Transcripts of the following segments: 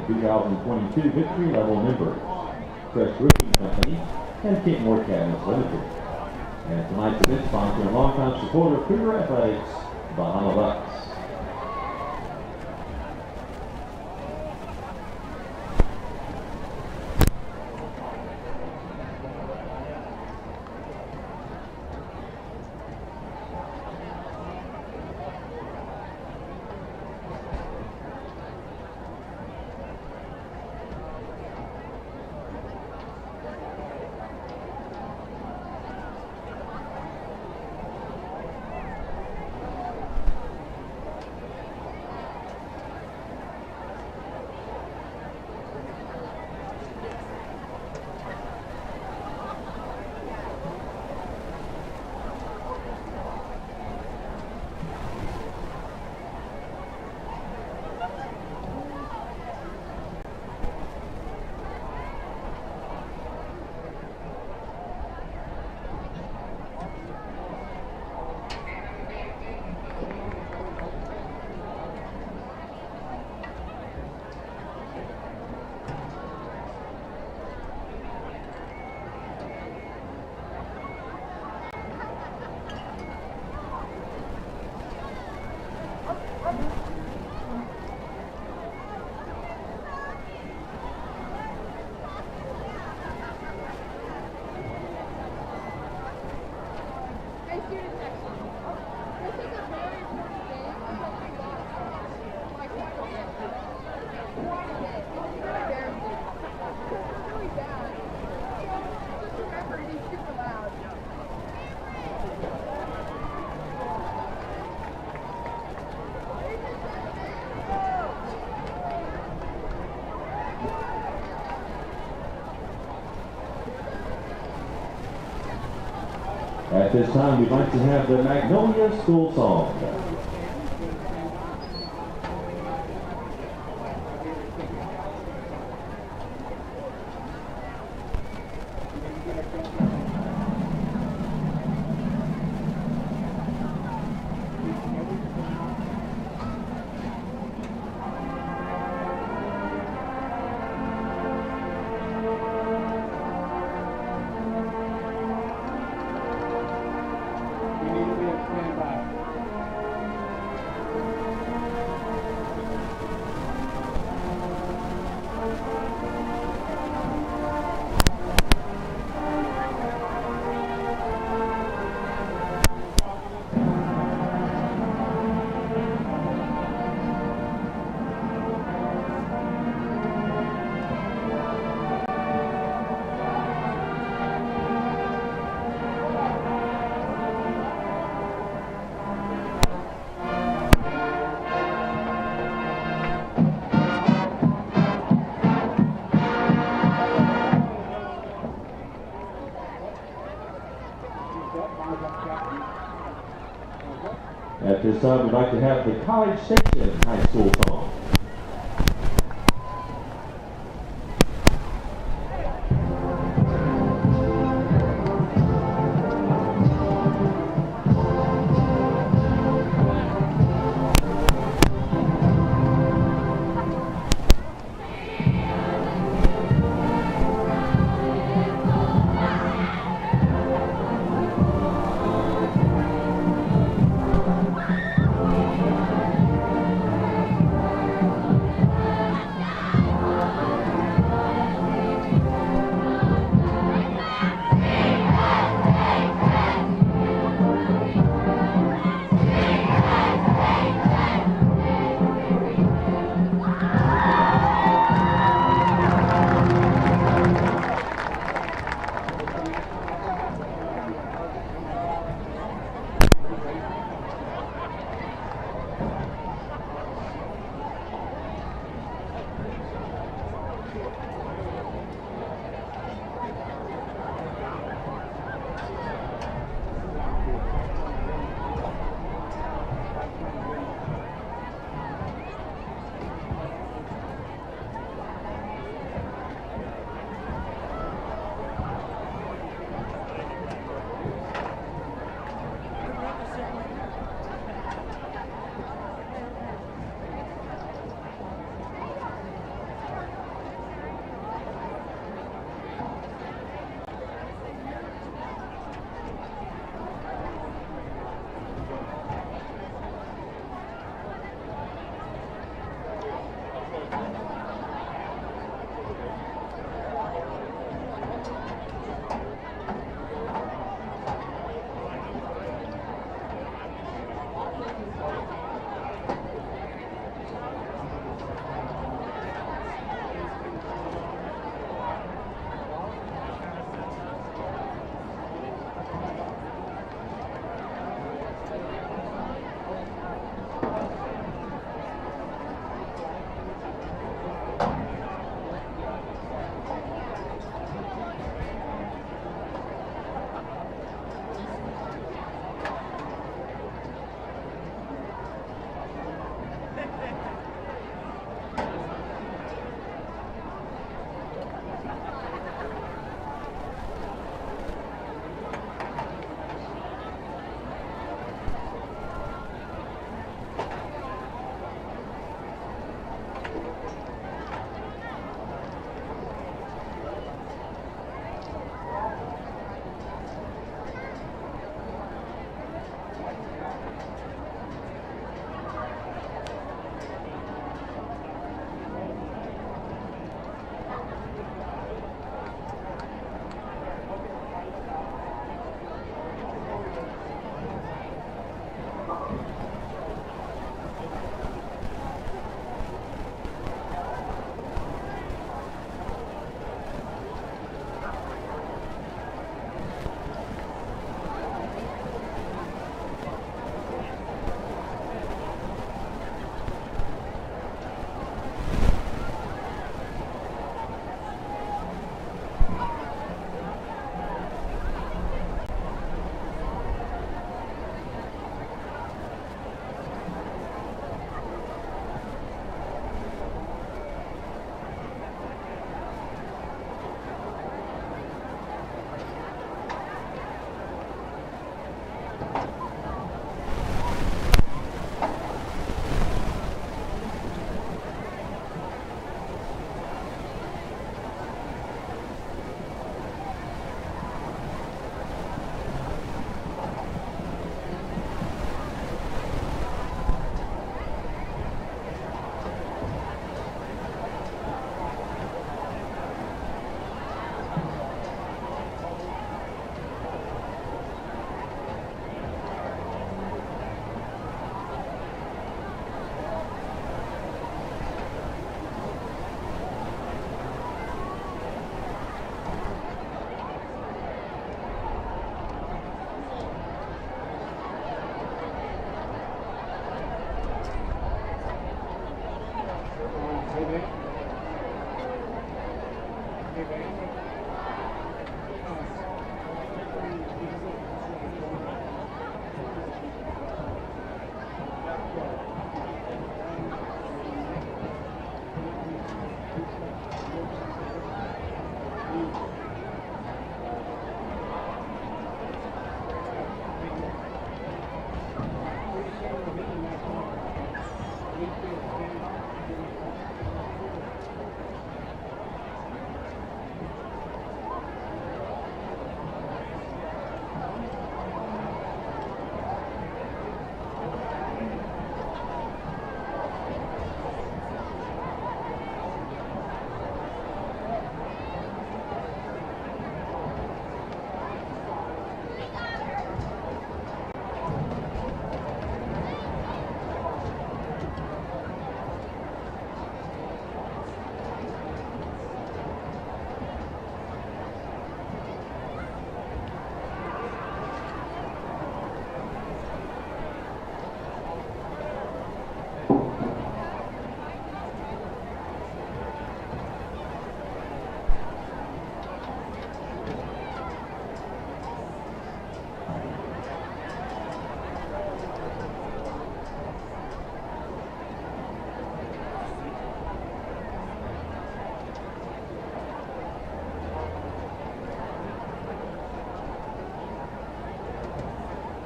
2022 victory level member, Fresh Roofing Company, and Kentmore Cabinets Limited. And tonight's event sponsor and longtime supporter of Cougar Athletics, Bahama Bucks. At this time, we'd like to have the Magnolia School Song. At this time, we'd like to have the College Station High School Song.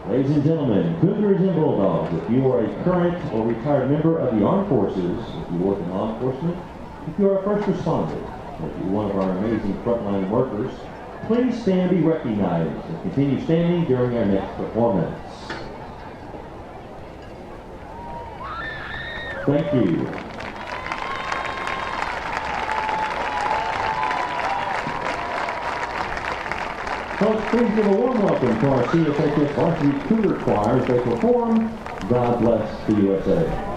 Ladies and gentlemen, Cougars and Bulldogs, if you are a current or retired member of the armed forces, if you work in law enforcement, if you are a first responder, or if you're one of our amazing frontline workers, please stand and be recognized and continue standing during our next performance. Thank you. Folks, please give a warm welcome to our CSHS Varsity Cougar Choir as they perform God Bless the USA.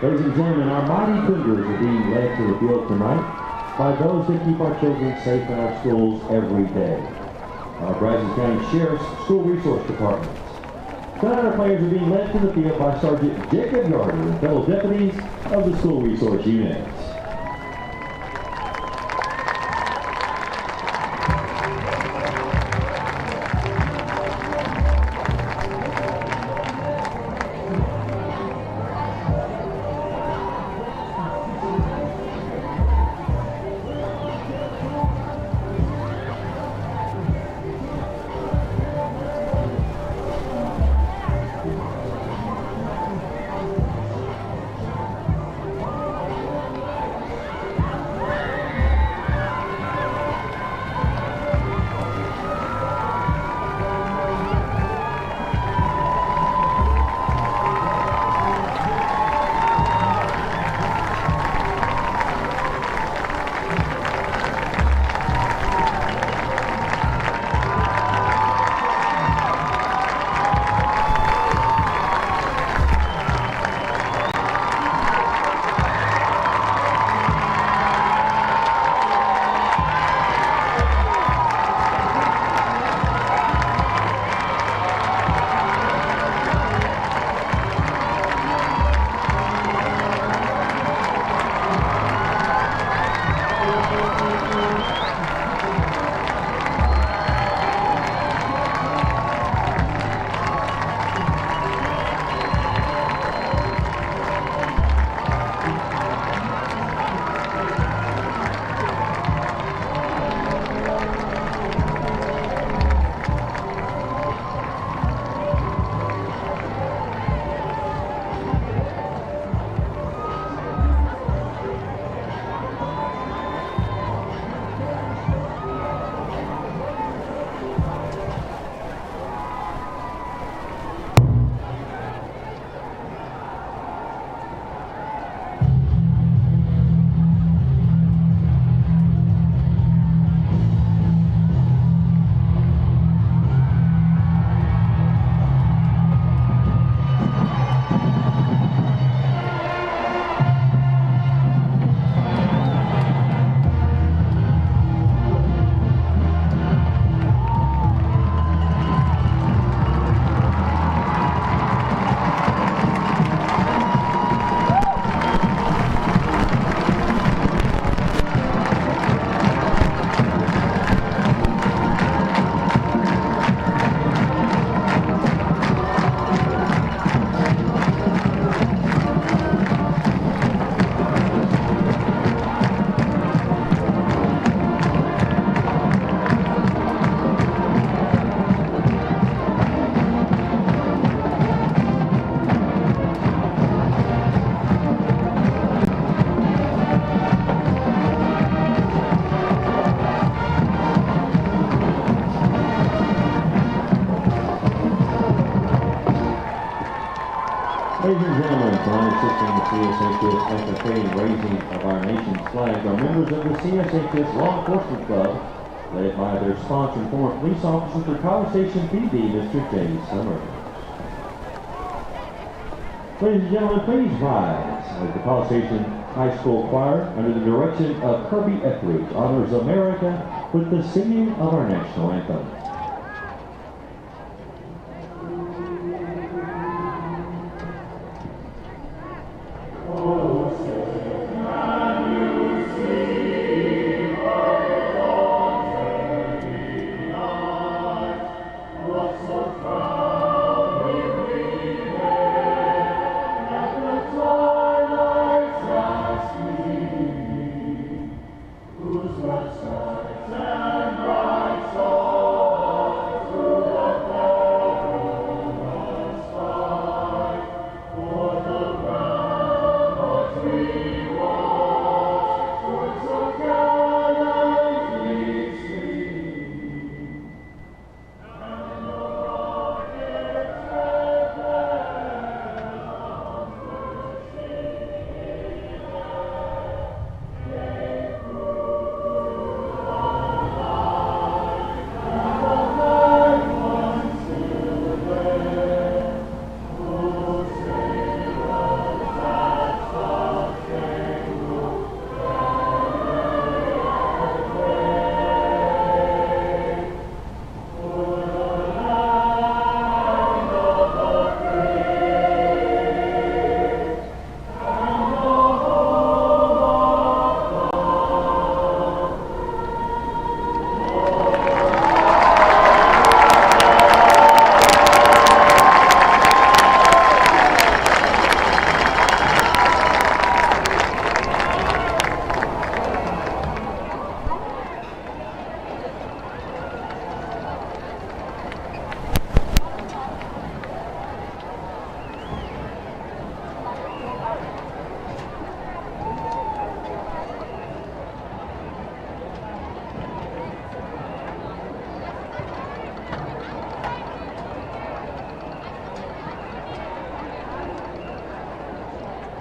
Ladies and gentlemen, our mighty Cougars are being led to the field tonight by those that keep our children safe in our schools every day. Our Brazos County Sheriff's School Resource Department. Tonight our players are being led to the field by Sergeant Jacob Yarder and fellow deputies of the School Resource Unit. flags are members of the CSHS Law Enforcement Club, led by their sponsor and former police officer for College Station PD, Mr. Jay Summers. Ladies and gentlemen, please rise as the College Station High School Choir, under the direction of Kirby Etheridge, honors America with the singing of our national anthem.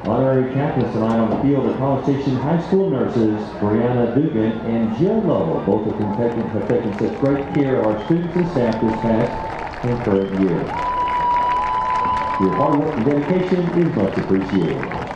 Honorary captains tonight on the field are College Station High School nurses Brianna Dugan and Jill Lowe. Both have taken such great care of our students and staff this past and current year. Your hard work and dedication is much appreciated.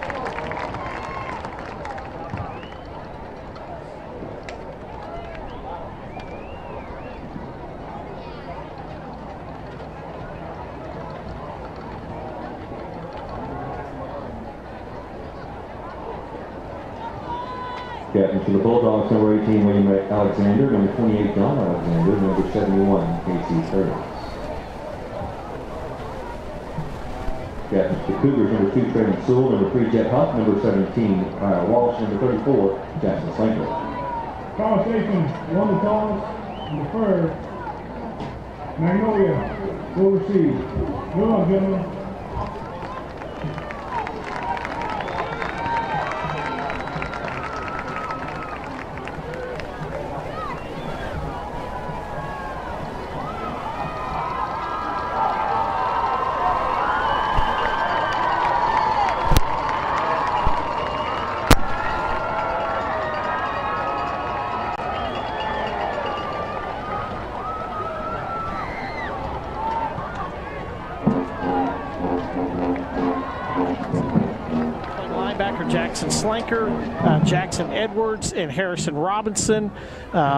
Captain for the Bulldogs, number 18, William Alexander, number 28, John Alexander, number 71, Casey Curtis. Captain for the Cougars, number 2, Trayvon Sewell, number 3, Jet Huff, number 17, Kyle Walsh, number 34, Jackson Slanker. College Station, won the toss, and the first, Magnolia will receive. Good luck, gentlemen. Jackson Slanker, Jackson Edwards, and Harrison Robinson.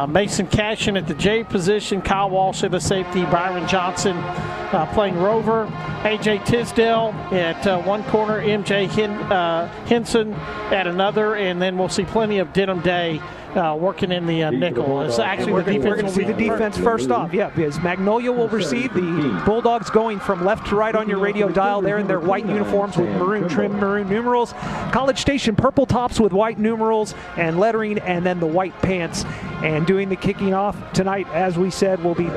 Mason Cashin at the J position, Kyle Walsh at the safety, Byron Johnson playing rover, A.J. Tisdale at one corner, M.J. Henson at another, and then we'll see plenty of Denham Day working in the nickel. It's actually we're going to see the defense first off, yeah, because Magnolia will receive. The Bulldogs going from left to right on your radio dial there in their white uniforms with maroon trim, maroon numerals. College Station purple tops with white numerals and lettering, and then the white pants. And doing the kicking off tonight, as we said, will be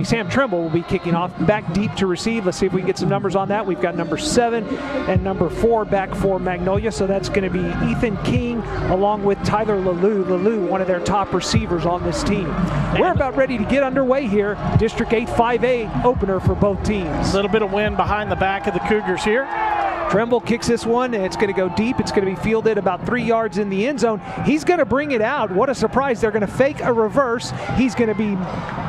Sam Trimble will be kicking off back deep to receive. Let's see if we can get some numbers on that. We've got number 7 and number 4 back for Magnolia, so that's going to be Ethan King along with Tyler Lalou, one of their top receivers on this team. We're about ready to get underway here. District 8 5A opener for both teams. A little bit of wind behind the back of the Cougars here. Trimble kicks this one, and it's going to go deep. It's going to be fielded about 3 yards in the end zone. He's going to bring it out. What a surprise. They're going to fake a reverse. He's going to be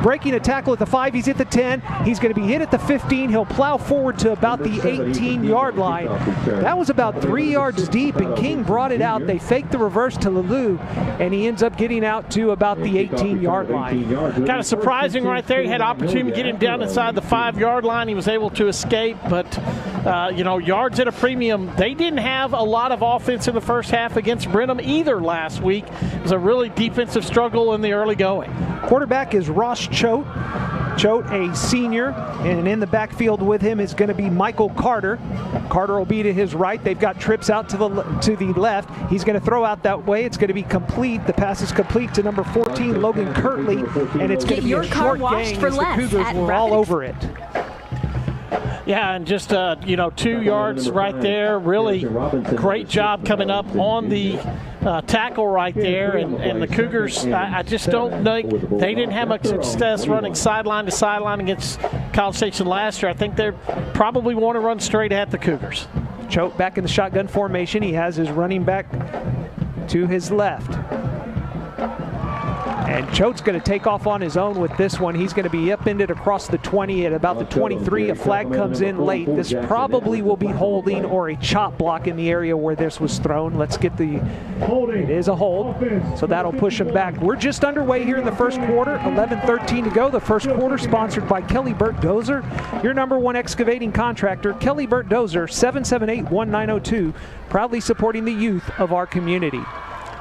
breaking a tackle at the 5. He's at the 10. He's going to be hit at the 15. He'll plow forward to about the 18-yard line. That was about 3 yards deep, and King brought it out. They faked the reverse to Lelou, and he ends up getting out to about the 18-yard line. Kind of surprising right there. He had opportunity to get him down inside the 5-yard line. He was able to escape, but yards at a premium. They didn't have a lot of offense in the first half against Brenham either last week. It was a really defensive struggle in the early going. Quarterback is Ross Choate. Choate, a senior, and in the backfield with him is going to be Michael Carter. Carter will be to his right. They've got trips out to the left. He's going to throw out that way. It's going to be complete. The pass is complete to number 14, Logan Kirtley, and it's going to be a short gain as the Cougars were all over it. Yeah, and just 2 yards right there. Really great job coming up on the tackle right there. And the Cougars, I just don't know, they didn't have much success running sideline to sideline against College Station last year. I think they probably want to run straight at the Cougars. Choate back in the shotgun formation. He has his running back to his left. And Choate's going to take off on his own with this one. He's going to be upended across the 20 at about the 23. A flag comes in late. This probably will be holding or a chop block in the area where this was thrown. Let's get the holding. It is a hold, so that'll push him back. We're just underway here in the first quarter. 11:13 to go. The first quarter sponsored by Kelly Burt Dozer, your #1 excavating contractor. Kelly Burt Dozer, 778-1902, proudly supporting the youth of our community.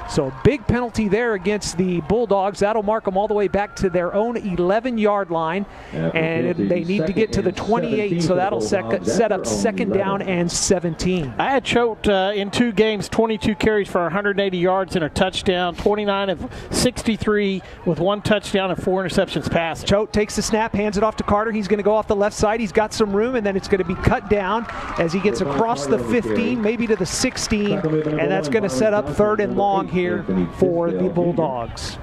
So a big penalty there against the Bulldogs. That'll mark them all the way back to their own 11-yard line. And they need to get to the 28, so that'll set up second down and 17. I had Choate in 2 games, 22 carries for 180 yards and a touchdown, 29 of 63 with 1 touchdown and 4 interceptions passed. Choate takes the snap, hands it off to Carter. He's going to go off the left side. He's got some room, and then it's going to be cut down as he gets across the 15, maybe to the 16, and that's going to set up 3rd and long here for the Bulldogs.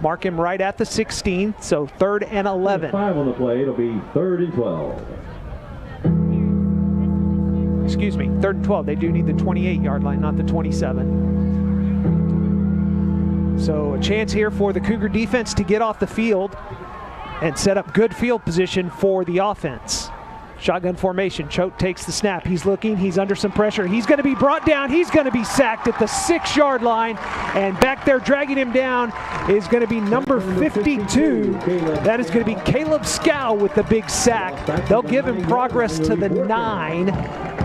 Mark him right at the 16, so 3rd and 11. 5 on the play, it'll be 3rd and 12. Excuse me, 3rd and 12. They do need the 28-yard line, not the 27. So a chance here for the Cougar defense to get off the field and set up good field position for the offense. Shotgun formation. Choate takes the snap. He's looking. He's under some pressure. He's going to be brought down. He's going to be sacked at the 6-yard line. And back there dragging him down is going to be number 52. That is going to be Caleb Scow with the big sack. They'll give him progress to the 9,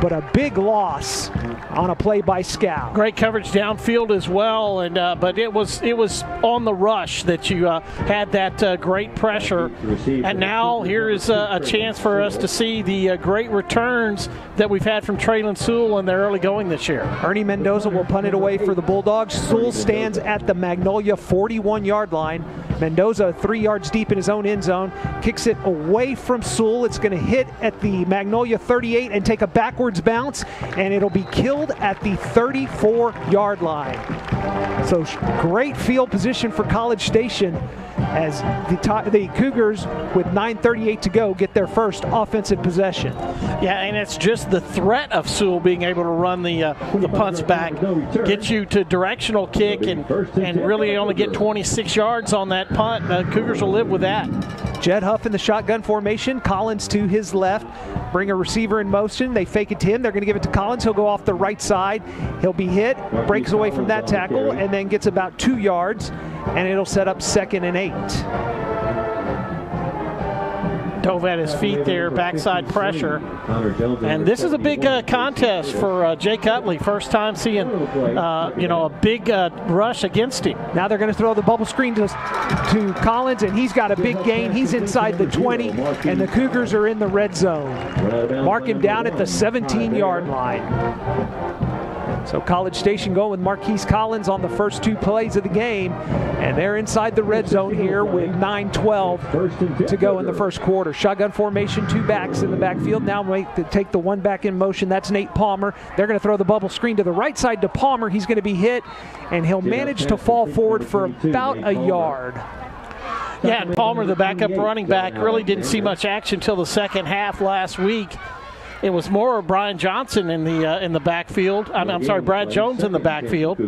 but a big loss on a play by Scow. Great coverage downfield as well, and but it was on the rush that you had that great pressure. And now here is a chance for us to see the great returns that we've had from Traylon Sewell in their early going this year. Ernie Mendoza will punt it away for the Bulldogs. Sewell stands at the Magnolia 41-yard line. Mendoza 3 yards deep in his own end zone, kicks it away from Sewell. It's going to hit at the Magnolia 38 and take a backwards bounce, and it'll be killed at the 34-yard line. So great field position for College Station as the Cougars, with 9:38 to go, get their first offensive possession. Yeah, and it's just the threat of Sewell being able to run the punts back, get you to directional kick, and really only get 26 yards on that punt. The Cougars will live with that. Jed Huff in the shotgun formation. Collins to his left. Bring a receiver in motion. They fake it to him. They're going to give it to Collins. He'll go off the right side. He'll be hit, breaks away from that tackle, and then gets about 2 yards, and it'll set up 2nd and 8. Dove at his feet there, backside pressure. And this is a big contest for Jake Utley. First time seeing, a big rush against him. Now they're going to throw the bubble screen to Collins, and he's got a big gain. He's inside the 20, and the Cougars are in the red zone. Mark him down at the 17-yard line. So College Station going with Marquise Collins on the first 2 plays of the game, and they're inside the red zone here with 9:12 to go in the first quarter. Shotgun formation, 2 backs in the backfield. Now take the 1 back in motion. That's Nate Palmer. They're going to throw the bubble screen to the right side to Palmer. He's going to be hit, and he'll manage to fall forward for about a yard. Yeah, and Palmer, the backup running back, really didn't see much action until the second half last week. it was more Brian Johnson in the backfield. I'm sorry, Brad Jones in the backfield.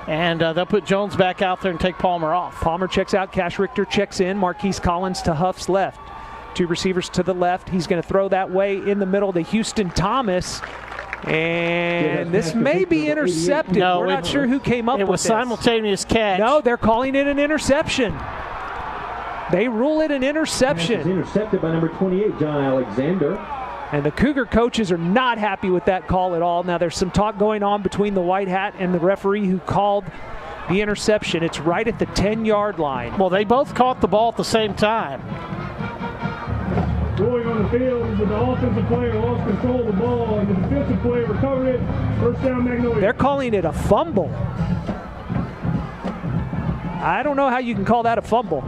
And they'll put Jones back out there and take Palmer off. Palmer checks out. Cash Richter checks in. Marquise Collins to Huff's left. 2 receivers to the left. He's going to throw that way in the middle to Houston Thomas. And this may be intercepted. No, we're not sure who came up with this. It was simultaneous catch. No, they're calling it an interception. They rule it an interception. It's intercepted by number 28, John Alexander. And the Cougar coaches are not happy with that call at all. Now there's some talk going on between the white hat and the referee who called the interception. It's right at the 10-yard line. Well, they both caught the ball at the same time. Going on the field, the offensive player lost control of the ball, and the defensive player recovered it. First down, Magnolia. They're calling it a fumble. I don't know how you can call that a fumble,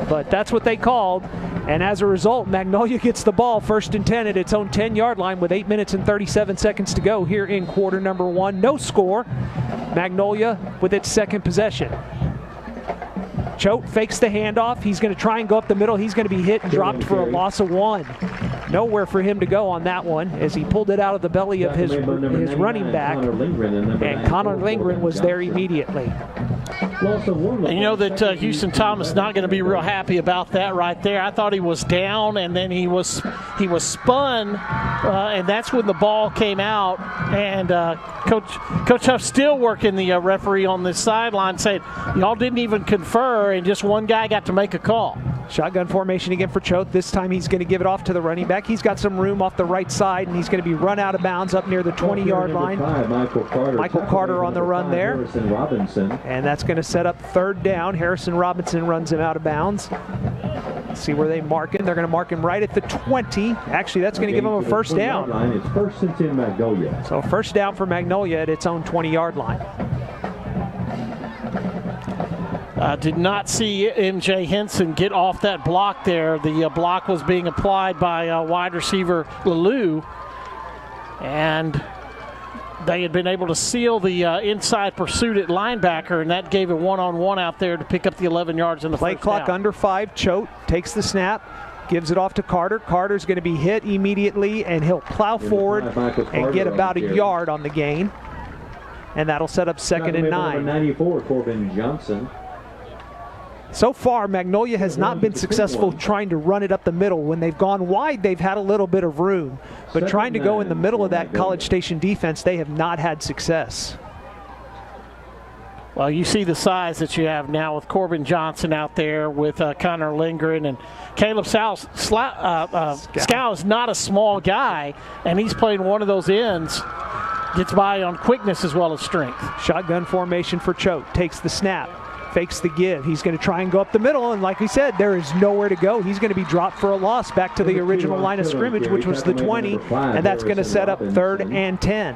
but that's what they called. And as a result, Magnolia gets the ball 1st and 10 at its own 10-yard line with 8 minutes and 37 seconds to go here in quarter number 1. No score. Magnolia with its second possession. Choate fakes the handoff. He's going to try and go up the middle. He's going to be hit and dropped for a loss of 1. Nowhere for him to go on that one as he pulled it out of the belly of his running back. And Connor Lindgren was there immediately. And you know that Houston Thomas not going to be real happy about that right there. I thought he was down, and then he was spun, and that's when the ball came out. And Coach Huff still working the referee on this sideline, saying y'all didn't even confer, and just one guy got to make a call. Shotgun formation again for Choate. This time he's going to give it off to the running back. He's got some room off the right side, and he's going to be run out of bounds up near the 20-yard line. Michael Carter on the run there. And that's going to set up 3rd down. Harrison Robinson runs him out of bounds. Let's see where they mark him. They're going to mark him right at the 20. Actually, that's going to give him a 1st down. It's 1st and 10 Magnolia. So 1st down for Magnolia at its own 20-yard line. Did not see MJ Henson get off that block there. The block was being applied by wide receiver Lalou. And they had been able to seal the inside pursuit at linebacker, and that gave a one-on-one out there to pick up the 11 yards in the play first clock down. Under 5. Choate takes the snap, gives it off to Carter. Carter's going to be hit immediately, and he'll plow forward and get about a yard on the gain. And that'll set up 2nd and 9. 94, Corbin Johnson. So far, Magnolia has not been successful trying to run it up the middle. When they've gone wide, they've had a little bit of room. But trying to go in the middle of that College Station defense, they have not had success. Well, you see the size that you have now with Corbin Johnson out there with Connor Lindgren, and Caleb Scow is not a small guy, and he's playing one of those ends. Gets by on quickness as well as strength. Shotgun formation for Choate. Takes the snap. Fakes the give. He's going to try and go up the middle, and like we said, there is nowhere to go. He's going to be dropped for a loss back to the original line of scrimmage, which was the 20, and that's going to set up 3rd and 10.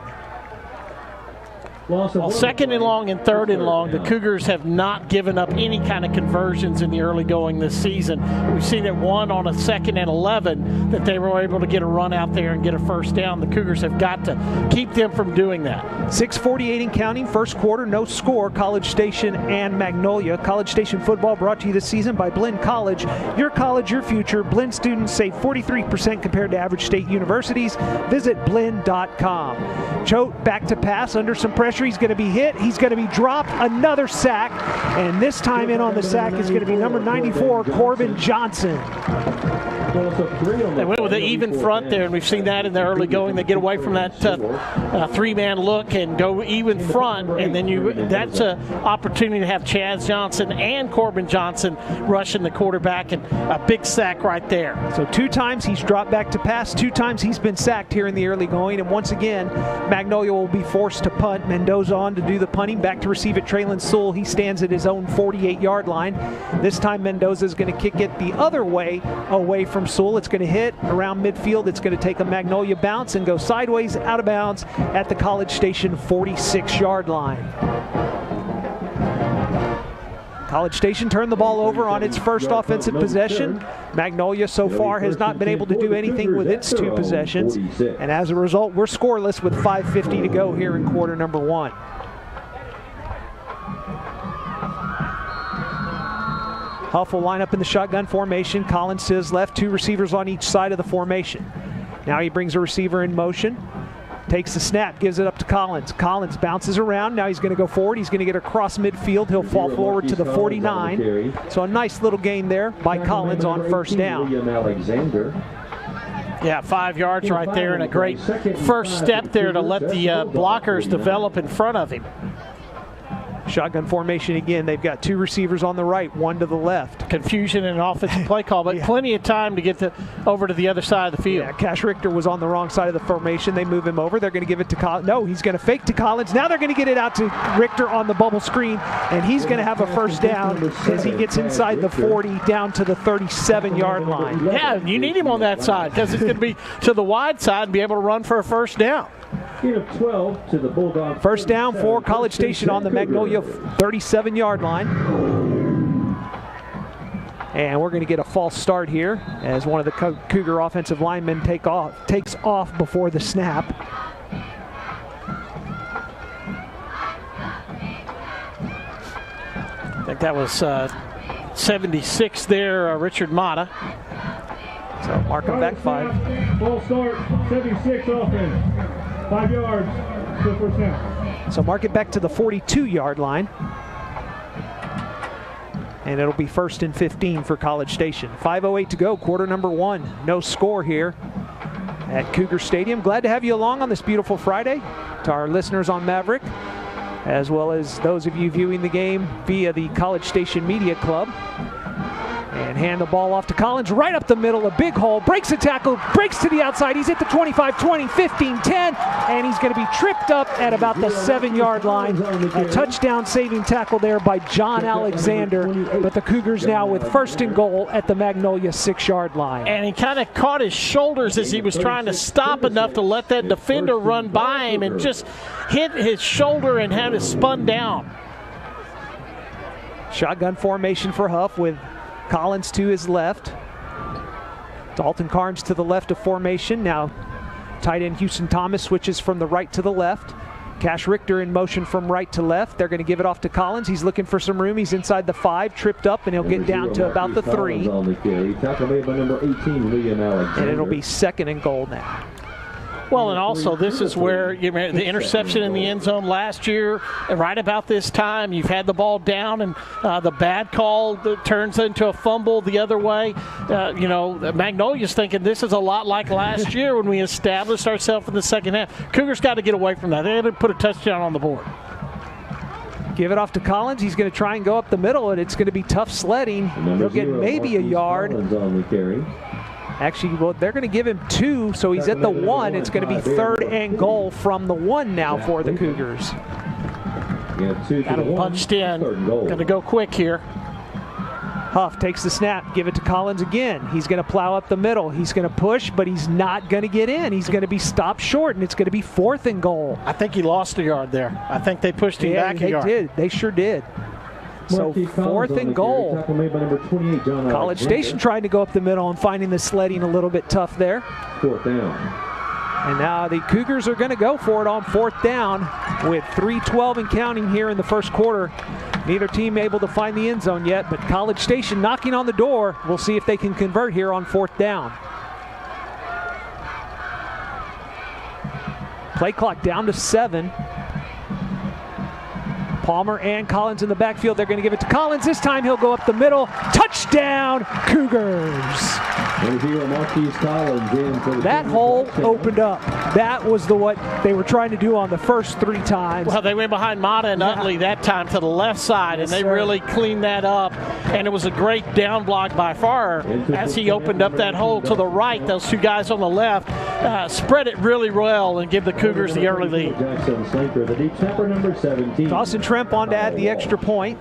Well, 2nd and long and 3rd and long, the Cougars have not given up any kind of conversions in the early going this season. We've seen it one on a 2nd and 11 that they were able to get a run out there and get a 1st down. The Cougars have got to keep them from doing that. 6:48 and counting, 1st quarter, no score, College Station and Magnolia. College Station football brought to you this season by Blinn College. Your college, your future. Blinn students save 43% compared to average state universities. Visit blinn.com. Choate back to pass under some pressure. He's going to be hit. He's going to be dropped. Another sack. And this time in on the sack is going to be number 94, Corbin Johnson. They went with an even front there, and we've seen that in the early going. They get away from that 3-man look and go even front, and then that's an opportunity to have Chaz Johnson and Corbin Johnson rushing the quarterback, and a big sack right there. So 2 times he's dropped back to pass, 2 times he's been sacked here in the early going, and once again, Magnolia will be forced to punt. Mendoza on to do the punting, back to receive it, Traylon Sewell. He stands at his own 48-yard line. This time Mendoza is going to kick it the other way, away from Sewell. It's going to hit around midfield. It's going to take a Magnolia bounce and go sideways out of bounds at the College Station 46-yard line. College Station turned the ball over on its first offensive possession. Magnolia so far has not been able to do anything with its 2 possessions. And as a result, we're scoreless with 5:50 to go here in quarter number 1. Huff will line up in the shotgun formation. Collins to his left, 2 receivers on each side of the formation. Now he brings a receiver in motion. Takes the snap, gives it up to Collins. Collins bounces around. Now he's going to go forward. He's going to get across midfield. He'll fall forward to the 49. So a nice little gain there by Collins on first down. Yeah, 5 yards right there, and a great first step there to let the blockers develop in front of him. Shotgun formation again. They've got 2 receivers on the right, 1 to the left. Confusion in an offensive play call, but plenty of time to get over to the other side of the field. Yeah, Cash Richter was on the wrong side of the formation. They move him over. They're going to give it to Collins. No, he's going to fake to Collins. Now they're going to get it out to Richter on the bubble screen, and he's going to have a first down as he gets inside the 40 down to the 37-yard line. Yeah, you need him on that side because it's going to be to the wide side and be able to run for a first down. 12 to the Bulldogs. First down for College Station on the Magnolia 37-yard line. And we're going to get a false start here as one of the Cougar offensive linemen takes off before the snap. I think that was 76 there, Richard Mata. So mark him back 5. False start, 76 offense. 5 yards to first down. So mark it back to the 42-yard line. And it'll be 1st and 15 for College Station. 5:08 to go, quarter number 1. No score here at Cougar Stadium. Glad to have you along on this beautiful Friday. To our listeners on Maverick, as well as those of you viewing the game via the College Station Media Club. And hand the ball off to Collins, right up the middle, a big hole, breaks a tackle, breaks to the outside. He's at the 25, 20, 15, 10, and he's going to be tripped up at about the 7-yard line. A touchdown saving tackle there by John Alexander, but the Cougars now with 1st and goal at the Magnolia 6-yard line. And he kind of caught his shoulders as he was trying to stop enough to let that defender run by him and just hit his shoulder and had it spun down. Shotgun formation for Huff with Collins to his left. Dalton Carnes to the left of formation. Now tight end Houston Thomas switches from the right to the left. Cash Richter in motion from right to left. They're going to give it off to Collins. He's looking for some room. He's inside the 5, tripped up, and he'll get down to about the 3. And it'll be 2nd and goal now. Well, and also this is where the interception in the end zone last year, right about this time, you've had the ball down and the bad call that turns into a fumble the other way. Magnolia's thinking this is a lot like last year when we established ourselves in the second half. Cougars got to get away from that. They had to put a touchdown on the board. Give it off to Collins. He's going to try and go up the middle, and it's going to be tough sledding. He'll get maybe a yard. Actually, well, they're going to give him 2, so he's at the 1. It's going to be 3rd and goal from the 1 now for the Cougars. Got him punched in. Going to go quick here. Huff takes the snap, give it to Collins again. He's going to plow up the middle. He's going to push, but he's not going to get in. He's going to be stopped short, and it's going to be 4th and goal. I think he lost a yard there. I think they pushed him back a yard. They did. They sure did. So 4th and goal. College Station trying to go up the middle and finding the sledding a little bit tough there. 4th down. And now the Cougars are going to go for it on 4th down with 3:12 and counting here in the first quarter. Neither team able to find the end zone yet, but College Station knocking on the door. We'll see if they can convert here on 4th down. Play clock down to 7. Palmer and Collins in the backfield. They're going to give it to Collins. This time he'll go up the middle. Touchdown, Cougars. That hole opened up. That was what they were trying to do on the first 3 times. Well, they went behind Mata and Utley that time to the left side, and they really cleaned that up. And it was a great down block by Farrer as he opened up that hole to the right. Those 2 guys on the left spread it really well and give the Cougars the early lead. Dawson Tremp on to add the extra point.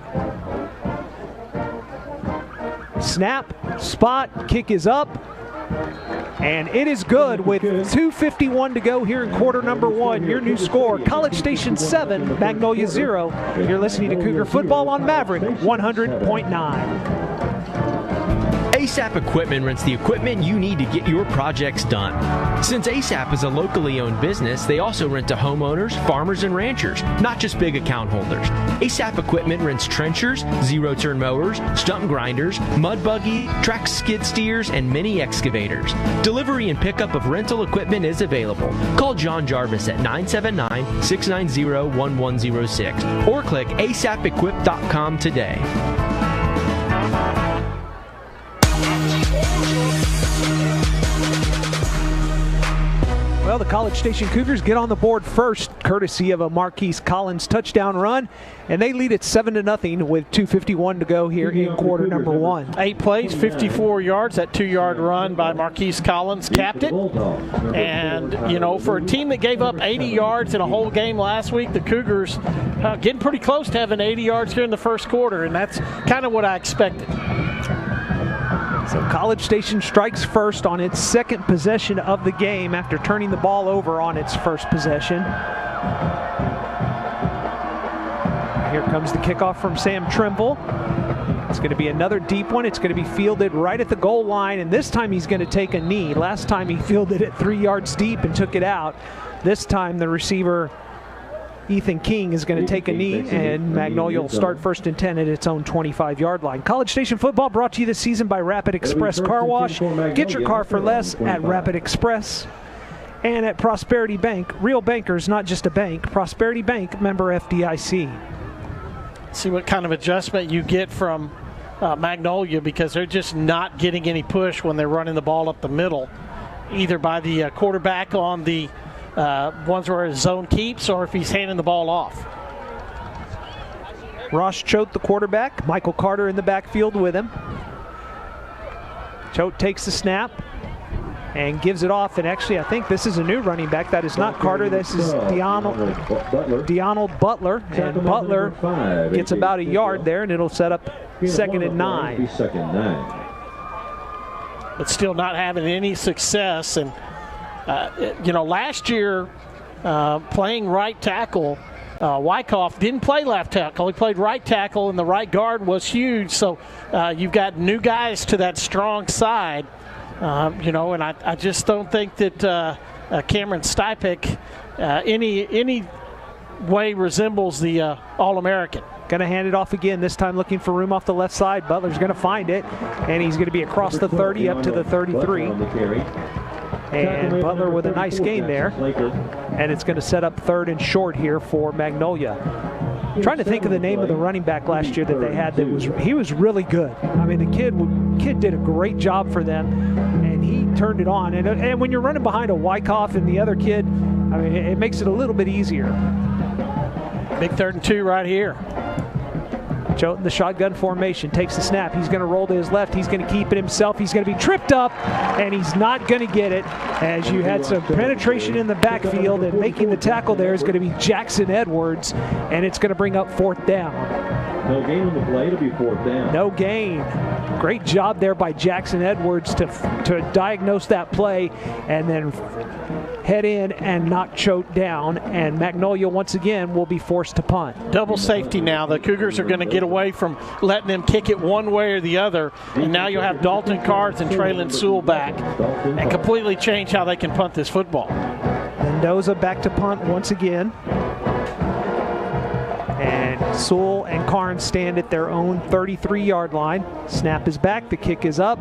Snap, spot, kick is up, and it is good with 2:51 to go here in quarter number 1. Your new score, College Station 7, Magnolia 0. You're listening to Cougar Football on Maverick 100.9. ASAP Equipment rents the equipment you need to get your projects done. Since ASAP is a locally owned business, they also rent to homeowners, farmers, and ranchers, not just big account holders. ASAP Equipment rents trenchers, zero-turn mowers, stump grinders, mud buggy, track skid steers, and mini excavators. Delivery and pickup of rental equipment is available. Call John Jarvis at 979-690-1106 or click asapequip.com today. Well, the College Station Cougars get on the board first, courtesy of a Marquise Collins touchdown run, and they lead it 7-0 with 2:51 to go here in quarter number 1. 8 plays, 54 yards. That 2-yard run by Marquise Collins capped it. And, you know, for a team that gave up 80 yards in a whole game last week, the Cougars getting pretty close to having 80 yards here in the first quarter, and that's kind of what I expected. So College Station strikes first on its second possession of the game after turning the ball over on its first possession. Here comes the kickoff from Sam Trimble. It's going to be another deep one. It's going to be fielded right at the goal line, and this time he's going to take a knee. Last time he fielded it 3 yards deep and took it out. This time the receiver, Ethan King, is going to take a knee, and Magnolia will start first and 10 at its own 25-yard line. College Station football brought to you this season by Rapid Express Car Wash. Get your car for less at Rapid Express. And at Prosperity Bank, real bankers, not just a bank. Prosperity Bank, member FDIC. See what kind of adjustment you get from Magnolia, because they're just not getting any push when they're running the ball up the middle, either by the quarterback on the ones where his zone keeps, or if he's handing the ball off. Ross Choate, the quarterback. Michael Carter in the backfield with him. Choate takes the snap and gives it off. And actually, I think this is a new running back. That is not Carter. This is Deonald Butler. And Butler gets about a yard there, and it'll set up 2nd and 9. But still not having any success. And you know, last year playing right tackle, Wyckoff didn't play left tackle. He played right tackle, and the right guard was huge. So you've got new guys to that strong side, you know, and I just don't think that Cameron Stipek any way resembles the All-American. Going to hand it off again, this time looking for room off the left side. Butler's going to find it, and he's going to be across the 30 up to the 33. And Butler with a nice gain there. And it's going to set up 3rd and short here for Magnolia. I'm trying to think of the name of the running back last year that they had. He was really good. I mean, the kid did a great job for them, and he turned it on. And when you're running behind a Wyckoff and the other kid, I mean, it makes it a little bit easier. Big 3rd and 2 right here. Choate in the shotgun formation, takes the snap. He's going to roll to his left. He's going to keep it himself. He's going to be tripped up, and he's not going to get it, as you had some penetration in the backfield, and making the tackle there is going to be Jackson Edwards, and it's going to bring up 4th down. No gain on the play. It'll be 4th down. No gain. Great job there by Jackson Edwards to diagnose that play and then head in and knock Choate down, and Magnolia once again will be forced to punt. Double safety now. The Cougars are going to get away from letting them kick it one way or the other, and now you'll have Dalton Cards and Traylon Sewell back and completely change how they can punt this football. Mendoza back to punt once again. And Sewell and Carnes stand at their own 33-yard line. Snap is back, the kick is up,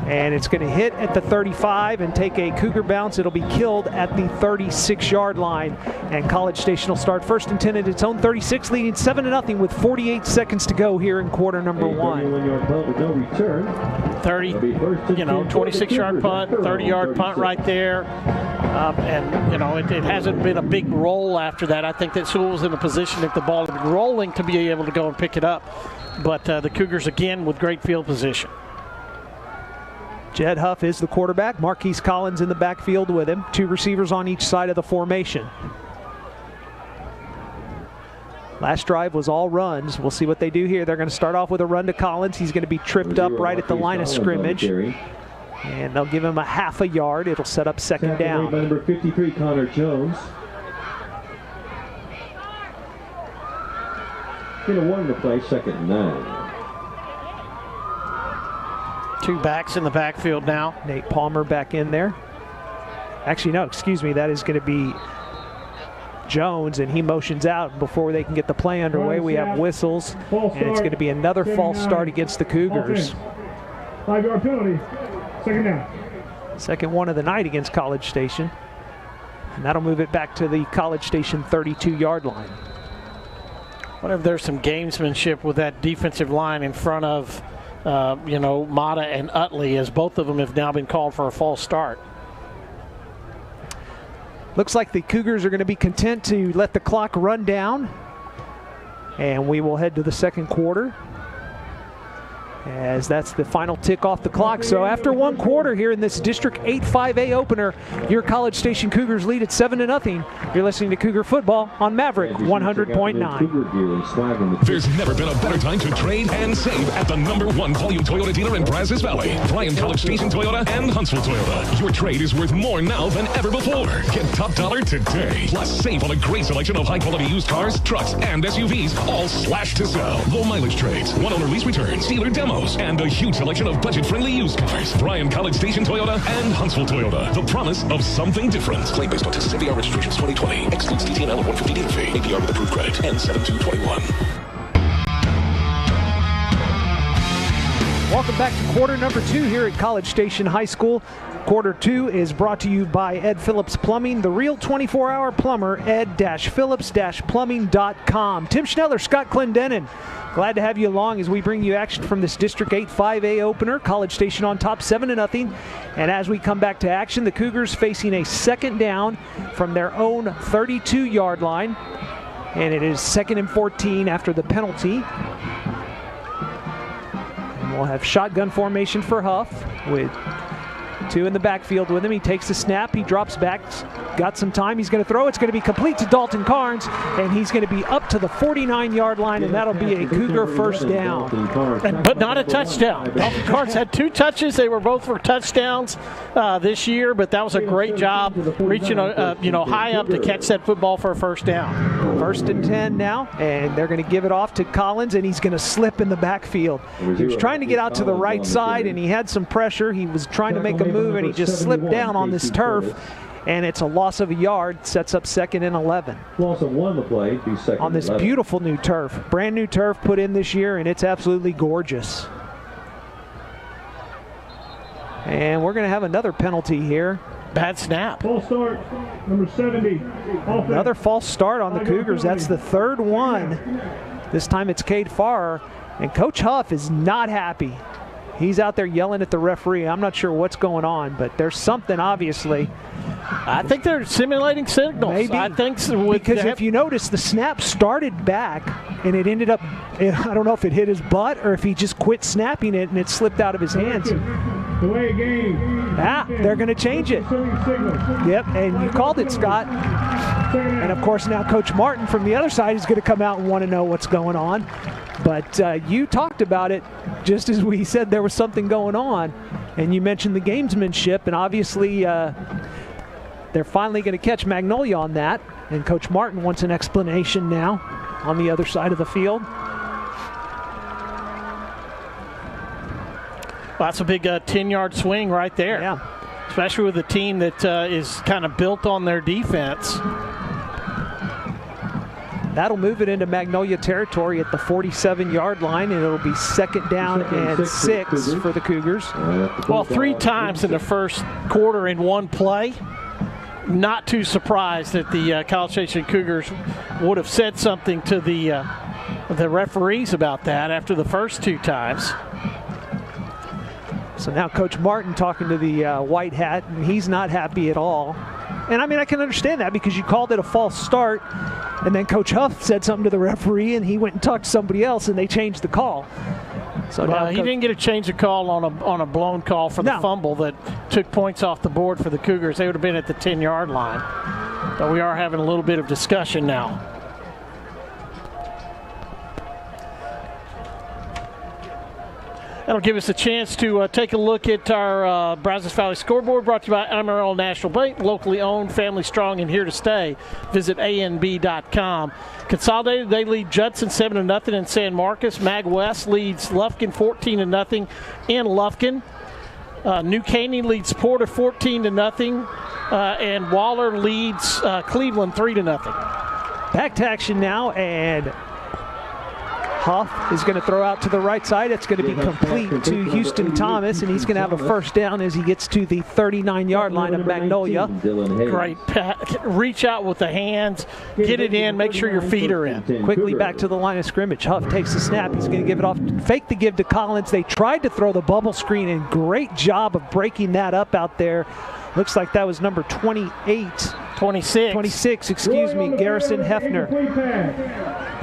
and it's going to hit at the 35 and take a Cougar bounce. It'll be killed at the 36-yard line, and College Station will start 1st and 10 at its own 36, leading 7-0 with 48 seconds to go here in quarter number 1. 30, you know, 26-yard punt, 30-yard punt right there. And, you know, it hasn't been a big roll after that. I think that Sewell was in a position, if the ball had been rolling, to be able to go and pick it up. But the Cougars, again, with great field position. Jed Huff is the quarterback. Marquise Collins in the backfield with him. 2 receivers on each side of the formation. Last drive was all runs. We'll see what they do here. They're going to start off with a run to Collins. He's going to be tripped up right at the line of scrimmage. And they'll give him a half a yard. It'll set up 2nd down. Number 53, Connor Jones. Going to 1 to play, 2nd and 9. Two backs in the backfield now. Nate Palmer back in there. Actually, no, excuse me. That is going to be Jones, and he motions out before they can get the play underway. We have whistles, and it's going to be another false start against the Cougars. 5-yard penalty, second down. Second one of the night against College Station. And that'll move it back to the College Station 32-yard line. What if there's some gamesmanship with that defensive line in front of, Mata and Utley, as both of them have now been called for a false start. Looks like the Cougars are going to be content to let the clock run down. And we will head to the second quarter, as that's the final tick off the clock. So after one quarter here in this District 8 5A opener, your College Station Cougars lead at 7-0. You're listening to Cougar Football on Maverick 100.9. There's never been a better time to trade and save at the #1 volume Toyota dealer in Brazos Valley. Bryan College Station Toyota and Huntsville Toyota. Your trade is worth more now than ever before. Get top dollar today. Plus save on a great selection of high quality used cars, trucks, and SUVs, all slashed to sell. Low mileage trades, one owner lease returns, dealer demos, and a huge selection of budget-friendly used cars. Bryan College Station Toyota and Huntsville Toyota. The promise of something different. Claim based on Texas APR registrations 2020. Excludes DTNL and 150 dealer fee. APR with approved credit. N7221. Welcome back to quarter number 2 here at College Station High School. Quarter 2 is brought to you by Ed Phillips Plumbing, the real 24-hour plumber, ed-phillips-plumbing.com. Tim Schneller, Scott Clendenin, glad to have you along as we bring you action from this District 8 5A opener. College Station on top 7-0. And as we come back to action, the Cougars facing a second down from their own 32-yard line. And it is 2nd and 14 after the penalty. And we'll have shotgun formation for Huff with 2 in the backfield with him. He takes the snap. He drops back. Got some time. He's going to throw. It's going to be complete to Dalton Carnes, and he's going to be up to the 49-yard line, and that'll be a Cougar first down. But not a touchdown. Dalton Carnes had 2 touches. They were both for touchdowns this year, but that was a great job reaching high up to catch that football for a first down. 1st and 10 now, and they're going to give it off to Collins, and he's going to slip in the backfield. He was trying to get out to the right side, and he had some pressure. He was trying to make a move, and he just slipped down on this turf. And it's a loss of a yard, sets up 2nd and 11. Loss of 1 on the play, be 2nd on this 11. Beautiful new turf. Brand new turf put in this year, and it's absolutely gorgeous. And we're going to have another penalty here. Bad snap. False start, number 70. Another false start on the Cougars. That's the 3rd one. This time it's Cade Farrer. And Coach Huff is not happy. He's out there yelling at the referee. I'm not sure what's going on, but there's something obviously. I think they're simulating signals. Maybe. I think so. Because if you notice, the snap started back, and it ended up, I don't know if it hit his butt or if he just quit snapping it and it slipped out of his hands. Delay game. They're going to change it. Yep, and you called it, Scott. And, of course, now Coach Martin from the other side is going to come out and want to know what's going on. But you talked about it just as we said there was something going on, and you mentioned the gamesmanship, and obviously they're finally going to catch Magnolia on that, and Coach Martin wants an explanation now on the other side of the field. Well, that's a big 10-yard swing right there. Yeah. Especially with a team that is kind of built on their defense. That'll move it into Magnolia territory at the 47-yard line, and it'll be 2nd down and 6 for the Cougars. Well, 3 times in the first quarter in one play. Not too surprised that the College Station Cougars would have said something to the referees about that after the first 2 times. So now Coach Martin talking to the white hat, and he's not happy at all. And, I mean, I can understand that because you called it a false start, and then Coach Huff said something to the referee, and he went and talked to somebody else, and they changed the call. So he didn't get to change the call on a blown call for the fumble that took points off the board for the Cougars. They would have been at the 10-yard line. But we are having a little bit of discussion now. That'll give us a chance to take a look at our Brazos Valley scoreboard, brought to you by Amarillo National Bank, locally owned, family strong, and here to stay. Visit ANB.com. Consolidated, they lead Judson 7-0 in San Marcos. Mag West leads Lufkin 14-0 in Lufkin. New Caney leads Porter 14-0, and Waller leads Cleveland 3-0. Back to action now, and Huff is going to throw out to the right side. It's going to be complete to Houston Thomas, and he's going to have a first down as he gets to the 39-yard line of Magnolia. Great reach out with the hands, get it in, make sure your feet are in. Quickly back to the line of scrimmage. Huff takes the snap. He's going to give it off, fake the give to Collins. They tried to throw the bubble screen, and great job of breaking that up out there. Looks like that was number 26, excuse me, Garrison Hefner.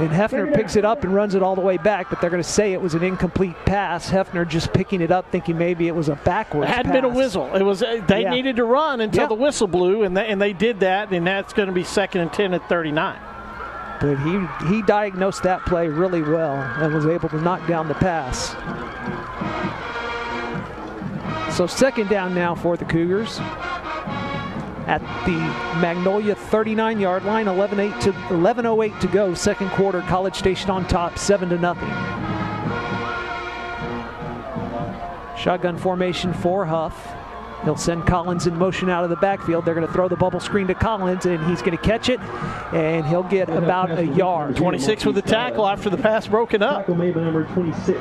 And Hefner picks it up and runs it all the way back, but they're going to say it was an incomplete pass. Hefner just picking it up, thinking maybe it was a backwards pass. It had been a whistle. It was they needed to run until the whistle blew, and they did that, and that's going to be 2nd and 10 at 39. But he diagnosed that play really well and was able to knock down the pass. So 2nd down now for the Cougars at the Magnolia 39-yard line. 11:08 to go, 2nd quarter. College Station on top, 7-0. Shotgun formation for Huff. He'll send Collins in motion out of the backfield. They're going to throw the bubble screen to Collins, and he's going to catch it, and he'll get about a yard. 26 with the tackle after the pass broken up. Tackle made by number 26.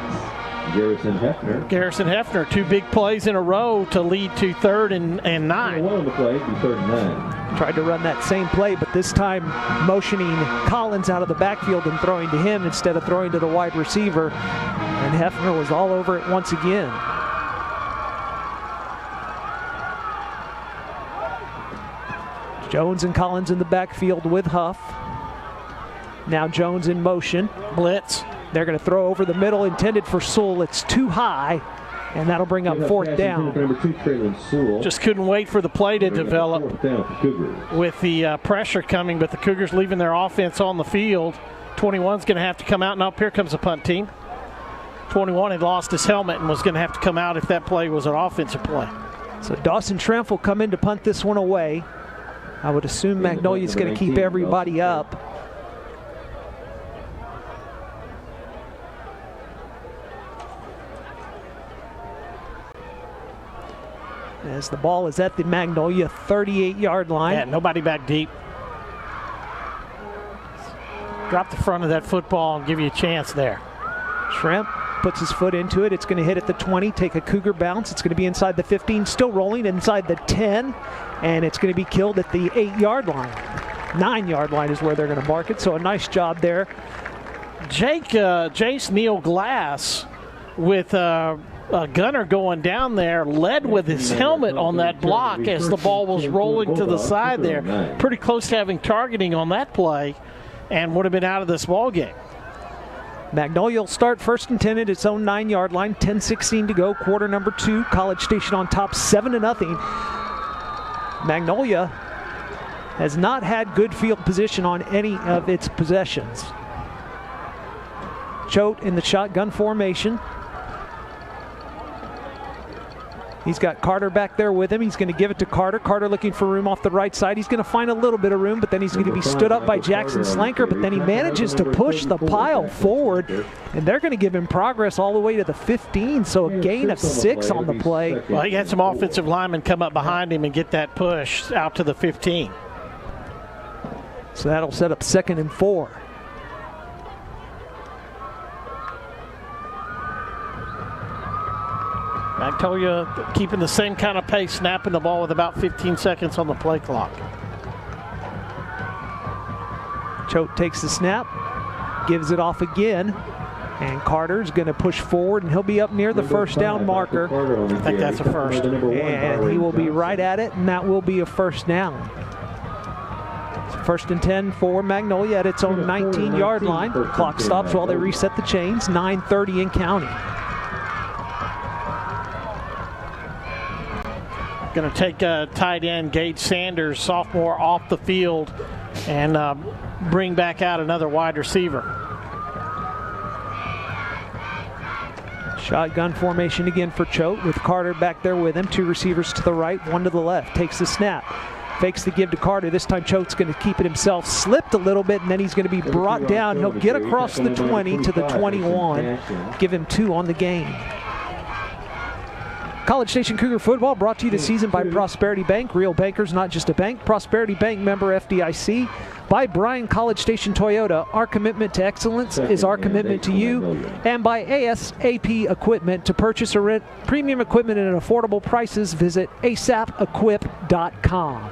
Garrison Hefner, 2 big plays in a row to lead to 3rd and 9. One of the plays, 3rd and 9. Tried to run that same play, but this time motioning Collins out of the backfield and throwing to him instead of throwing to the wide receiver. And Hefner was all over it once again. Jones and Collins in the backfield with Huff. Now Jones in motion. Blitz. They're going to throw over the middle, intended for Sewell. It's too high, and that'll bring up 4th down. Just couldn't wait for the play to develop with the pressure coming, but the Cougars leaving their offense on the field. 21's going to have to come out. Now here comes the punt team. 21 had lost his helmet and was going to have to come out if that play was an offensive play. So Dawson Tremp will come in to punt this one away. I would assume Magnolia's going to keep everybody up. As the ball is at the Magnolia 38-yard line. Yeah, nobody back deep. Drop the front of that football and give you a chance there. Tremp puts his foot into it. It's going to hit at the 20, take a Cougar bounce. It's going to be inside the 15, still rolling inside the 10, and it's going to be killed at the 8-yard line. 9-yard line is where they're going to mark it, so a nice job there. Jace Neal Glass with Gunner going down there, led with his helmet on that block as the ball was rolling to the side there. Pretty close to having targeting on that play and would have been out of this ball game. Magnolia will start 1st and 10 at its own 9-yard line. 10:16 to go, quarter number 2. College Station on top, 7-0. Magnolia has not had good field position on any of its possessions. Choate in the shotgun formation. He's got Carter back there with him. He's going to give it to Carter. Carter looking for room off the right side. He's going to find a little bit of room, but then he's going to be stood up by Jackson Slanker, but then he manages to push the pile forward, and they're going to give him progress all the way to the 15, so a gain of 6 on the play. Well, he had some offensive linemen come up behind him and get that push out to the 15. So that'll set up 2nd and 4. Magnolia keeping the same kind of pace, snapping the ball with about 15 seconds on the play clock. Choate takes the snap, gives it off again, and Carter's going to push forward, and he'll be up near the 1st down marker. I think that's a first. And he will be right at it, and that will be a 1st down. 1st and 10 for Magnolia at its own 19-yard line. Clock stops while they reset the chains. 9:30 in counting. Going to take tight end Gage Sanders, sophomore, off the field and bring back out another wide receiver. Shotgun formation again for Choate with Carter back there with him. 2 receivers to the right, 1 to the left. Takes the snap. Fakes the give to Carter. This time Choate's going to keep it himself. Slipped a little bit, and then he's going to be brought down. He'll get across the 20 to the 21. Give him 2 on the game. College Station Cougar football brought to you this season by Prosperity Bank. Real bankers, not just a bank. Prosperity Bank member FDIC. By Bryan College Station Toyota. Our commitment to excellence is our commitment to you. And by ASAP Equipment. To purchase or rent premium equipment at affordable prices, visit asapequip.com.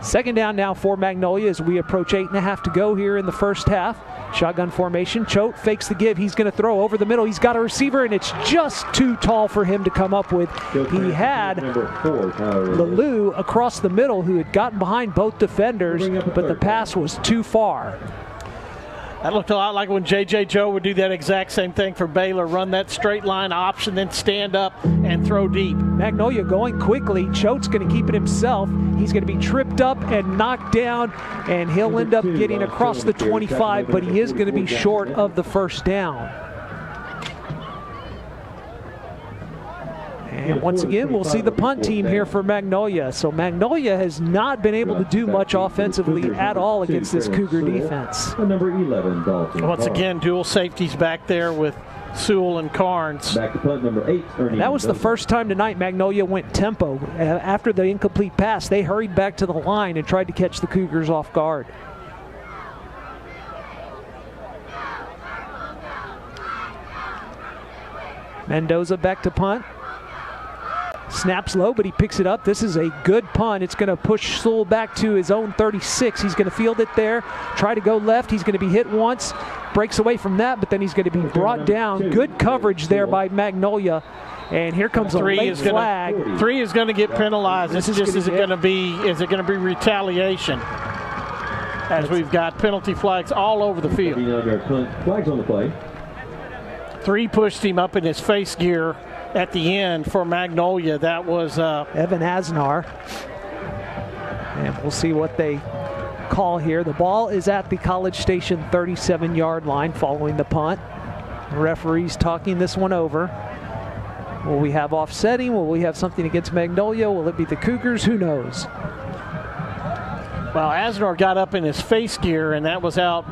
Second down now for Magnolia as we approach 8.5 to go here in the first half. Shotgun formation. Choate fakes the give. He's going to throw over the middle. He's got a receiver, and it's just too tall for him to come up with. He had Lelou across the middle who had gotten behind both defenders, but the pass was too far. That looked a lot like when J.J. Joe would do that exact same thing for Baylor. Run that straight line option, then stand up and throw deep. Magnolia going quickly. Choate's going to keep it himself. He's going to be tripped up and knocked down, and he'll end up getting across the 25, but he is going to be short of the first down. And once again, we'll see the punt team here for Magnolia. So Magnolia has not been able to do much offensively at all against this Cougar defense. Number 11, Dalton. Once again, dual safeties back there with Sewell and Carnes. Back to punt number 8. That was the first time tonight Magnolia went tempo. After the incomplete pass, they hurried back to the line and tried to catch the Cougars off guard. Mendoza back to punt. Snaps low, but he picks it up. This is a good punt. It's going to push Sewell back to his own 36. He's going to field it there, try to go left. He's going to be hit once, breaks away from that, but then he's going to be brought down. Good coverage there by Magnolia. And here comes a late flag. 3 is going to get penalized. Is it going to be retaliation? As we've got penalty flags all over the field. Flags on the play. 3 pushed him up in his face gear at the end for Magnolia. That was Evan Asnar. And we'll see what they call here. The ball is at the College Station 37-yard line following the punt. The referee's talking this one over. Will we have offsetting? Will we have something against Magnolia? Will it be the Cougars? Who knows? Well, Asnar got up in his face gear, and that was out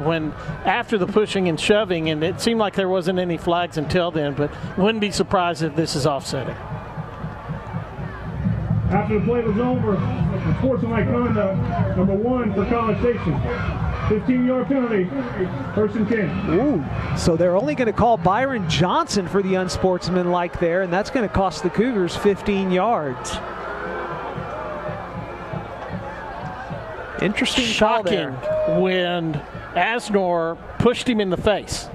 after the pushing and shoving, and it seemed like there wasn't any flags until then, but wouldn't be surprised if this is offsetting. After the play was over, unsportsmanlike conduct, number 1 for College Station. 15-yard penalty, 1st and 10. Ooh, so they're only going to call Byron Johnson for the unsportsmanlike there, and that's going to cost the Cougars 15 yards. Interesting call there. Shocking when Asnar pushed him in the face.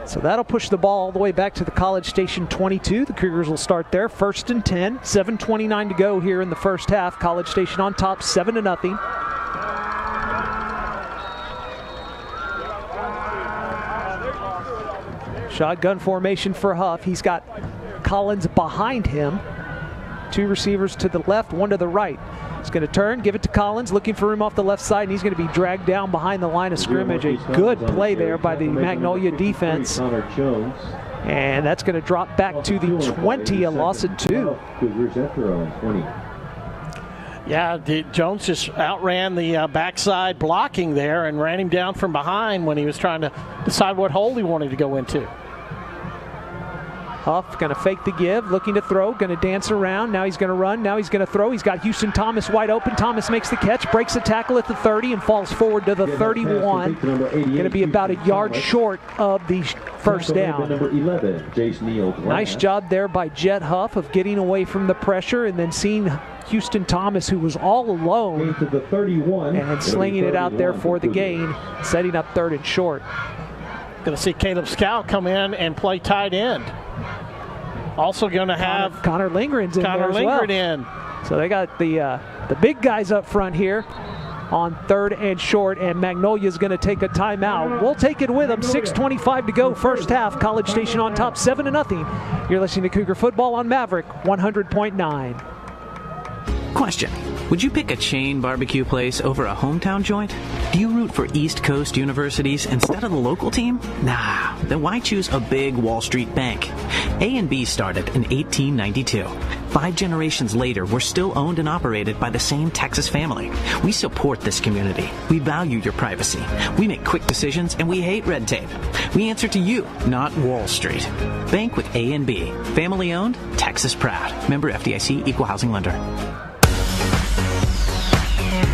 So that'll push the ball all the way back to the College Station 22. The Cougars will start there. 1st and 10. 7:29 to go here in the first half. College Station on top, 7-0. Shotgun formation for Huff. He's got Collins behind him. 2 receivers to the left, 1 to the right. He's going to turn, give it to Collins, looking for room off the left side, and he's going to be dragged down behind the line of scrimmage. A good play there by the Magnolia defense. And that's going to drop back to the 20, a loss of 2. Yeah, Jones just outran the backside blocking there and ran him down from behind when he was trying to decide what hole he wanted to go into. Huff going to fake the give, looking to throw, going to dance around. Now he's going to run, now he's going to throw. He's got Houston Thomas wide open. Thomas makes the catch, breaks the tackle at the 30 and falls forward to the 31. Going to be about a yard short of the first down. Nice job there by Jet Huff of getting away from the pressure and then seeing Houston Thomas, who was all alone, and slinging it out there for the gain, setting up 3rd and short. Going to see Caleb Scow come in and play tight end. Also going to have Connor Lindgren's in there as well. in. So they got the big guys up front here on 3rd and short, and Magnolia's going to take a timeout. We'll take it with them. 6:25 to go, first half. College Station on top, 7-0. You're listening to Cougar Football on Maverick 100.9. Question: Would you pick a chain barbecue place over a hometown joint? Do you root for East Coast universities instead of the local team? Nah, then why choose a big Wall Street bank? A&B started in 1892. 5 generations later, we're still owned and operated by the same Texas family. We support this community. We value your privacy. We make quick decisions, and we hate red tape. We answer to you, not Wall Street. Bank with A&B. Family owned, Texas proud. Member FDIC, Equal Housing Lender.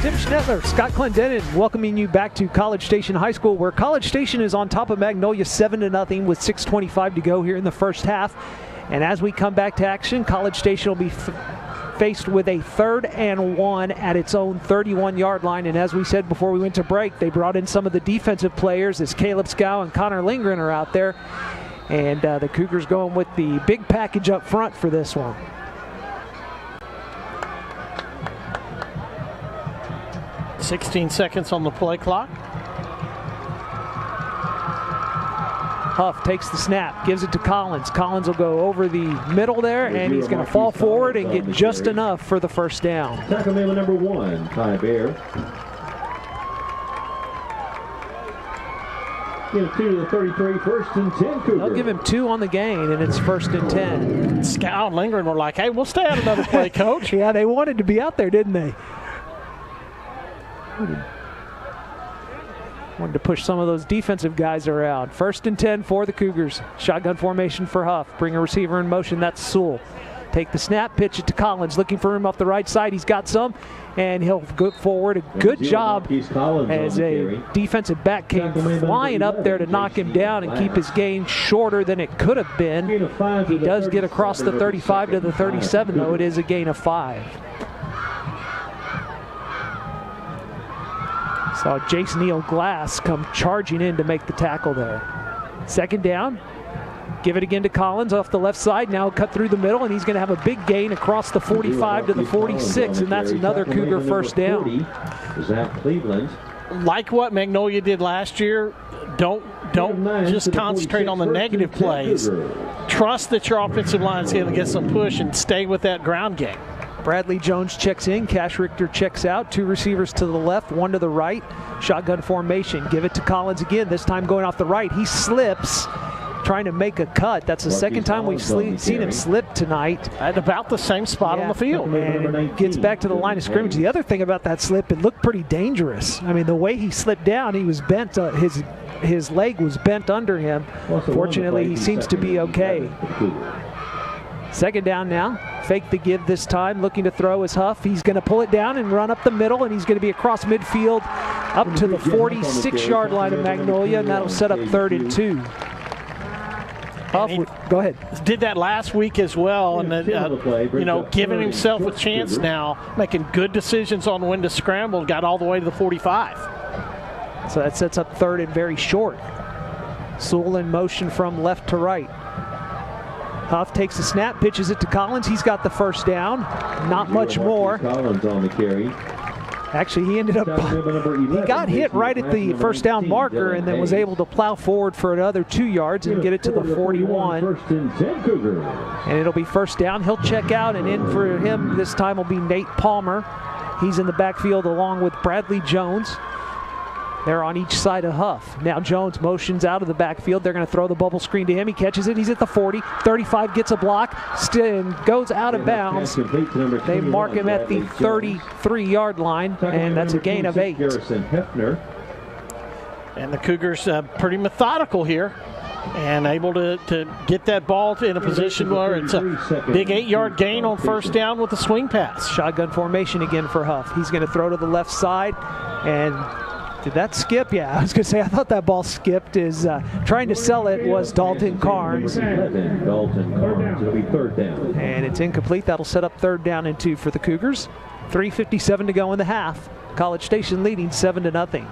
Tim Schnettler, Scott Clendenin welcoming you back to College Station High School, where College Station is on top of Magnolia 7-0 with 6:25 to go here in the first half. And as we come back to action, College Station will be faced with a 3rd and 1 at its own 31-yard line. And as we said before we went to break, they brought in some of the defensive players as Caleb Scow and Connor Lindgren are out there. And the Cougars going with the big package up front for this one. .16 seconds on the play clock. Huff takes the snap, gives it to Collins. Collins will go over the middle there, and he's going to fall forward and get just enough for the first down. Tackle man number 1, Ty Bear. Give it 2 to the 33, 1st and 10 Cougars. They'll give him 2 on the gain, and it's 1st and 10. Scow and Lindgren were like, hey, we'll stay out another play, coach. Yeah, they wanted to be out there, didn't they? Wanted to push some of those defensive guys around. 1st and 10 for the Cougars. Shotgun formation for Huff. Bring a receiver in motion. That's Sewell. Take the snap, pitch it to Collins. Looking for him off the right side. He's got some, and he'll go forward. A good job as a defensive back came flying up there to knock him down and keep his gain shorter than it could have been. He does get across the 35 to the 37, though. It is a gain of 5. Saw Jace Neal Glass come charging in to make the tackle there. 2nd down. Give it again to Collins off the left side. Now cut through the middle, and he's going to have a big gain across the 45 to the 46, and that's another Cougar first down. Zach Cleveland. Like what Magnolia did last year, don't just concentrate on the negative plays. Trust that your offensive line is going to get some push and stay with that ground game. Bradley Jones checks in. Cash Richter checks out. 2 receivers to the left, 1 to the right. Shotgun formation. Give it to Collins again, this time going off the right. He slips, trying to make a cut. That's the second time we've seen him slip tonight. At about the same spot on the field. And gets back to the line of scrimmage. The other thing about that slip, it looked pretty dangerous. I mean, the way he slipped down, he was bent. His leg was bent under him. Fortunately, he seems to be okay. 2nd down now. Fake the give this time. Looking to throw is Huff. He's going to pull it down and run up the middle, and he's going to be across midfield up to the 46-yard line of Magnolia, and that'll set up 3rd and 2. Huff, go ahead. Did that last week as well, and giving himself a chance now, making good decisions on when to scramble, got all the way to the 45. So that sets up 3rd and very short. Sewell in motion from left to right. Huff takes the snap, pitches it to Collins. He's got the first down. Not much more. Collins on the carry. Actually, he ended up, he got hit right at the first down marker and then was able to plow forward for another 2 yards and get it to the 41. 1st and 10 Cougars. And it'll be first down. He'll check out, and in for him this time will be Nate Palmer. He's in the backfield along with Bradley Jones. They're on each side of Huff. Now Jones motions out of the backfield. They're going to throw the bubble screen to him. He catches it. He's at the 40. 35 gets a block. And goes out of bounds. They mark him at the 33-yard line, and that's a gain of 8. And the Cougars pretty methodical here and able to get that ball in a position where it's a big 8-yard gain on first down with a swing pass. Shotgun formation again for Huff. He's going to throw to the left side, and did that skip? Yeah, I was going to say, I thought that ball skipped. Trying to sell it was Dalton Carnes. It'll be 3rd down. And it's incomplete. That'll set up 3rd down and 2 for the Cougars. 3:57 to go in the half. College Station leading 7-0.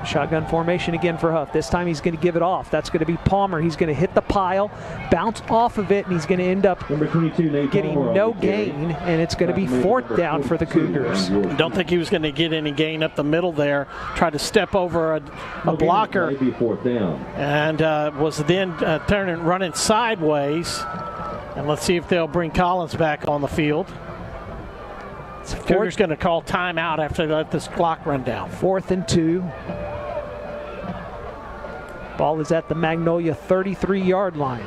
Shotgun formation again for Huff. This time he's going to give it off. That's going to be Palmer. He's going to hit the pile, bounce off of it, and he's going to end up getting no gain, and it's going to be 4th down for the Cougars. Don't think he was going to get any gain up the middle there. Tried to step over a blocker, and was then running sideways And let's see if they'll bring Collins back on the field. Cougars going to call timeout after they let this clock run down. 4th and 2. Ball is at the Magnolia 33-yard line.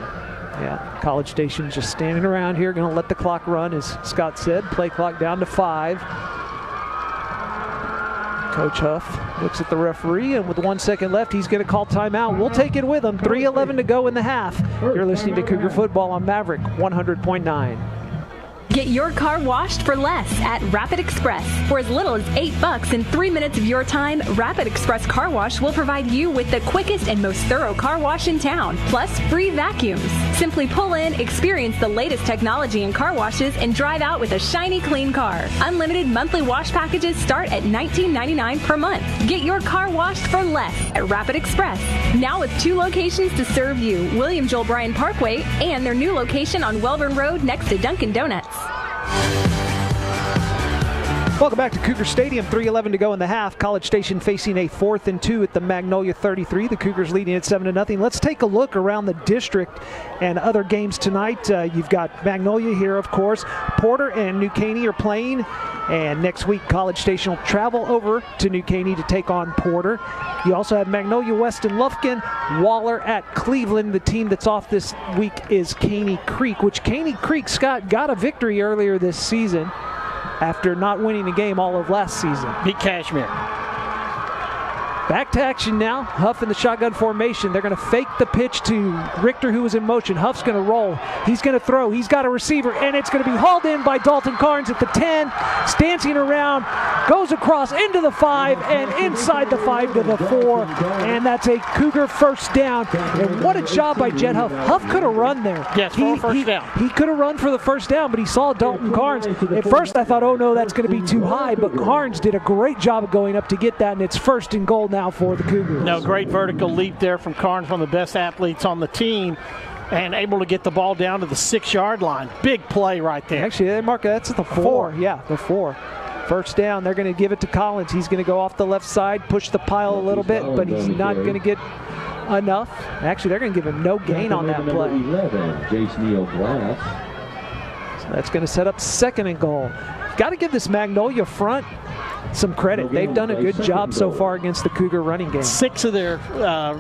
Yeah, College Station just standing around here, going to let the clock run, as Scott said. Play clock down to 5. Coach Huff looks at the referee, and with 1 second left, he's going to call timeout. We'll take it with him. 3:11 to go in the half. You're listening to Cougar Football on Maverick 100.9. Get your car washed for less at Rapid Express. For as little as $8 in 3 minutes of your time, Rapid Express Car Wash will provide you with the quickest and most thorough car wash in town, plus free vacuums. Simply pull in, experience the latest technology in car washes, and drive out with a shiny, clean car. Unlimited monthly wash packages start at $19.99 per month. Get your car washed for less at Rapid Express. Now with 2 locations to serve you, William Joel Bryan Parkway and their new location on Welborn Road next to Dunkin' Donuts. Welcome back to Cougar Stadium. 3:11 to go in the half. College Station facing a 4th and 2 at the Magnolia 33. The Cougars leading at 7-0. Let's take a look around the district and other games tonight. You've got Magnolia here, of course. Porter and New Caney are playing. And next week, College Station will travel over to New Caney to take on Porter. You also have Magnolia West and Lufkin. Waller at Cleveland. The team that's off this week is Caney Creek, which Caney Creek, Scott, got a victory earlier this season after not winning a game all of last season. Beat Kashmir. Back to action now. Huff in the shotgun formation. They're going to fake the pitch to Richter, who is in motion. Huff's going to roll. He's going to throw. He's got a receiver, and it's going to be hauled in by Dalton Carnes at the 10. Stancing around, goes across into the 5 and inside the 5 to the 4. And that's a Cougar first down. And what a job by Jet Huff. Huff could have run there. Yes, for a first down. He could have run for the first down, but he saw Dalton Carnes. At first I thought, oh no, that's going to be too high. But Carnes did a great job of going up to get that, and it's 1st and goal now for the Cougars. No, great vertical leap there from Carnes, one of the best athletes on the team, and able to get the ball down to the 6-yard line. Big play right there. Actually, Mark, that's the 4. Yeah, the 4. First down, they're going to give it to Collins. He's going to go off the left side, push the pile a little bit, but he's not going to get enough. Actually, they're going to give him no gain on that play. 11, Jace Neal Glass. So that's going to set up 2nd and goal. Got to give this Magnolia front some credit. They've done a good job so far against the Cougar running game. 6 of their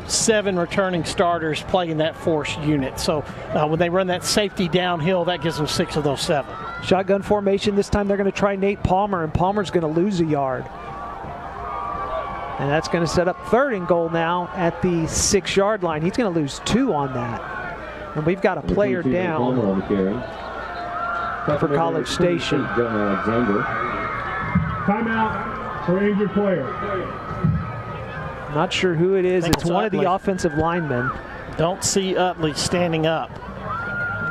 7 returning starters play in that force unit. So when they run that safety downhill, that gives them 6 of those 7. Shotgun formation. This time they're going to try Nate Palmer, and Palmer's going to lose a yard. And that's going to set up 3rd and goal now at the 6-yard line. He's going to lose 2 on that. And we've got a player down for College Station. Timeout for injured player. Not sure who it is. It's one Utley. of the offensive linemen. Don't see Utley standing up.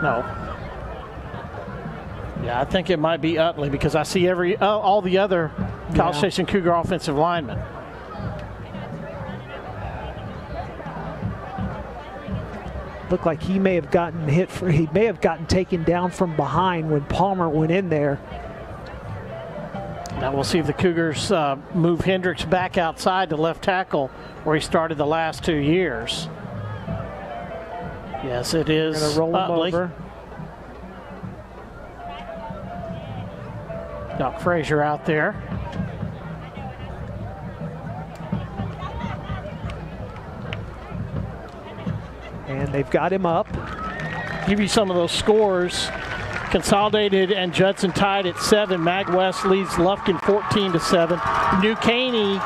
No. Yeah, I think it might be Utley because I see all the other College Station Cougar offensive linemen. Looked like he may have gotten he may have gotten taken down from behind when Palmer went in there. Now we'll see if the Cougars move Hendricks back outside to left tackle where he started the last 2 years. Yes, it is Gonna roll him Utley. over. Doc Frazier out there. And they've got him up. Give you some of those scores. Consolidated and Judson tied at 7. Mag West leads Lufkin 14-7. New Caney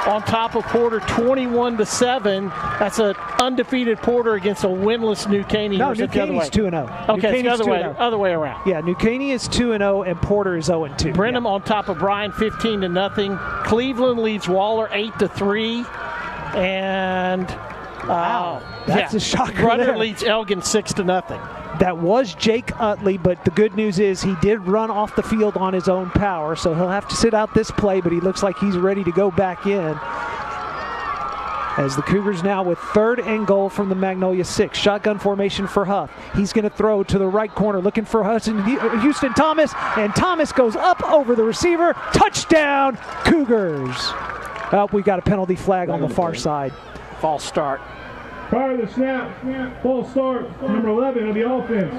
on top of Porter 21-7. That's an undefeated Porter against a winless New Caney. No, New Caney's 2-0. Okay, it's the other way around. Yeah, New Caney is 2-0 and Porter is 0-2. Brenham on top of Bryan 15-0. Cleveland leads Waller 8-3. And wow, that's a shocker. Brunner there. leads Elgin 6-0. That was Jake Utley, but the good news is he did run off the field on his own power, so he'll have to sit out this play, but he looks like he's ready to go back in. As the Cougars now with 3rd and goal from the Magnolia 6. Shotgun formation for Huff. He's going to throw to the right corner, looking for Houston Thomas, and Thomas goes up over the receiver. Touchdown, Cougars. Oh, we got a penalty flag on the far side. False start. Prior to the snap, false start, number 11 of the offense.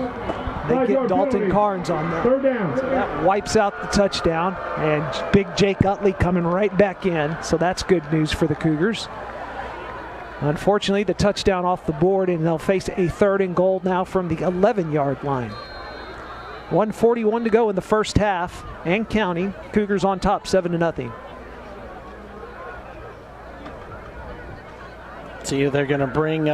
They get Dalton Carnes on that. Third down. So that wipes out the touchdown, and big Jake Utley coming right back in. So that's good news for the Cougars. Unfortunately, the touchdown off the board, and they'll face a 3rd and goal now from the 11-yard line. 1:41 to go in the first half and counting. Cougars on top, 7-0. See, they're going to bring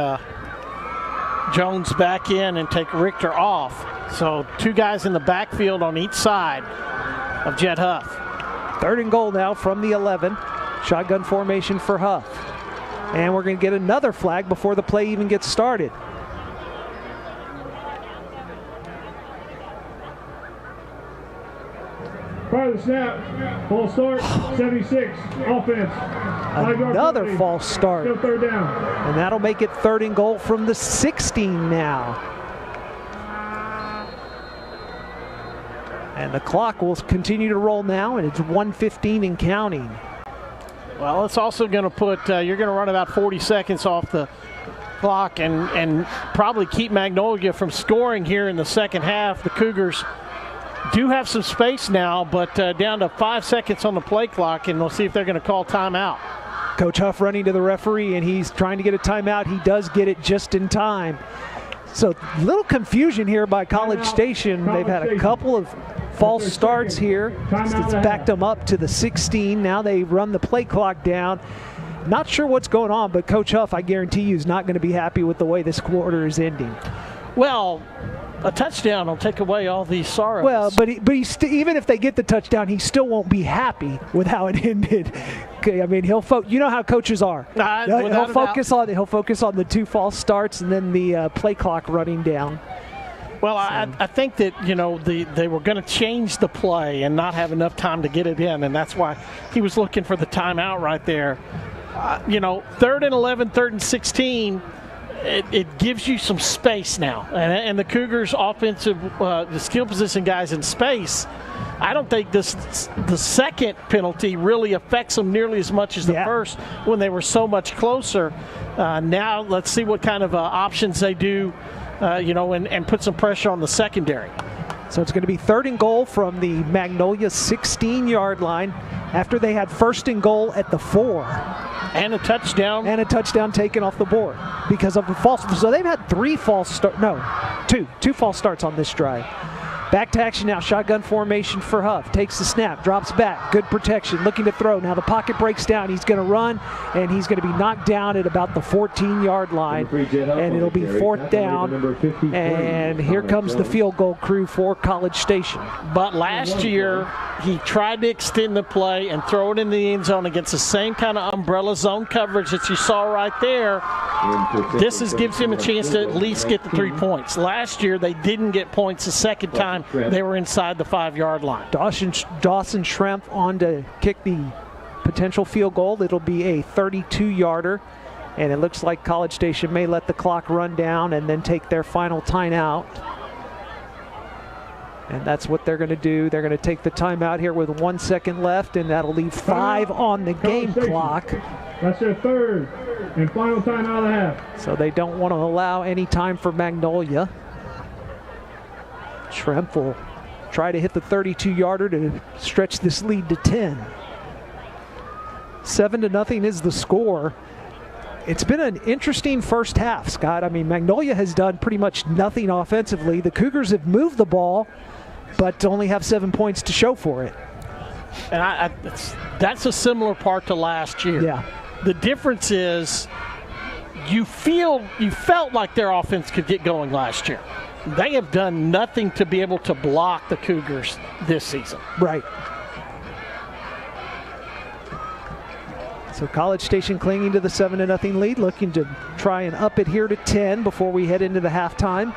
Jones back in and take Richter off. So 2 guys in the backfield on each side of Jet Huff. 3rd and goal now from the 11. Shotgun formation for Huff. And we're going to get another flag before the play even gets started. Prior to the snap, false start, 76, offense. Another false start. Still 3rd down. And that'll make it 3rd and goal from the 16 now. And the clock will continue to roll now, and it's 1:15 and counting. Well, it's also going to put, you're going to run about 40 seconds off the clock and probably keep Magnolia from scoring here in the second half. The Cougars do have some space now, but down to 5 seconds on the play clock, and we'll see if they're going to call timeout. Coach Huff running to the referee, and he's trying to get a timeout. He does get it just in time. So a little confusion here by College Station. They've had a couple of false starts here. It's backed them up to the 16. Now they run the play clock down. Not sure what's going on, but Coach Huff, I guarantee you, is not going to be happy with the way this quarter is ending. Well, a touchdown will take away all these sorrows. Well, but even if they get the touchdown, he still won't be happy with how it ended. I mean, you know how coaches are. He'll focus on the 2 false starts and then the play clock running down. Well, I think that, they were going to change the play and not have enough time to get it in, and that's why he was looking for the timeout right there. 3rd and 11, 3rd and 16, it gives you some space now. And the Cougars' offensive, the skill position guys in space, I don't think the second penalty really affects them nearly as much as the first when they were so much closer. Now let's see what kind of options they do, and put some pressure on the secondary. So it's going to be 3rd and goal from the Magnolia 16-yard line after they had 1st and goal at the 4. And a touchdown. And a touchdown taken off the board because of the false. So they've had 2 false starts on this drive. Back to action now. Shotgun formation for Huff. Takes the snap. Drops back. Good protection. Looking to throw. Now the pocket breaks down. He's going to run, and he's going to be knocked down at about the 14-yard line. And it'll be 4th down. And here comes the field goal crew for College Station. But last year, he tried to extend the play and throw it in the end zone against the same kind of umbrella zone coverage that you saw right there. This gives him a chance to at least get the 3 points. Last year, they didn't get points the second time they were inside the 5-yard line. Dawson Schrempf on to kick the potential field goal. It'll be a 32-yarder, and it looks like College Station may let the clock run down and then take their final timeout. And that's what they're going to do. They're going to take the timeout here with 1 second left, and that'll leave 5 on the game clock. That's their 3rd and final timeout of the half. So they don't want to allow any time for Magnolia. Schrempf will try to hit the 32-yarder to stretch this lead to 10. 7-0 is the score. It's been an interesting first half, Scott. I mean, Magnolia has done pretty much nothing offensively. The Cougars have moved the ball, but only have 7 points to show for it. And that's a similar part to last year. Yeah. The difference is you felt like their offense could get going last year. They have done nothing to be able to block the Cougars this season. Right. So College Station clinging to the 7-0 lead, looking to try and up it here to 10 before we head into the halftime.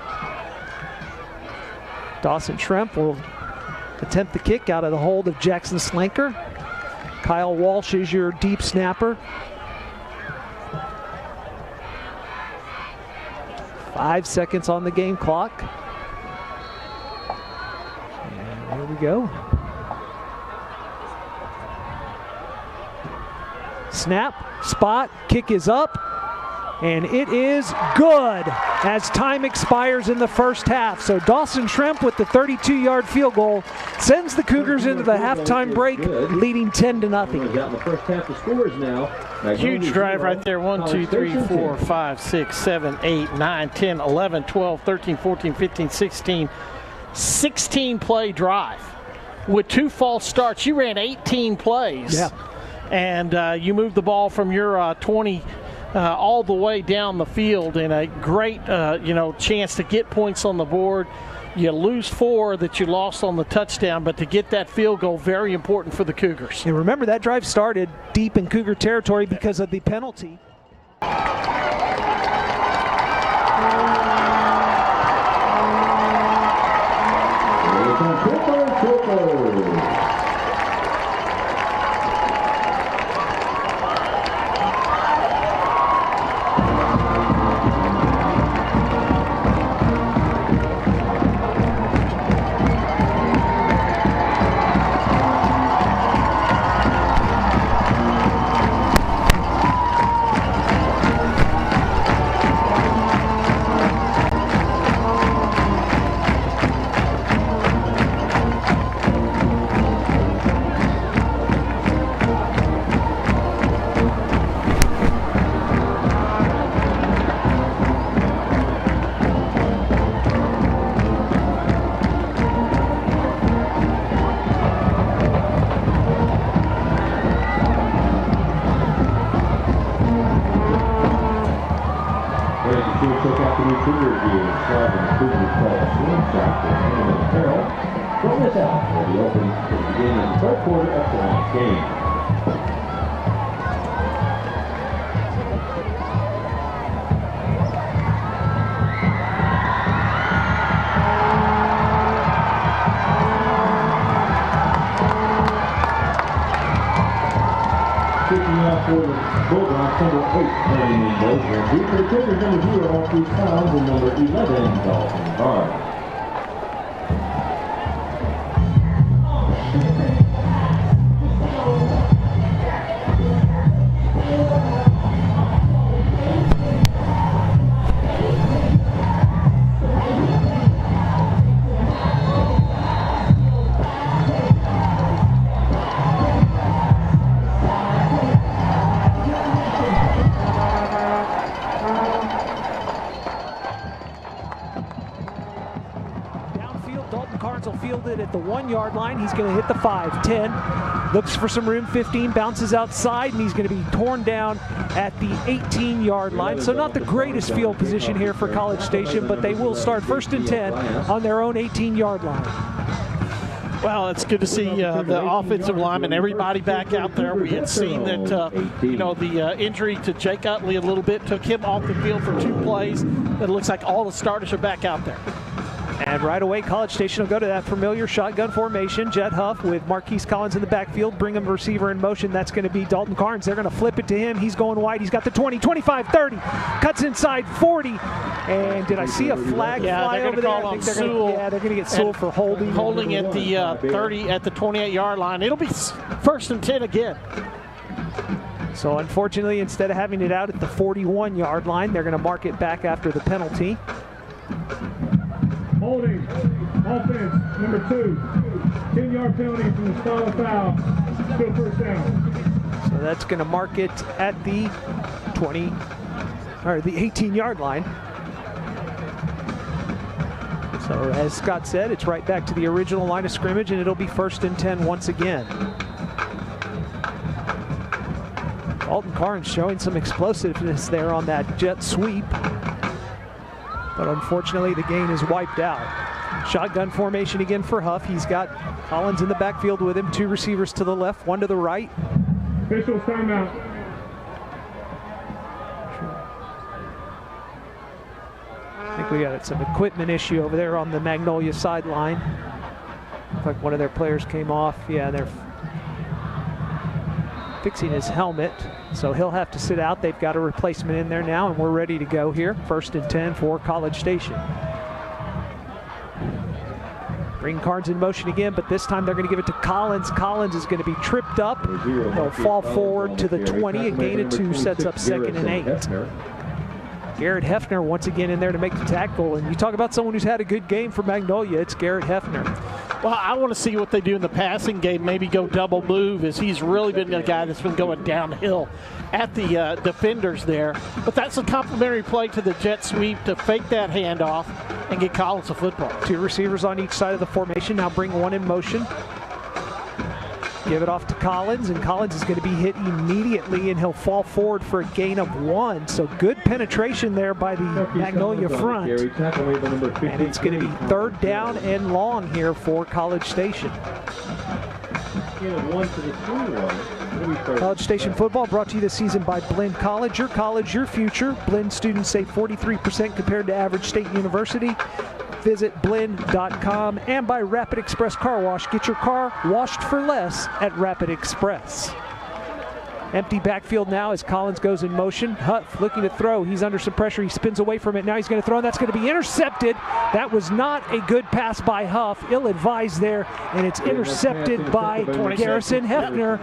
Dawson Schrempf will attempt the kick out of the hold of Jackson Slanker. Kyle Walsh is your deep snapper. 5 seconds on the game clock. And here we go. Snap, spot, kick is up. And it is good as time expires in the first half. So Dawson Shrimp with the 32-yard field goal sends the Cougars into the halftime break, leading 10-0. Huge drive right there. 1, 2, 3, 4, 5, 6, 7, 8, 9, 10, 11, 12, 13, 14, 15, 16. 16-play drive with 2 false starts. You ran 18 plays. Yeah. And you moved the ball from your 20 all the way down the field in a great, chance to get points on the board. You lose 4 that you lost on the touchdown, but to get that field goal, very important for the Cougars. And remember, that drive started deep in Cougar territory because of the penalty. For the Bulldogs, number 8, playing in those ones. For the Cougars, number 0, Keith Collins, and number 11, Dalton Carr. At the 1-yard line, he's going to hit the 5, 10, looks for some room, 15, bounces outside, and he's going to be torn down at the 18-yard line. So not the greatest field position here for College Station, but they will start 1st and 10 on their own 18-yard line. Well, it's good to see the offensive linemen, everybody back out there. We had seen that, the injury to Jake Utley a little bit took him off the field for 2 plays. It looks like all the starters are back out there. And right away, College Station will go to that familiar shotgun formation. Jet Huff with Marquise Collins in the backfield. Bring him receiver in motion. That's going to be Dalton Carnes. They're going to flip it to him. He's going wide. He's got the 20, 25, 30. Cuts inside 40. And did I see a flag fly over there? I think they're going to get Sewell for holding. Holding at the 30, at the 28-yard line. It'll be 1st and 10 again. So unfortunately, instead of having it out at the 41-yard line, they're going to mark it back after the penalty. Holding, offense, number 2, 10-yard penalty from the stall of foul, still 1st down. So that's going to mark it at the 18-yard line. So as Scott said, it's right back to the original line of scrimmage, and it'll be 1st and 10 once again. Dalton Carnes showing some explosiveness there on that jet sweep. But unfortunately, the gain is wiped out. Shotgun formation again for Huff. He's got Collins in the backfield with him. 2 receivers to the left, 1 to the right. Officials timeout. I think we got some equipment issue over there on the Magnolia sideline. Looks like one of their players came off. Yeah, they're fixing his helmet, so he'll have to sit out. They've got a replacement in there now, and we're ready to go here. 1st and 10 for College Station. Bring Carnes in motion again, but this time they're going to give it to Collins. Collins is going to be tripped up. He'll fall forward to the 20. A gain of 2 sets up 2nd and 8. Garrett Hefner once again in there to make the tackle. And you talk about someone who's had a good game for Magnolia, it's Garrett Hefner. Well, I want to see what they do in the passing game, maybe go double move, as he's really been a guy that's been going downhill at the defenders there. But that's a complimentary play to the jet sweep to fake that handoff and get Collins a football. 2 receivers on each side of the formation. Now bring one in motion. Give it off to Collins, and Collins is going to be hit immediately, and he'll fall forward for a gain of 1. So good penetration there by the Magnolia front. And it's going to be 3rd down and long here for College Station. College Station football brought to you this season by Blinn College, your future. Blinn students save 43% compared to average state university. Visit blinn.com, and by Rapid Express Car Wash. Get your car washed for less at Rapid Express. Empty backfield now as Collins goes in motion. Huff looking to throw. He's under some pressure. He spins away from it. Now he's going to throw, and that's going to be intercepted. That was not a good pass by Huff. Ill-advised there, and it's intercepted by Garrison Hefner.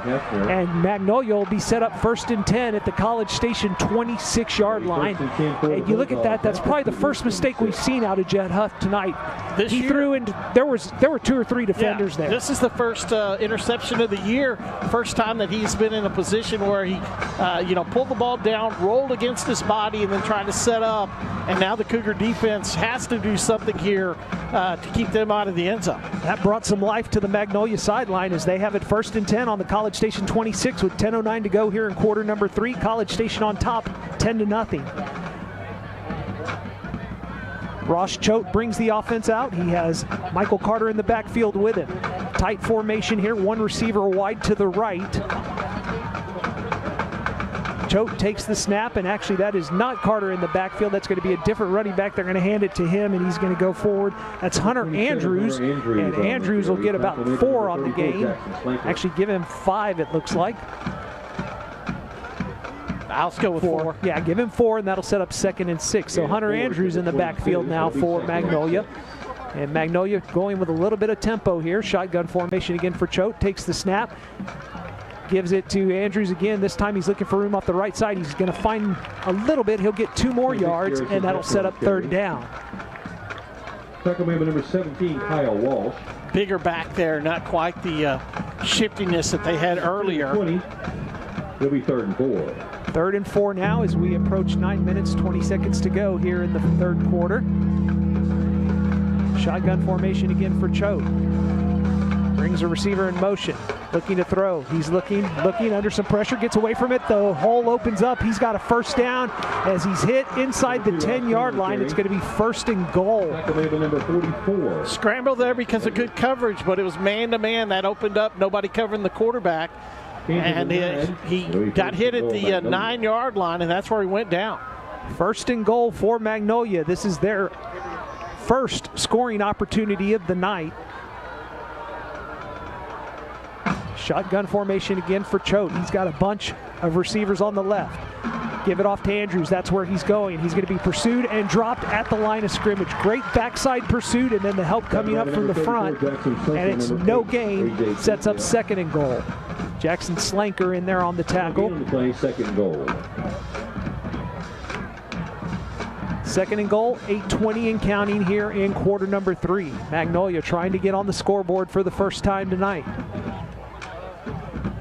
And Magnolia will be set up 1st and 10 at the College Station 26-yard line. And you look at that, that's probably the first mistake we've seen out of Jet Huff tonight. He threw into, there were 2 or 3 defenders there. This is the first interception of the year. First time that he's been in a position where he, pulled the ball down, rolled against his body, and then tried to set up. And now the Cougar defense has to do something here to keep them out of the end zone. That brought some life to the Magnolia sideline as they have it 1st and 10 on the College Station 26 with 10:09 to go here in quarter number 3. College Station on top, 10-0. Ross Choate brings the offense out. He has Michael Carter in the backfield with him. Tight formation here, 1 receiver wide to the right. Choate takes the snap, and actually that is not Carter in the backfield. That's going to be a different running back. They're going to hand it to him, and he's going to go forward. That's Hunter Andrews, and Andrews will get about 4 on the game. Actually give him 5, it looks like. I'll go with 4. Yeah, give him 4, and that'll set up 2nd and 6. So Hunter Andrews in the backfield now for Magnolia. And Magnolia going with a little bit of tempo here. Shotgun formation again for Choate. Takes the snap. Gives it to Andrews again. This time he's looking for room off the right side. He's going to find a little bit. He'll get 2 more yards, and that'll set up 3rd down. Tackle man number 17, Kyle Walsh. Bigger back there, not quite the shiftiness that they had earlier. 20. It'll be 3rd and 4. 3rd and 4 now as we approach 9 minutes, 20 seconds to go here in the 3rd quarter. Shotgun formation again for Choate. Brings a receiver in motion, looking to throw. He's looking under some pressure, gets away from it. The hole opens up. He's got a 1st down as he's hit inside the 10-yard line. It's going to be 1st and goal. Number 44. Scramble there because of good coverage, but it was man-to-man. That opened up. Nobody covering the quarterback. And he got hit at the 9-yard line, and that's where he went down. 1st and goal for Magnolia. This is their first scoring opportunity of the night. Shotgun formation again for Choate. He's got a bunch of receivers on the left. Give it off to Andrews. That's where he's going. He's going to be pursued and dropped at the line of scrimmage. Great backside pursuit, and then the help coming up from the front. And it's no gain. Sets up 2nd and goal. Jackson Slanker in there on the tackle. 2nd goal. 2nd and goal, 8:20 and counting here in quarter number 3. Magnolia trying to get on the scoreboard for the first time tonight.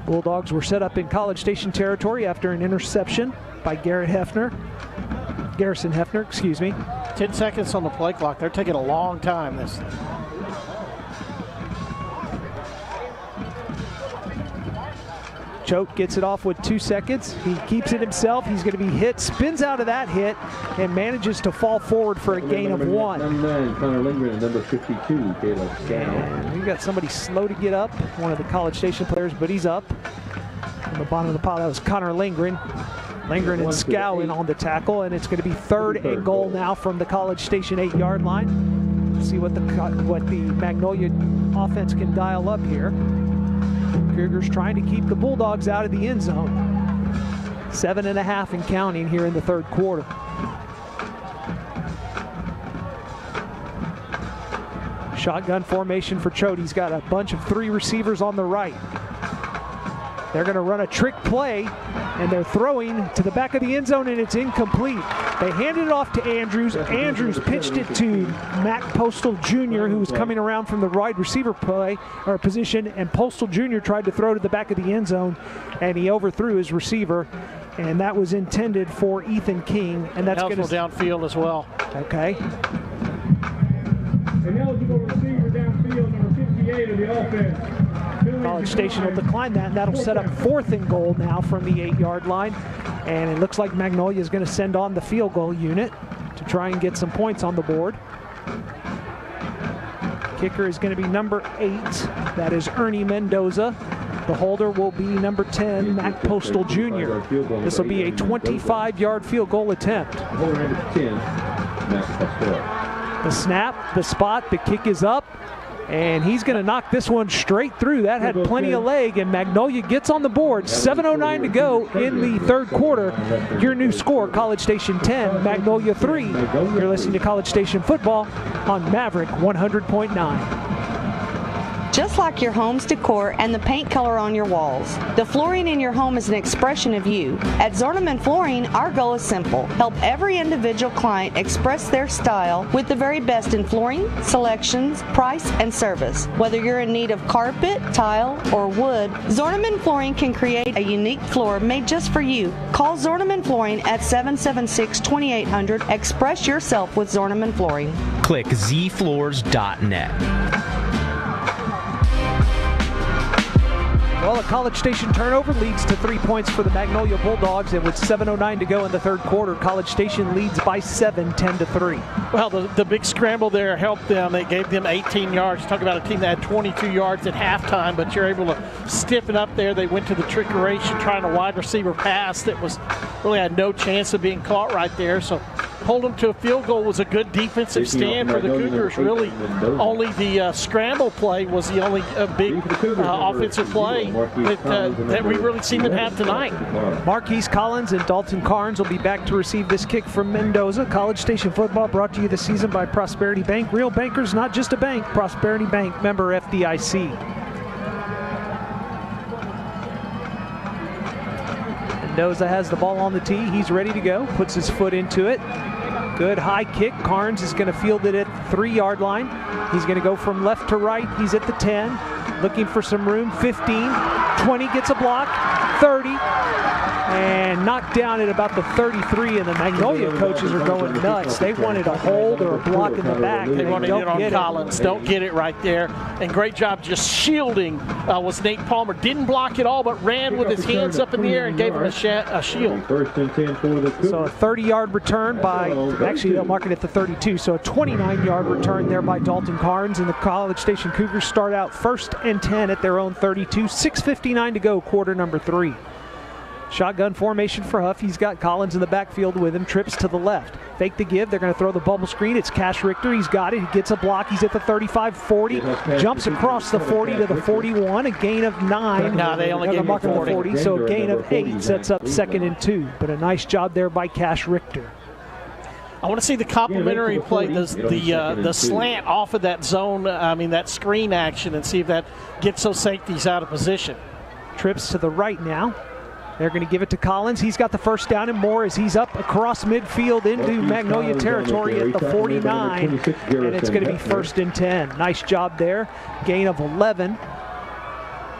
Bulldogs were set up in College Station territory after an interception by Garrison Hefner, excuse me. 10 seconds on the play clock. They're taking a long time. Choate gets it off with 2 seconds. He keeps it himself. He's going to be hit, spins out of that hit, and manages to fall forward for a gain of 1. 99, Connor Lindgren, and number 52, Caleb Scow. And we've got somebody slow to get up, one of the College Station players, but he's up. On the bottom of the pile, that was Connor Lindgren. Lindgren and Scow in on the tackle, and it's going to be 3rd and goal now from the College Station 8-yard line. Let's see what the Magnolia offense can dial up here. Cougars trying to keep the Bulldogs out of the end zone. 7.5 and counting here in the 3rd quarter. Shotgun formation for Choate. He's got a bunch of 3 receivers on the right. They're going to run a trick play, and they're throwing to the back of the end zone, and it's incomplete. They handed it off to Andrews. Andrews pitched it to Mac Postal Jr., who was coming around from the wide receiver position, and Postal Jr. tried to throw to the back of the end zone, and he overthrew his receiver, and that was intended for Ethan King, and that's going to downfield as well. Okay. An eligible receiver downfield, number 58 of the offense. College Station will decline that, and that'll set up 4th and goal now from the 8-yard line. And it looks like Magnolia is going to send on the field goal unit to try and get some points on the board. Kicker is going to be number 8. That is Ernie Mendoza. The holder will be number 10, Mac Postal Jr. This will be a 25-yard field goal attempt. The snap, the spot, the kick is up, and he's going to knock this one straight through. That had plenty of leg, and Magnolia gets on the board. 7:09 to go in the third quarter. Your new score, College Station 10, Magnolia 3. You're listening to College Station Football on Maverick 100.9. Just like your home's decor and the paint color on your walls, the flooring in your home is an expression of you. At Zorneman Flooring, our goal is simple: help every individual client express their style with the very best in flooring, selections, price, and service. Whether you're in need of carpet, tile, or wood, Zorneman Flooring can create a unique floor made just for you. Call Zorneman Flooring at 776-2800. Express yourself with Zorneman Flooring. Click zfloors.net. Well, a College Station turnover leads to 3 points for the Magnolia Bulldogs, and with 7:09 to go in the third quarter, College Station leads by 7, 10-3. Well, the big scramble there helped them. They gave them 18 yards. Talk about a team that had 22 yards at halftime, but you're able to stiffen up there. They went to the trickeration, trying a wide receiver pass that was really had no chance of being caught right there. So hold them to a field goal was a good defensive stand for the Cougars. Really, only the scramble play was the only big offensive play that we really seen them have tonight. Marquise Collins and Dalton Carnes will be back to receive this kick from Mendoza. College Station football brought to you this season by Prosperity Bank. Real bankers, not just a bank. Prosperity Bank, member FDIC. Mendoza has the ball on the tee. He's ready to go. Puts his foot into it. Good high kick. Carnes is going to field it at the 3-yard line. He's going to go from left to right. He's at the 10. Looking for some room. 15. 20 gets a block. 30. And knocked down at about the 33. And the Magnolia coaches are going nuts. They wanted a hold or a block in the back. They wanted it on Collins. Don't get it right there. And great job just shielding was Nate Palmer. Didn't block it all, but ran with his hands up in the air and gave him a shield. So a 30-yard return by, actually they'll mark it at the 32, so a 29-yard return there by Dalton Carnes. And the College Station Cougars start out 1st and 10 at their own 32. 6:59 to go, quarter number 3. Shotgun formation for Huff. He's got Collins in the backfield with him. Trips to the left. Fake the give. They're going to throw the bubble screen. It's Cash Richter. He's got it. He gets a block. He's at the 35, 40. Jumps across the 40 to the 41. A gain of 9. No, they only gave him 40. So a gain of 8 sets up 2nd and 2. But a nice job there by Cash Richter. I want to see the complimentary play, the slant off of that zone, that screen action, and see if that gets those safeties out of position. Trips to the right now. They're going to give it to Collins. He's got the first down and more as he's up across midfield into Magnolia territory at the 49. And it's going to be 1st and 10. Nice job there. Gain of 11.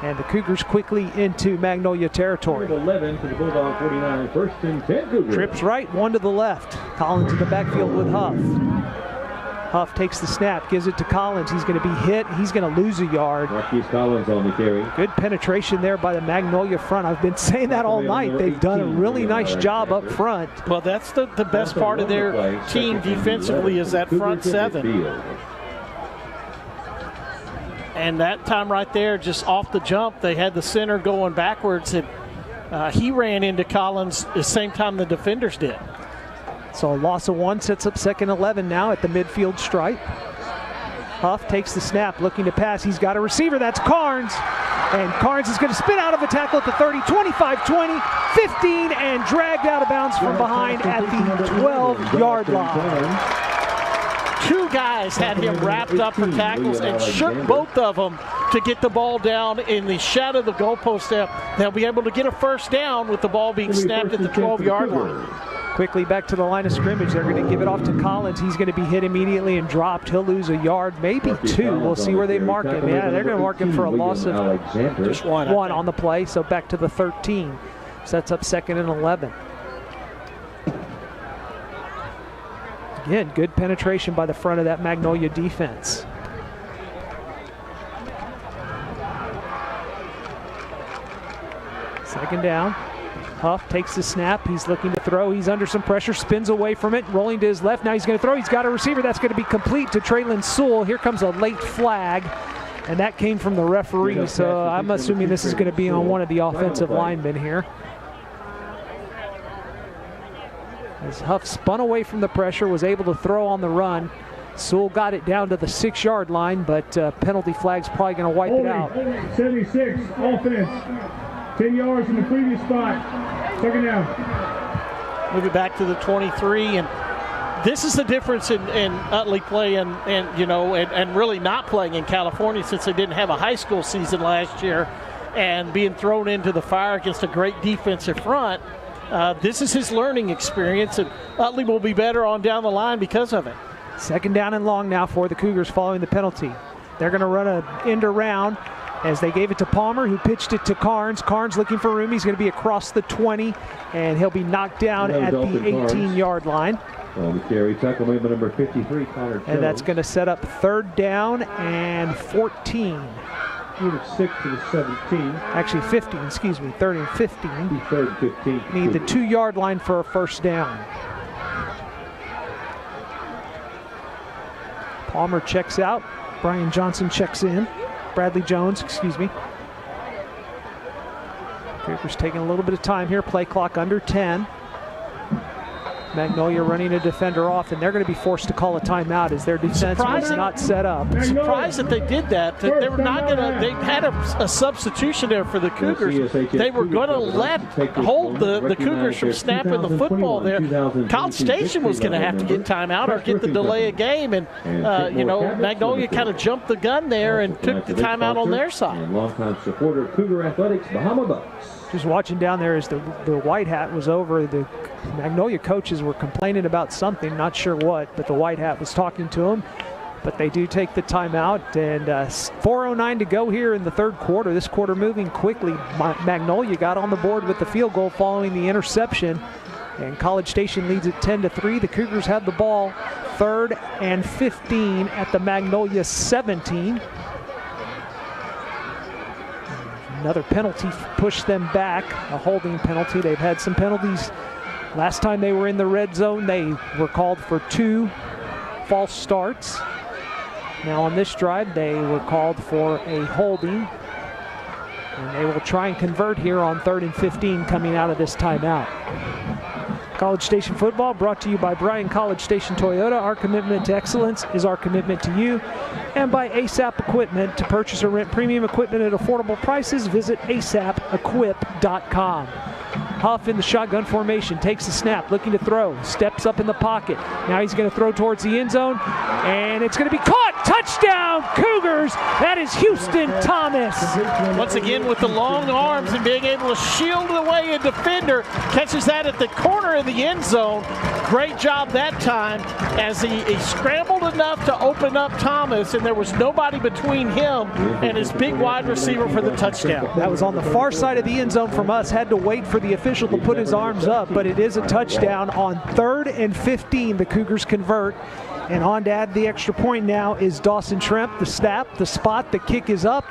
And the Cougars quickly into Magnolia territory. 11 to the Bulldog 49. 1st and 10 Cougars. Trips right, 1 to the left. Collins in the backfield with Huff. Huff takes the snap, gives it to Collins. He's going to be hit. He's going to lose a yard. Marquise Collins on the carry. Good penetration there by the Magnolia front. I've been saying that all night. They've done a really nice job up front. Well, that's the best part of their team defensively is that front 7. And that time right there, just off the jump, they had the center going backwards, and he ran into Collins the same time the defenders did. So a loss of 1 sets up 2nd 11 now at the midfield stripe. Huff takes the snap, looking to pass. He's got a receiver. That's Carnes. And Carnes is going to spin out of a tackle at the 30, 25, 20, 15, and dragged out of bounds from behind at the 12-yard line. 2 guys had him wrapped up for tackles and shook both of them to get the ball down in the shadow of the goalpost there. They'll be able to get a first down with the ball being snapped at the 12-yard line. Quickly back to the line of scrimmage. They're going to give it off to Collins. He's going to be hit immediately and dropped. He'll lose a yard, maybe two. We'll see where they mark him. Yeah, they're going to mark him for a loss of just one on the play. So back to the 13. Sets up 2nd and 11. Again, good penetration by the front of that Magnolia defense. Second down. Huff takes the snap. He's looking to throw. He's under some pressure. Spins away from it. Rolling to his left. Now he's going to throw. He's got a receiver. That's going to be complete to Traylon Sewell. Here comes a late flag. And that came from the referee. So I'm assuming this is going to be on one of the offensive linemen here. As Huff spun away from the pressure, was able to throw on the run. Sewell got it down to the 6-yard line, but penalty flag's probably going to wipe it out. 76, offense. 10 yards from the previous spot. Second down. Move it back to the 23, and this is the difference in Utley playing and really not playing in California, since they didn't have a high school season last year, and being thrown into the fire against a great defensive front. This is his learning experience, and Utley will be better on down the line because of it. Second down and long now for the Cougars following the penalty. They're going to run an end around as they gave it to Palmer, who pitched it to Carnes. Carnes looking for room. He's going to be across the 20, and he'll be knocked down at the 18-yard line. The carry tackle made by number 53, Connor Jones. And that's going to set up 3rd down and 14. 6 to the 17. Actually 15, excuse me, 3rd and 15. 3rd and 15. Need the 2-yard line for a first down. Palmer checks out. Brian Johnson checks in. Bradley Jones, excuse me. Cougars taking a little bit of time here. Play clock under 10. Magnolia running a defender off, and they're going to be forced to call a timeout as their defense was not set up. Surprised that they did that. They were not going to. They had a substitution there for the Cougars. They were going to hold the Cougars from snapping the football there. College Station was going to have to get timeout or get the delay of game, and Magnolia kind of jumped the gun there and took the timeout on their side. And longtime supporter of Cougar Athletics, Bahama Bucks. Just watching down there as the white hat was over, the Magnolia coaches were complaining about something, not sure what, but the white hat was talking to them. But they do take the timeout, and 4:09 to go here in the 3rd quarter. This quarter moving quickly. Magnolia got on the board with the field goal following the interception, and College Station leads at 10-3. The Cougars have the ball 3rd and 15 at the Magnolia 17. Another penalty pushed them back, a holding penalty. They've had some penalties. Last time they were in the red zone, they were called for 2 false starts. Now on this drive, they were called for a holding. And they will try and convert here on 3rd and 15 coming out of this timeout. College Station football brought to you by Bryan College Station Toyota. Our commitment to excellence is our commitment to you. And by ASAP Equipment. To purchase or rent premium equipment at affordable prices, visit asapequip.com. Huff in the shotgun formation, takes the snap, looking to throw, steps up in the pocket. Now he's going to throw towards the end zone, and it's going to be caught. Touchdown, Cougars. That is Houston Thomas. Once again with the long arms and being able to shield away a defender. Catches that at the corner of the end zone. Great job that time as he scrambled enough to open up Thomas, and there was nobody between him and his big wide receiver for the touchdown. That was on the far side of the end zone from us. Had to wait for the official to put his arms up, but it is a touchdown on 3rd and 15. The Cougars convert. And on to add the extra point now is Dawson Tremp. The snap, the spot, the kick is up.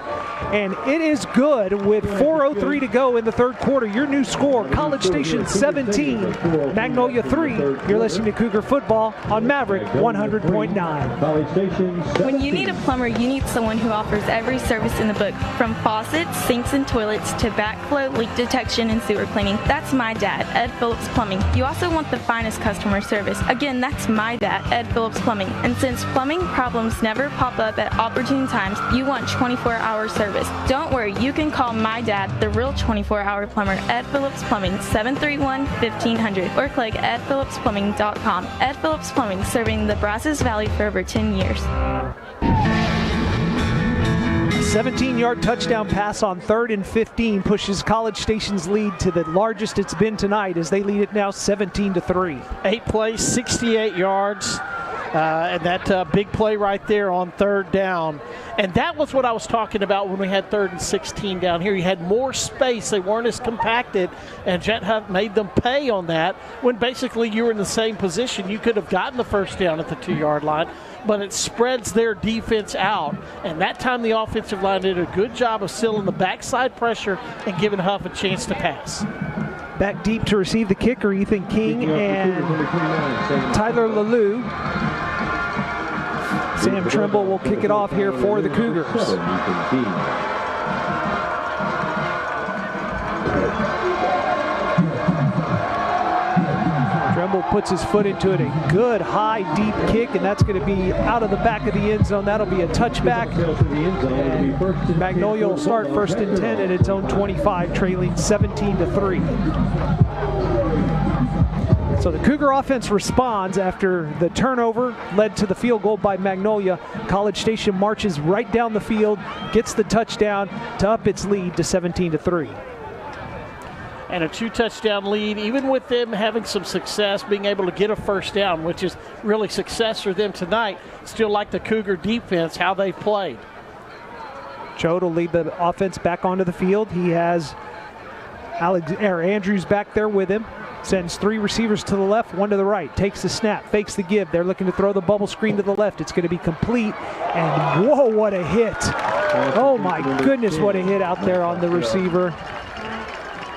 And it is good with 4:03 to go in the 3rd quarter. Your new score, College Station 17, Magnolia 3. You're listening to Cougar Football on Maverick 100.9. When you need a plumber, you need someone who offers every service in the book, from faucets, sinks, and toilets to backflow, leak detection, and sewer cleaning. That's my dad, Ed Phillips Plumbing. You also want the finest customer service. Again, that's my dad, Ed Phillips Plumbing. And since plumbing problems never pop up at opportune times, you want 24-hour service. Don't worry, you can call my dad, the real 24-hour plumber, Ed Phillips Plumbing, 731-1500, or click edphillipsplumbing.com. Ed Phillips Plumbing, serving the Brazos Valley for over 10 years. 17-yard touchdown pass on 3rd and 15 pushes College Station's lead to the largest it's been tonight as they lead it now 17-3. 8 plays, 68 yards. And that big play right there on 3rd down. And that was what I was talking about when we had 3rd and 16 down here. You had more space. They weren't as compacted, and Jet Hunt made them pay on that when basically you were in the same position. You could have gotten the first down at the 2-yard line, but it spreads their defense out. And that time the offensive line did a good job of sealing the backside pressure and giving Huff a chance to pass. Back deep to receive the kicker, Ethan King and Tyler Lalou. Sam Trimble will kick it off here for the Cougars. Trimble puts his foot into it. A good, high, deep kick, and that's going to be out of the back of the end zone. That'll be a touchback. Magnolia will start 1st and 10 at its own 25, trailing 17-3. So the Cougar offense responds after the turnover led to the field goal by Magnolia. College Station marches right down the field, gets the touchdown to up its lead to 17-3. And a 2-touchdown lead, even with them having some success, being able to get a first down, which is really success for them tonight. Still like the Cougar defense, how they've played. Choate will lead the offense back onto the field. He has Andrews back there with him. Sends 3 receivers to the left, 1 to the right. Takes the snap, fakes the give. They're looking to throw the bubble screen to the left. It's going to be complete. And whoa, what a hit. Oh my goodness, what a hit out there on the receiver.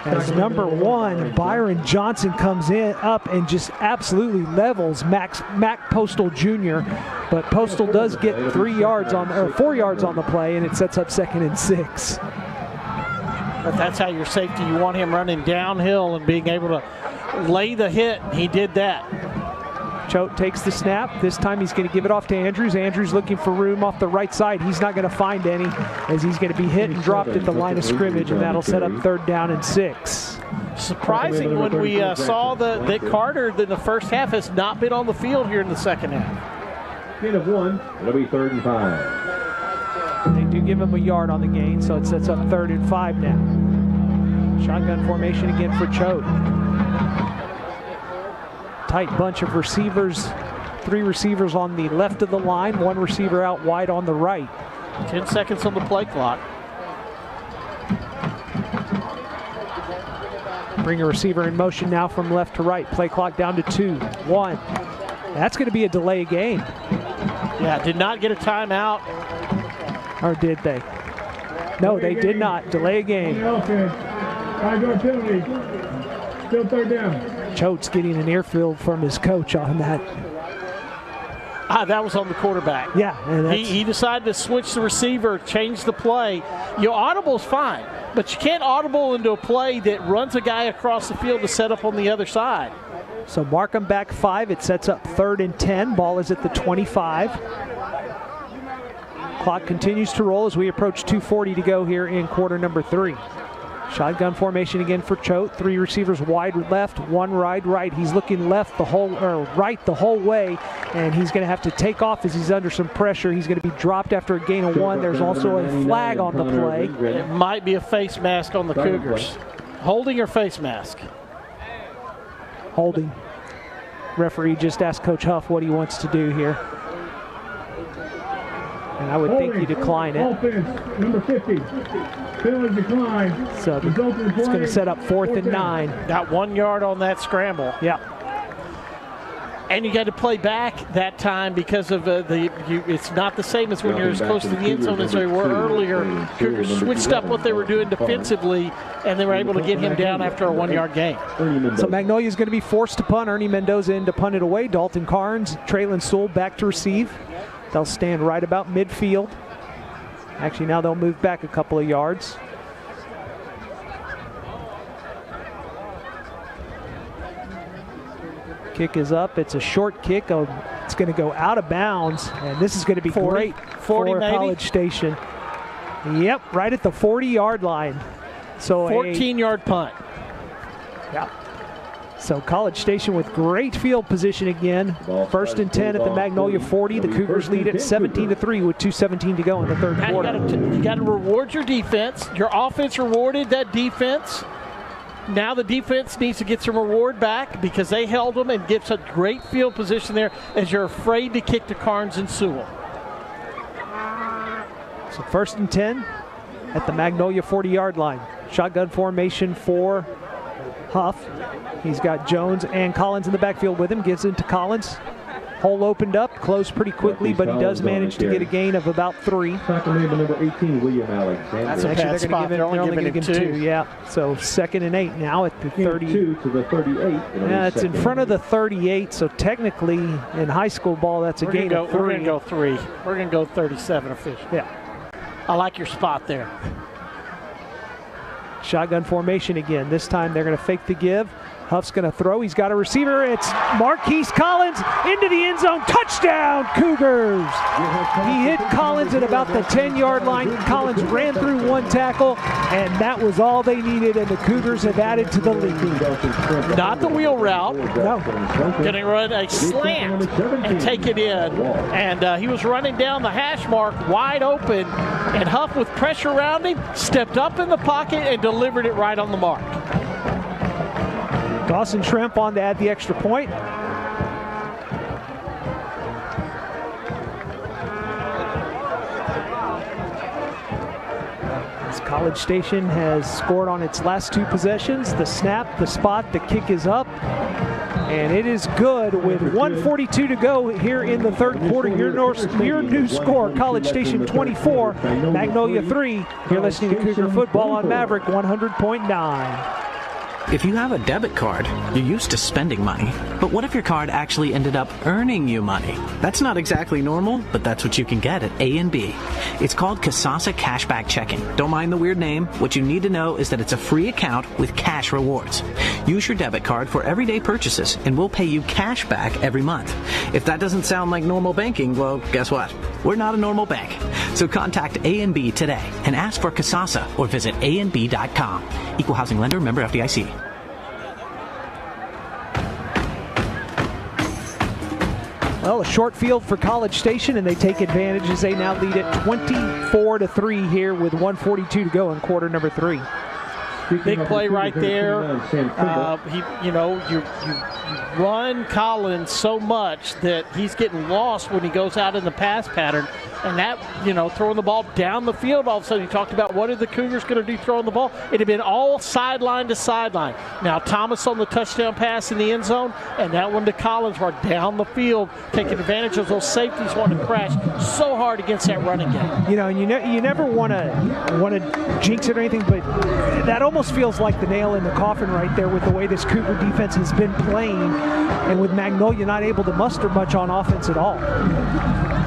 As number 1, Byron Johnson comes up and just absolutely levels Mac Postal Jr. But Postal does get 4 yards on the play, and it sets up 2nd and 6. But that's how your safety, you want him running downhill and being able to lay the hit. He did that. Choate takes the snap. This time he's going to give it off to Andrews. Andrews looking for room off the right side. He's not going to find any as he's going to be hit and dropped at the line of scrimmage, and that'll set up 3rd down and 6. Surprising when we saw that Carter in the first half has not been on the field here in the second half. Gain of 1. It'll be 3rd and 5. They do give him a yard on the gain, so it sets up 3rd and 5 now. Shotgun formation again for Choate. Tight bunch of receivers. 3 receivers on the left of the line, 1 receiver out wide on the right. 10 seconds on the play clock. Bring a receiver in motion now from left to right. Play clock down to 2, 1. That's going to be a delay game. Yeah, did not get a timeout. Or did they? No, they did not. Delay a game. Penalty. Still 3rd down. Choate's getting an earful from his coach on that. That was on the quarterback. Yeah. And he decided to switch the receiver, change the play. Your audible's fine, but you can't audible into a play that runs a guy across the field to set up on the other side. So Markham back 5. It sets up 3rd and 10. Ball is at the 25. Clock continues to roll as we approach 2:40 to go here in quarter number 3. Shotgun formation again for Choate. 3 receivers wide left, 1 right. He's looking right the whole way, and he's going to have to take off as he's under some pressure. He's going to be dropped after a gain of 1. There's also a flag on the play. It might be a face mask on the Cougars. Holding or face mask? Holding. Referee just asked Coach Huff what he wants to do here. And I would think you decline it. Offense, number 50. Penalty decline. So it's going to set up 4th and 9. Got 1 yard on that scramble. Yeah. And you got to play back that time because of it's not the same as when you're as close to the end zone as they were earlier. Cougars switched up what they were doing defensively, and they were able to get him down after a 1 yard gain. So Magnolia is going to be forced to punt. Ernie Mendoza in to punt it away. Dalton Carnes, Traylon Sewell back to receive. They'll stand right about midfield. Actually, now they'll move back a couple of yards. Kick is up. It's a short kick. It's going to go out of bounds, and this is going to be 40, great 40 for maybe? College Station. Yep, right at the 40-yard line. So 14-yard punt. Yeah. So College Station with great field position again. First and 10 at the Magnolia 40. The Cougars lead at 17-3 with 2:17 to go in the third quarter. You got to reward your defense. Your offense rewarded that defense. Now the defense needs to get some reward back because they held them and get such great field position there as you're afraid to kick to Carnes and Sewell. So first and 10 at the Magnolia 40-yard line. Shotgun formation for Huff. He's got Jones and Collins in the backfield with him. Gives it to Collins. Hole opened up, closed pretty quickly, but he does manage to get a gain of about 3. Number 18, William Alexander. That's a bad spot. They're only giving him 2. Yeah, so 2nd and 8 now at the 30. 2 to the 38. Yeah, it's in front of the 38, so technically in high school ball, that's a gain of 3. We're going to go 3. We're going to go 37 official. Yeah. I like your spot there. Shotgun formation again. This time they're going to fake the give. Huff's going to throw. He's got a receiver. It's Marquise Collins into the end zone. Touchdown, Cougars. He hit Collins at about the 10-yard line. Collins ran through 1 tackle, and that was all they needed, and the Cougars have added to the lead. Not the wheel route. No. Going to run a slant and take it in. And he was running down the hash mark wide open, and Huff, with pressure around him, stepped up in the pocket and delivered it right on the mark. Dawson Shrimp on to add the extra point. As College Station has scored on its last 2 possessions. The snap, the spot, the kick is up. And it is good with 1:42 to go here in the third quarter. Your new score, College Station 24, Magnolia 3. You're listening to Cougar Football on Maverick 100.9. If you have a debit card, you're used to spending money. But what if your card actually ended up earning you money? That's not exactly normal, but that's what you can get at A&B. It's called Kasasa Cashback Checking. Don't mind the weird name. What you need to know is that it's a free account with cash rewards. Use your debit card for everyday purchases, and we'll pay you cash back every month. If that doesn't sound like normal banking, well, guess what? We're not a normal bank. So contact A&B today and ask for Kasasa or visit anb.com. Equal housing lender, member FDIC. Well, a short field for College Station, and they take advantage as they now lead at 24-3 here with 1:42 to go in quarter number 3. Big play right there. You run Collins so much that he's getting lost when he goes out in the pass pattern. And that, throwing the ball down the field, all of a sudden you talked about what are the Cougars going to do throwing the ball? It had been all sideline to sideline. Now Thomas on the touchdown pass in the end zone, and that one to Collins were down the field, taking advantage of those safeties wanting to crash so hard against that running game. And you never want to jinx it or anything, but that almost feels like the nail in the coffin right there with the way this Cougar defense has been playing, and with Magnolia not able to muster much on offense at all.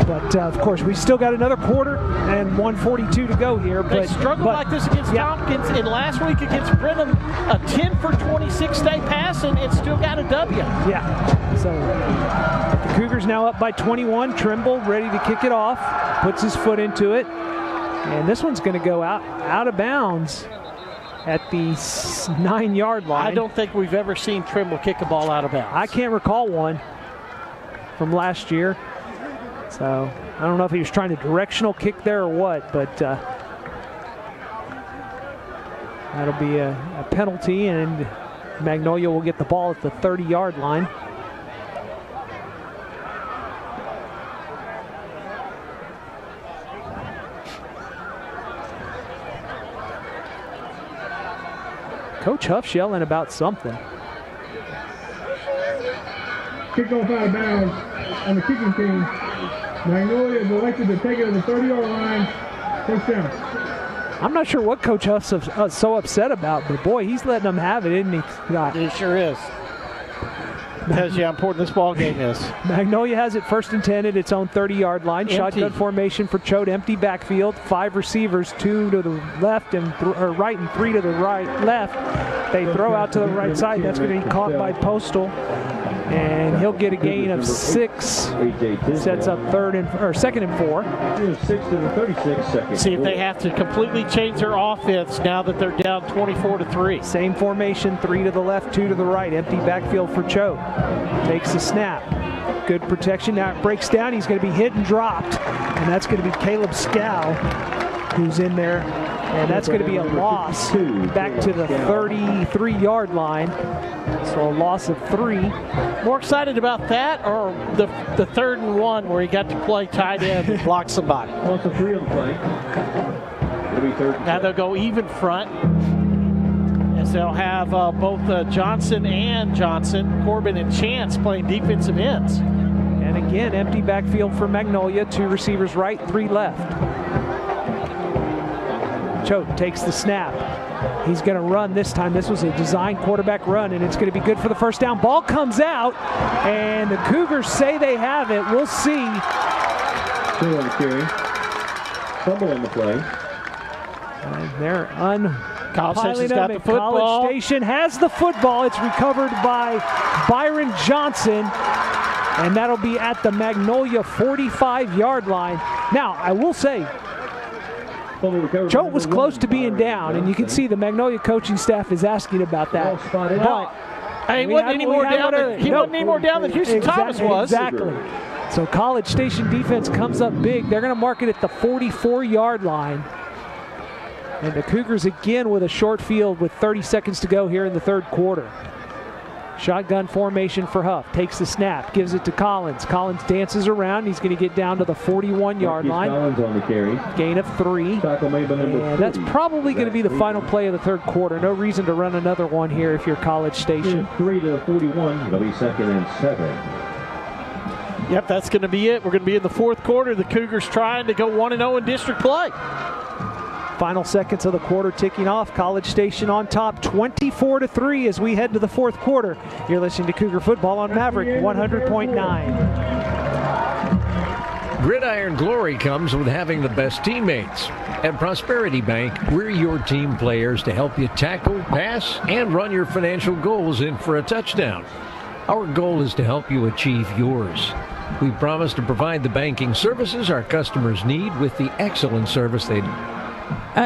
But, of course, we still got another quarter and 1:42 to go here. They struggled like this against Tompkins, and last week against Brenham, a 10 for 26 day passing, and still got a W. Yeah. So the Cougars now up by 21. Trimble ready to kick it off. Puts his foot into it. And this one's going to go out of bounds at the 9-yard line. I don't think we've ever seen Trimble kick a ball out of bounds. I can't recall one from last year. So I don't know if he was trying to directional kick there or what, but that'll be a penalty, and Magnolia will get the ball at the 30-yard line. Coach Huff's yelling about something. Kickoff out of bounds on the kicking team. Magnolia is elected to take it to the 30-yard line. First down. I'm not sure what Coach Huff's so upset about, but boy, he's letting them have it, isn't he, Scott? He sure is. Tells you how important this ball game is. Magnolia has it first and 10 at its own 30-yard line. Empty. Shotgun formation for Choate. Empty backfield. 5 receivers, 2 to the left and right, and 3 to the left. They throw out to the right side. That's going to be caught by Postal. And he'll get a gain of 6. Sets up second and 4. 6 to the 36 seconds. See if they have to completely change their offense now that they're down 24-3. Same formation, 3 to the left, 2 to the right. Empty backfield for Cho. Takes the snap. Good protection. Now it breaks down. He's going to be hit and dropped. And that's going to be Caleb Scow, who's in there. And that's going to be a loss back to the 33-yard line. So a loss of 3. More excited about that or the 3rd and 1 where he got to play tight end and block somebody? Well, it's a 3 on the play. It'll be 3rd and now they'll go even front as they'll have both Johnson and Johnson, Corbin and Chance playing defensive ends. And again, empty backfield for Magnolia. 2 receivers right, 3 left. Choate takes the snap. He's going to run this time. This was a design quarterback run, and it's going to be good for the first down. Ball comes out, and the Cougars say they have it. We'll see. 2 on the carry. Fumble on the play. And they're College Station's got the football. College Station has the football. It's recovered by Byron Johnson, and that'll be at the Magnolia 45-yard line. Now, I will say, Choate was close to being down, and you can see the Magnolia coaching staff is asking about that. But he wasn't any more down than Houston Thomas was. Exactly. So College Station defense comes up big. They're going to mark it at the 44-yard line. And the Cougars again with a short field with 30 seconds to go here in the 3rd quarter. Shotgun formation for Huff. Takes the snap, gives it to Collins. Collins dances around. He's going to get down to the 41-yard line. Collins on the carry. Gain of 3. And that's probably going to be the final play of the 3rd quarter. No reason to run another one here if you're College Station. 3 to 41. It'll be 2nd and 7. Yep, that's going to be it. We're going to be in the 4th quarter. The Cougars trying to go 1-0 in district play. Final seconds of the quarter ticking off. College Station on top, 24-3 as we head to the 4th quarter. You're listening to Cougar Football on Maverick 100.9. Gridiron glory comes with having the best teammates. At Prosperity Bank, we're your team players to help you tackle, pass, and run your financial goals in for a touchdown. Our goal is to help you achieve yours. We promise to provide the banking services our customers need with the excellent service they do.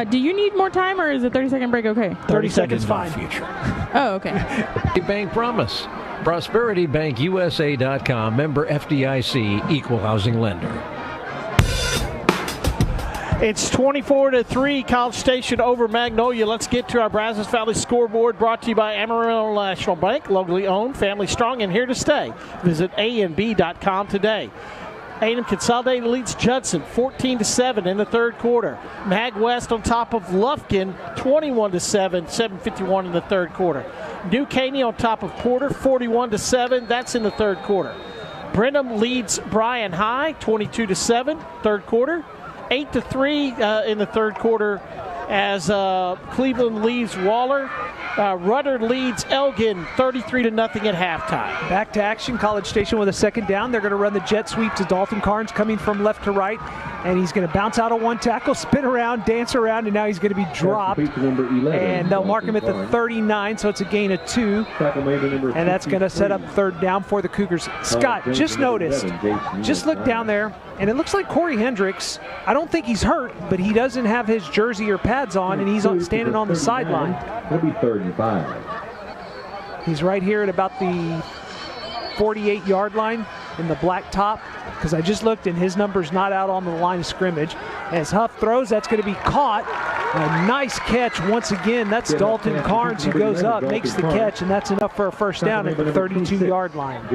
Do you need more time, or is a 30-second break okay? 30 seconds fine. Future. Oh, okay. Bank promise. ProsperityBankUSA.com. Member FDIC. Equal housing lender. It's 24-3, College Station over Magnolia. Let's get to our Brazos Valley scoreboard, brought to you by Amarillo National Bank, locally owned, family strong, and here to stay. Visit ANB.com today. A&M Consolidated leads Judson 14-7 in the 3rd quarter. Mag West on top of Lufkin 21-7, 7:51 in the 3rd quarter. New Caney on top of Porter 41-7. That's in the 3rd quarter. Brenham leads Bryan High 22-7, 3rd quarter. 8-3 in the 3rd quarter as Cleveland leaves Waller. Rudder leads Elgin 33-0 at halftime. Back to action. College Station with a 2nd down. They're going to run the jet sweep to Dalton Carnes coming from left to right. And he's going to bounce out of 1 tackle, spin around, dance around, and now he's going to be dropped. And they'll mark him at the 39, so it's a gain of 2. And that's going to set up 3rd down for the Cougars. Scott, just noticed, just look down there, and it looks like Corey Hendricks, I don't think he's hurt, but he doesn't have his jersey or pads on, and he's standing on the sideline. It'll be 3rd and 5. He's right here at about the 48-yard line in the black top, because I just looked and his number's not out on the line of scrimmage. As Huff throws, that's going to be caught. A nice catch once again. That's Dalton Carnes who goes up, makes the catch, and that's enough for a first down at the 32-yard line.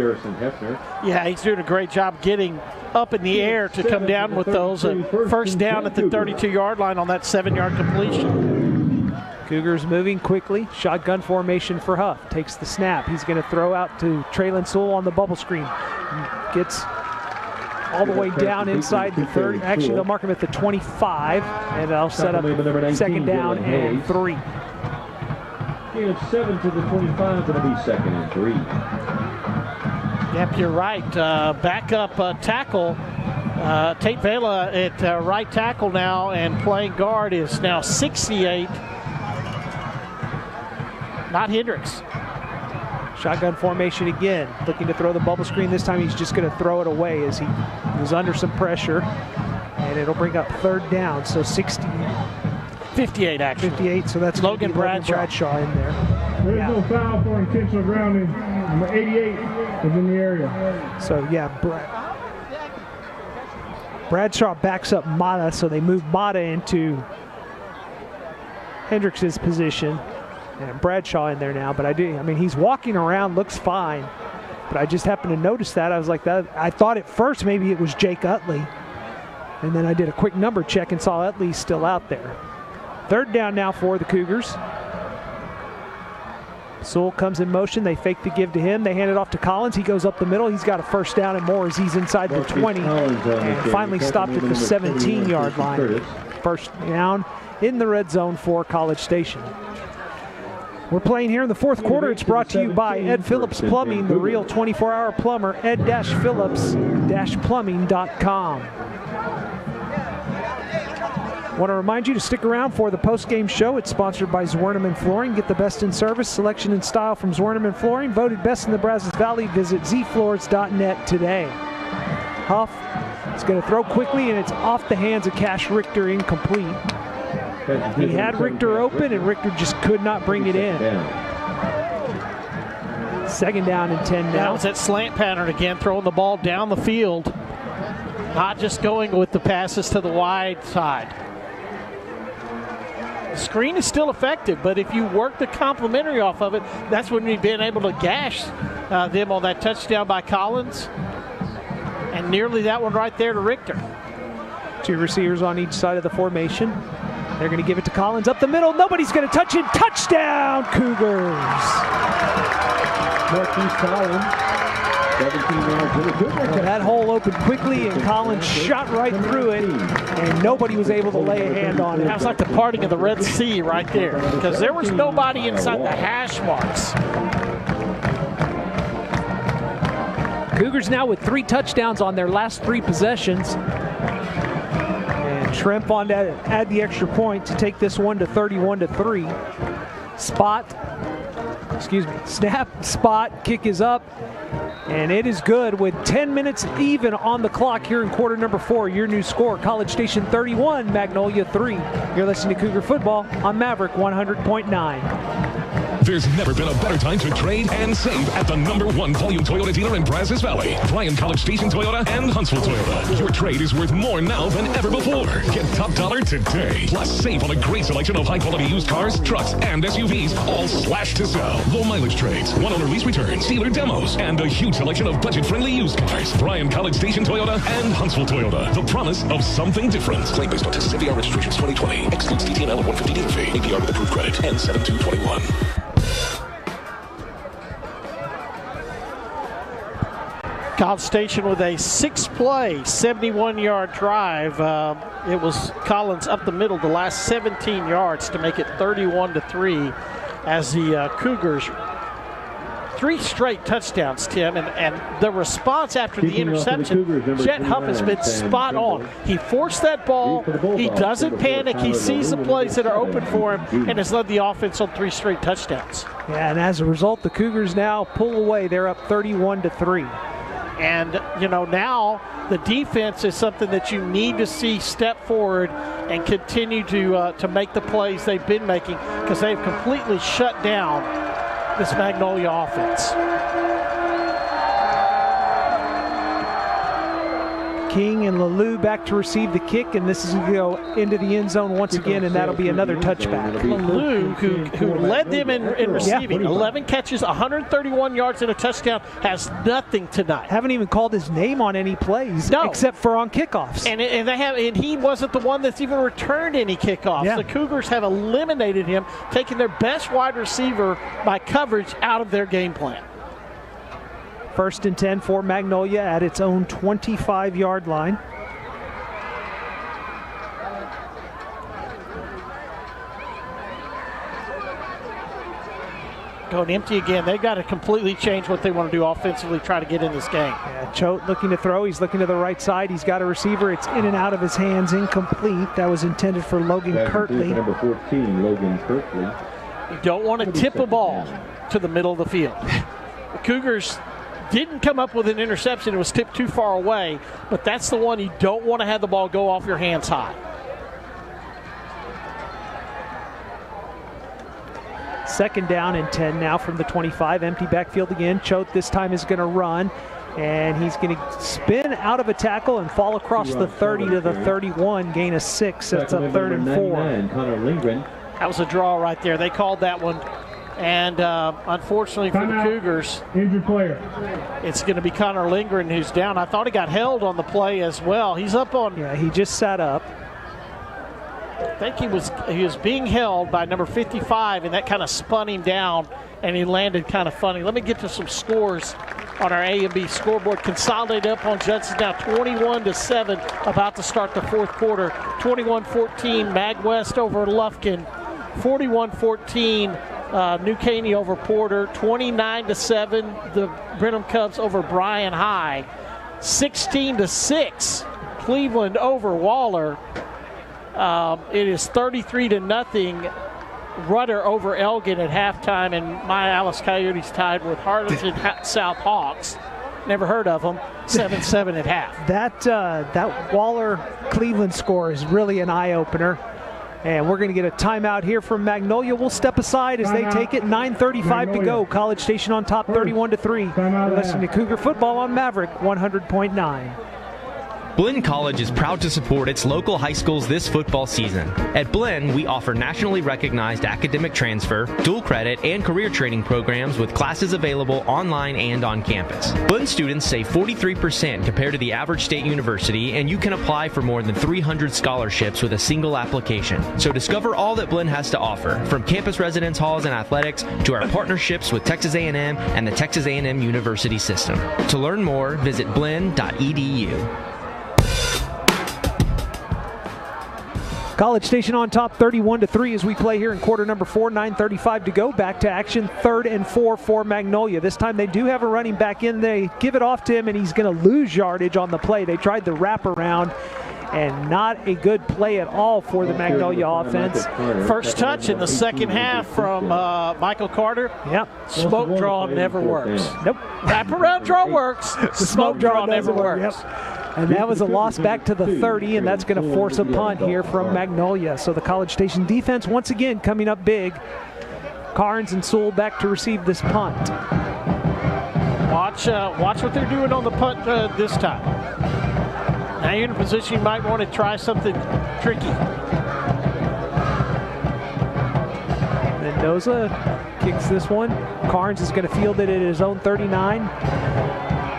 Yeah, he's doing a great job getting up in the air to come down with those. First down at the 32-yard line on that 7-yard completion. Cougars moving quickly. Shotgun formation for Huff. Takes the snap. He's going to throw out to Traylon Sewell on the bubble screen. Gets all the way down inside the 30. Actually, they'll mark him at the 25, and they'll set up 2nd down and 3. Gain of 7 to the 25. It'll be 2nd and 3. Yep, you're right. Backup tackle. Tate Vela at right tackle now, and playing guard is now 68. Not Hendricks. Shotgun formation again, looking to throw the bubble screen. This time he's just going to throw it away as he was under some pressure. And it'll bring up third down, so 58 actually. 58, so that's Logan Bradshaw in there. There's no foul for intentional grounding. Number 88 is in the area. So yeah, Bradshaw backs up Mata, so they move Mata into Hendricks' position. And Bradshaw in there now, but I mean, he's walking around, looks fine. But I just happened to notice that. I was like, I thought at first maybe it was Jake Utley. And then I did a quick number check and saw Utley still out there. Third down now for the Cougars. Sewell comes in motion. They fake the give to him. They hand it off to Collins. He goes up the middle. He's got a first down and more as he's inside the 20. And finally stopped at the 17-yard line. First down in the red zone for College Station. We're playing here in the fourth quarter. It's brought to you by Ed Phillips Plumbing, the real 24-hour plumber. ed-phillips-plumbing.com. Want to remind you to stick around for the post-game show. It's sponsored by Zwerneman Flooring. Get the best in service, selection, and style from Zwerneman Flooring. Voted best in the Brazos Valley. Visit zfloors.net today. Huff is going to throw quickly, and it's off the hands of Cash Richter, incomplete. He had Richter open, and Richter just could not bring it in. Second down and 10 now. That was that slant pattern again, throwing the ball down the field. Not just going with the passes to the wide side. The screen is still effective, but if you work the complementary off of it, that's when we've been able to gash them on that touchdown by Collins. And nearly that one right there to Richter. Two receivers on each side of the formation. They're going to give it to Collins up the middle. Nobody's going to touch it. Touchdown, Cougars. That hole opened quickly, and Collins shot right through it, and nobody was able to lay a hand on it. That was like the parting of the Red Sea right there, because there was nobody inside the hash marks. Cougars now with 3 touchdowns on their last 3 possessions. Shrimp on to add the extra point to take this one to 31-3. Snap, spot, kick is up, and it is good with 10 minutes even on the clock here in quarter number 4. Your new score, College Station 31, Magnolia 3. You're listening to Cougar Football on Maverick 100.9. There's never been a better time to trade and save at the #1 volume Toyota dealer in Brazos Valley. Bryan College Station Toyota and Huntsville Toyota. Your trade is worth more now than ever before. Get top dollar today. Plus, save on a great selection of high-quality used cars, trucks, and SUVs, all slashed to sell. Low mileage trades, one-owner lease returns, dealer demos, and a huge selection of budget-friendly used cars. Bryan College Station Toyota and Huntsville Toyota. The promise of something different. Claim based on Texas FDR registrations 2020. Excludes DTNL and 150 dealer fee. APR with approved credit. And 7221. College Station with a 6-play, 71-yard drive. It was Collins up the middle the last 17 yards to make it 31-3 as the Cougars 3 straight touchdowns, Tim, and the response after the interception, Jet Huff has been spot on. He forced that ball. He doesn't panic. He sees the plays that are open for him and has led the offense on 3 straight touchdowns. Yeah, and as a result, the Cougars now pull away. They're up 31-3. And, you know, now the defense is something that you need to see step forward and continue to make the plays they've been making, because they've completely shut down this Magnolia offense. King and Lalou back to receive the kick, and this is going to go into the end zone once again, and that'll be another touchback. Lalou, who led them in receiving, 11 catches, 131 yards and a touchdown, has nothing tonight. Haven't even called his name on any plays, except for on kickoffs. And he wasn't the one that's even returned any kickoffs. Yeah. The Cougars have eliminated him, taking their best wide receiver by coverage out of their game plan. First and 10 for Magnolia at its own 25-yard line. Going empty again. They've got to completely change what they want to do offensively, try to get in this game. Yeah, Choate looking to throw. He's looking to the right side. He's got a receiver. It's in and out of his hands, incomplete. That was intended for Logan Kirtley. Number 14, Logan Kirtley. You don't want to tip a ball to the middle of the field. The Cougars didn't come up with an interception. It was tipped too far away, but that's the one you don't want to have the ball go off your hands high. Second down and 10 now from the 25. Empty backfield again. Choate this time is going to run, and he's going to spin out of a tackle and fall across the 30 to the 31. Gain of 6. That's a 3rd and 4. That was a draw right there. They called that one. And unfortunately for the Cougars, injured player. It's going to be Connor Lindgren who's down. I thought he got held on the play as well. He's up on. Yeah, he just sat up. I think he was being held by number 55, and that kind of spun him down, and he landed kind of funny. Let me get to some scores on our A and B scoreboard. Consolidated up on Judson now 21-7, about to start the fourth quarter. 21-14, Mag West over Lufkin. 41-14, New Caney over Porter. 29-7, the Brenham Cubs over Bryan High. 16-6, Cleveland over Waller. It is 33-0, Rudder over Elgin at halftime, and my Alice Coyotes tied with Harlingen South Hawks. Never heard of them. 7-7 at half. That Waller-Cleveland score is really an eye-opener. And we're going to get a timeout here from Magnolia. We'll step aside as they take it. 9:35 to go. College Station on top, 31-3. You're listening to Cougar Football on Maverick 100.9. Blinn College is proud to support its local high schools this football season. At Blinn, we offer nationally recognized academic transfer, dual credit, and career training programs with classes available online and on campus. Blinn students save 43% compared to the average state university, and you can apply for more than 300 scholarships with a single application. So discover all that Blinn has to offer, from campus residence halls and athletics to our partnerships with Texas A&M and the Texas A&M University System. To learn more, visit blinn.edu. College Station on top, 31-3 as we play here in quarter number 4, 9:35 to go. Back to action, 3rd and 4 for Magnolia. This time they do have a running back in. They give it off to him, and he's going to lose yardage on the play. They tried the wraparound, and not a good play at all for the Magnolia offense. First touch in the second half from Michael Carter. Yep. Smoke draw never works. Nope. Wraparound draw works. Smoke draw never works. Yep. And that was a loss back to the 30, and that's going to force a punt here from Magnolia. So the College Station defense once again coming up big. Carnes and Sewell back to receive this punt. Watch what they're doing on the punt this time. Now you're in a position you might want to try something tricky. Mendoza kicks this one. Carnes is going to field it at his own 39.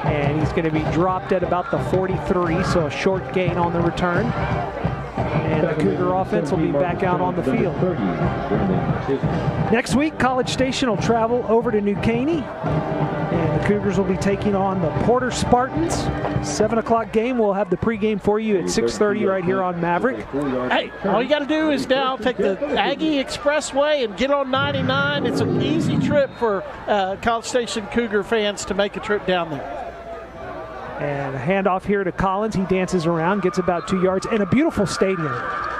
And he's going to be dropped at about the 43, so a short gain on the return. And the Cougar offense will be back out on the field. Next week, College Station will travel over to New Caney. And the Cougars will be taking on the Porter Spartans. 7 o'clock game. We'll have the pregame for you at 6:30 right here on Maverick. Hey, all you got to do is now take the Aggie Expressway and get on 99. It's an easy trip for College Station Cougar fans to make a trip down there. And a handoff here to Collins. He dances around, gets about 2 yards, and a beautiful stadium.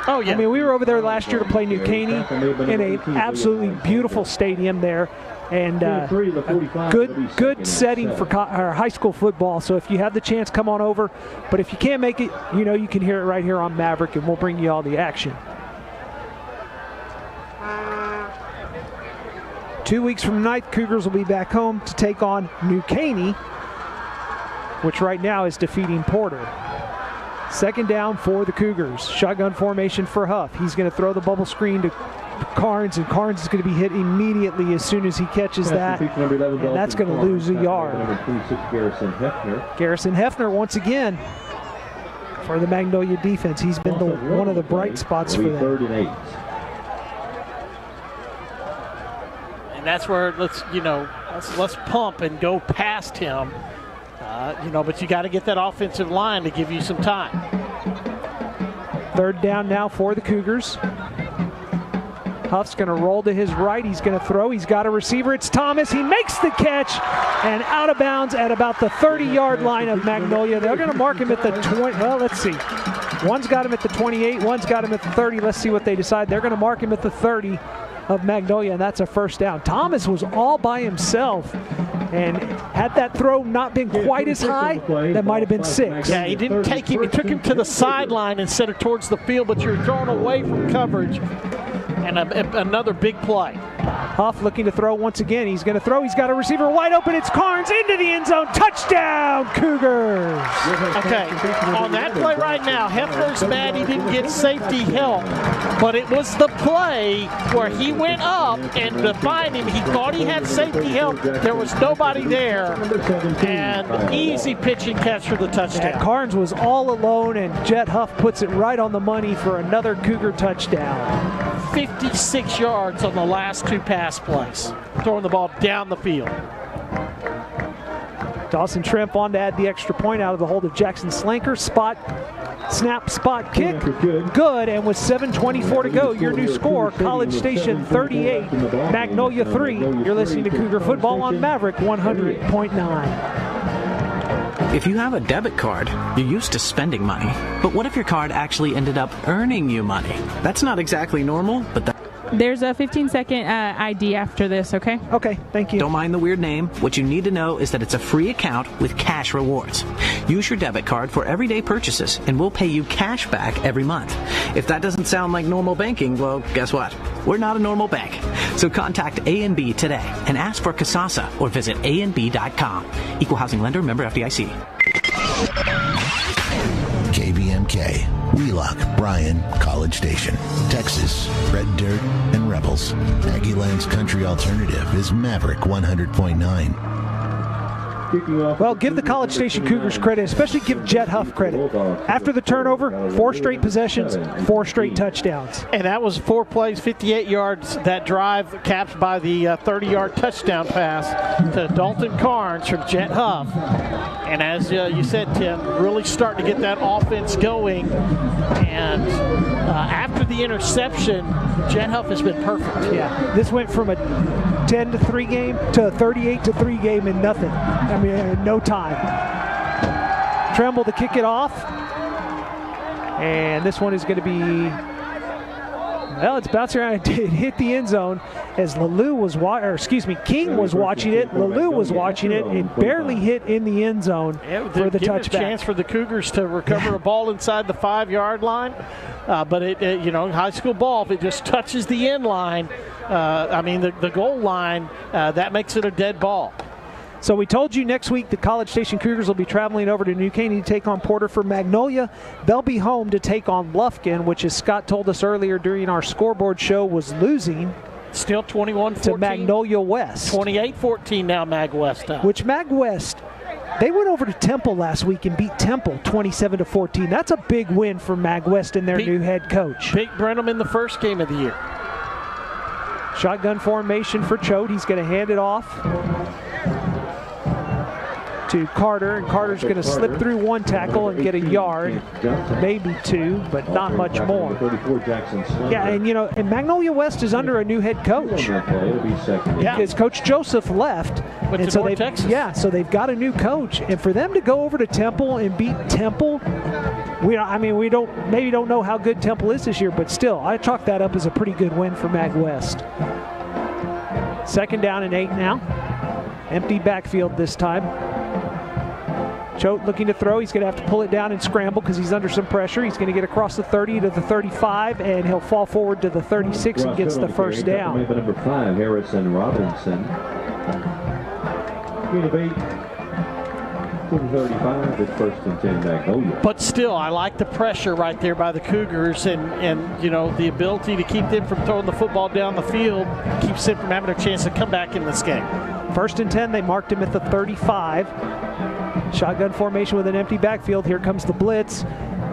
Oh, yeah. I mean, we were over there last year to play New Caney in an absolutely beautiful stadium there. And a good setting for high school football. So if you have the chance, come on over. But if you can't make it, you can hear it right here on Maverick, and we'll bring you all the action. 2 weeks from tonight, Cougars will be back home to take on New Caney, which right now is defeating Porter. Second down for the Cougars. Shotgun formation for Huff. He's going to throw the bubble screen to Carnes, and Carnes is going to be hit immediately as soon as he catches that, and that's going to lose a yard. Garrison Hefner once again for the Magnolia defense. He's been one of the bright spots for them. 3rd and 8. And that's where let's pump and go past him. But you got to get that offensive line to give you some time. 3rd down now for the Cougars. Huff's going to roll to his right. He's going to throw. He's got a receiver. It's Thomas. He makes the catch and out of bounds at about the 30-yard line of Magnolia. They're going to mark him at the 20. Well, let's see. One's got him at the 28. One's got him at the 30. Let's see what they decide. They're going to mark him at the 30. of Magnolia, and that's a first down. Thomas was all by himself, and had that throw not been quite as high, that might have been 6. Yeah, he didn't take him. He took him to the sideline instead of towards the field, but you're thrown away from coverage. And another big play. Huff looking to throw once again. He's going to throw. He's got a receiver wide open. It's Carnes into the end zone. Touchdown, Cougars. Okay, on that play right now, Heffler's mad he didn't get safety help, but it was the play where he went up and to find him, he thought he had safety help. There was nobody there, and easy pitch and catch for the touchdown. And Carnes was all alone, and Jet Huff puts it right on the money for another Cougar touchdown. 56 yards on the last 2 pass plays, throwing the ball down the field. Dawson Trimp on to add the extra point out of the hold of Jackson Slanker. Snap, spot, kick, good, and with 7:24 to go, your new score, College Station 38, Magnolia 3. You're listening to Cougar Football on Maverick 100.9. If you have a debit card, you're used to spending money. But what if your card actually ended up earning you money? That's not exactly normal, but there's a 15-second ID after this, okay? Okay, thank you. Don't mind the weird name. What you need to know is that it's a free account with cash rewards. Use your debit card for everyday purchases, and we'll pay you cash back every month. If that doesn't sound like normal banking, well, guess what? We're not a normal bank. So contact A&B today and ask for Kasasa or visit ANB.com. Equal housing lender, member FDIC. KBMK, Wheelock, Bryan, College Station, Texas, Red Dirt, and Rebels. Aggieland's country alternative is Maverick 100.9. Well, give the College Station Cougars credit, especially give Jet Huff credit. After the turnover, 4 straight possessions, 4 straight touchdowns. And that was 4 plays, 58 yards. That drive capped by the 30-yard touchdown pass to Dalton Carnes from Jet Huff. And as you said, Tim, really starting to get that offense going. And after the interception, Jet Huff has been perfect. Yeah, this went from a 10-3 game to a 38-3 game in nothing. I mean, in no time. Tremble to kick it off. And this one is going to be, well, it's bouncing around. It hit the end zone as King was watching it. Lalou was watching it. It barely hit in the end zone for the touchback. A chance for the Cougars to recover a ball inside the 5-yard line. But high school ball, if it just touches the end line, the goal line, that makes it a dead ball. So we told you next week the College Station Cougars will be traveling over to New Caney to take on Porter for Magnolia. They'll be home to take on Lufkin, which, as Scott told us earlier during our scoreboard show, was losing. Still 21-14. To Magnolia West. 28-14 now Mag West up. Which Mag West, they went over to Temple last week and beat Temple 27-14. That's a big win for Mag West and their new head coach. Beat Brenham in the first game of the year. Shotgun formation for Choate. He's going to hand it off to Carter, and Carter's going to slip through 1 tackle and get a yard, maybe 2, but not much more. Yeah, and Magnolia West is under a new head coach. Because Coach Joseph left, and so they've got a new coach, and for them to go over to Temple and beat Temple, we don't know how good Temple is this year, but still, I chalk that up as a pretty good win for Mag West. 2nd down and 8 now. Empty backfield this time. Choate looking to throw. He's going to have to pull it down and scramble because he's under some pressure. He's going to get across the 30 to the 35, and he'll fall forward to the 36 and gets the first down. Number 5, Harrison Robinson. Innovate to the 35. It's 1st and 10 Magnolia. But still, I like the pressure right there by the Cougars, and the ability to keep them from throwing the football down the field keeps them from having a chance to come back in this game. 1st and 10. They marked him at the 35. Shotgun formation with an empty backfield. Here comes the blitz,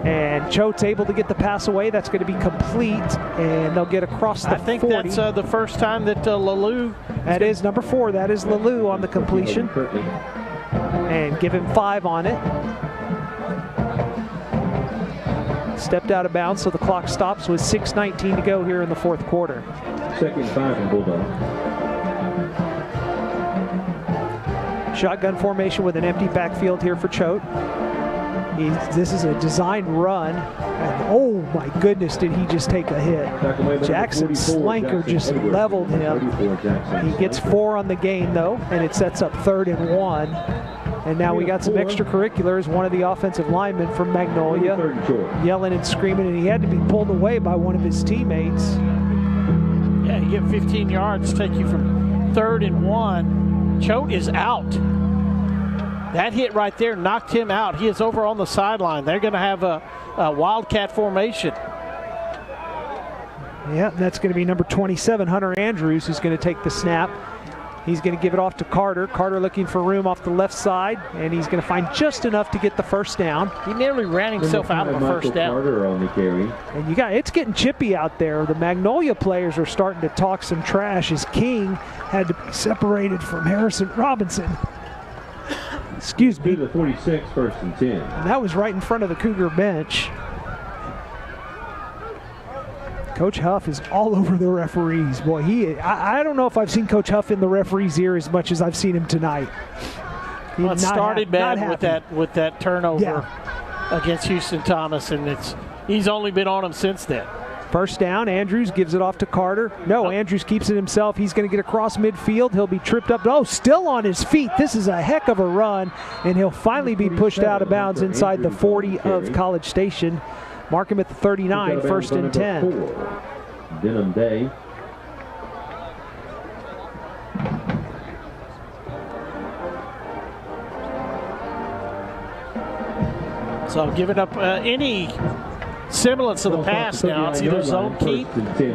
and Choate's able to get the pass away. That's going to be complete, and they'll get across the 40. I think that's the first time that Lalou. That is number 4. That is Lalou on the completion, and give him 5 on it. Stepped out of bounds, so the clock stops with 6:19 to go here in the 4th quarter. 2nd 5 from Bulldogs. Shotgun formation with an empty backfield here for Choate. This is a designed run. And oh my goodness, did he just take a hit. Jackson Slanker just leveled him. He gets 4 on the game though, and it sets up 3rd and 1. And now we got some extracurriculars. One of the offensive linemen from Magnolia yelling and screaming, and he had to be pulled away by one of his teammates. Yeah, you get 15 yards, take you from 3rd and 1. Choate is out. That hit right there knocked him out. He is over on the sideline. They're going to have a wildcat formation. Yeah, that's going to be number 27, Hunter Andrews, who's going to take the snap. He's going to give it off to Carter. Carter looking for room off the left side, and he's going to find just enough to get the first down. He nearly ran himself out of the first down. Carter on the carry. And it's getting chippy out there. The Magnolia players are starting to talk some trash as King had to be separated from Harrison Robinson. Excuse me. The 46, 1st and 10. And that was right in front of the Cougar bench. Coach Huff is all over the referees. Boy, I don't know if I've seen Coach Huff in the referee's ear as much as I've seen him tonight. Well, it started bad with that turnover against Houston Thomas, and he's only been on him since then. First down, Andrews gives it off to Carter. No, Andrews keeps it himself. He's going to get across midfield. He'll be tripped up. Oh, still on his feet. This is a heck of a run, and he'll finally be pushed out of bounds inside the 40 of College Station. Mark him at the 39, 1st and 10. Denham Day. So giving up any semblance of the pass now. It's either zone keep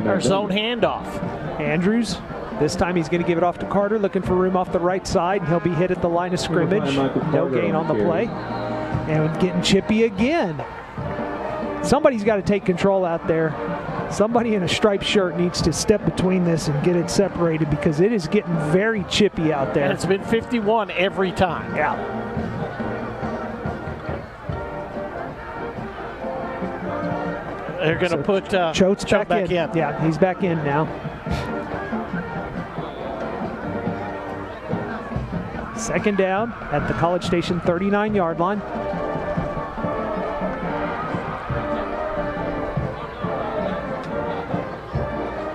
or zone handoff. Andrews, this time he's going to give it off to Carter, looking for room off the right side. He'll be hit at the line of scrimmage. No gain on the play. And getting chippy again. Somebody's got to take control out there. Somebody in a striped shirt needs to step between this and get it separated because it is getting very chippy out there. And it's been 51 every time. Yeah. They're going to put Choate's back in. Yeah, he's back in now. Second down at the College Station 39-yard line.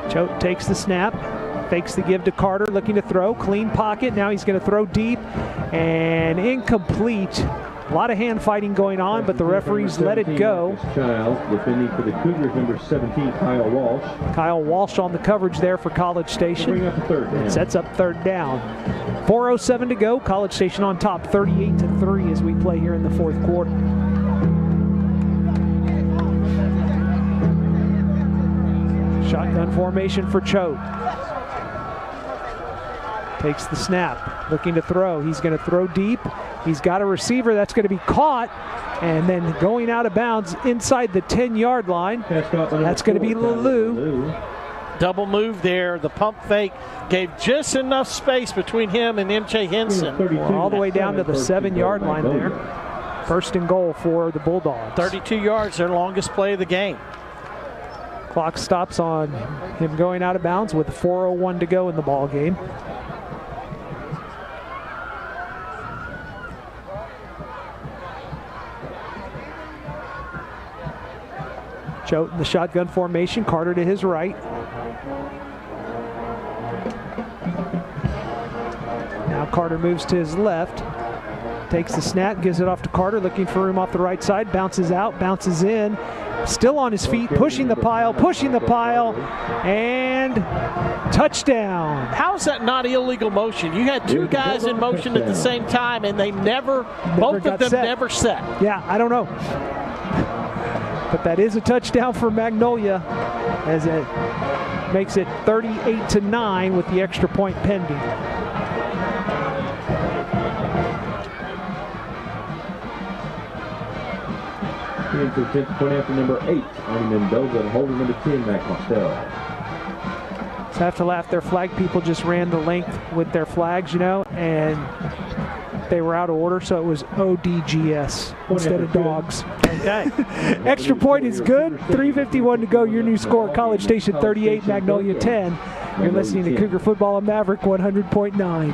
Choate takes the snap, fakes the give to Carter, looking to throw. Clean pocket. Now he's going to throw deep and incomplete. A lot of hand fighting going on, but the referees let it go. Child defending for the Cougars, number 17, Kyle Walsh. Kyle Walsh on the coverage there for College Station. Bring up 3rd down. Sets up 3rd down. 4:07 to go. College Station on top, 38-3 as we play here in the 4th quarter. Shotgun formation for Choate. Takes the snap, looking to throw. He's going to throw deep. He's got a receiver that's going to be caught, and then going out of bounds inside the 10-yard line. That's going to be Lelou. Double move there. The pump fake gave just enough space between him and M.J. Henson. Well, all the way down to the 7-yard line there. 1st and goal for the Bulldogs. 32 yards, their longest play of the game. Clock stops on him going out of bounds with 4:01 to go in the ball game. Choate in the shotgun formation, Carter to his right. Now Carter moves to his left. Takes the snap, gives it off to Carter, looking for room off the right side, bounces out, bounces in, still on his feet, pushing the pile, and touchdown. How is that not illegal motion? You had two guys in motion at the same time, and they both of them never set. Yeah, I don't know. But that is a touchdown for Magnolia as it makes it 38-9 with the extra point pending. In for 10th point after number 8, Arnie Mendoza, and holding number 10, Matt Costello. So I have to laugh. Their flag people just ran the length with their flags, and they were out of order, so it was ODGS instead of dogs. Okay. Extra point is good. 3:51 to go. Your new score, College Station 38, Magnolia 10. You're listening to Cougar Football on Maverick 100.9.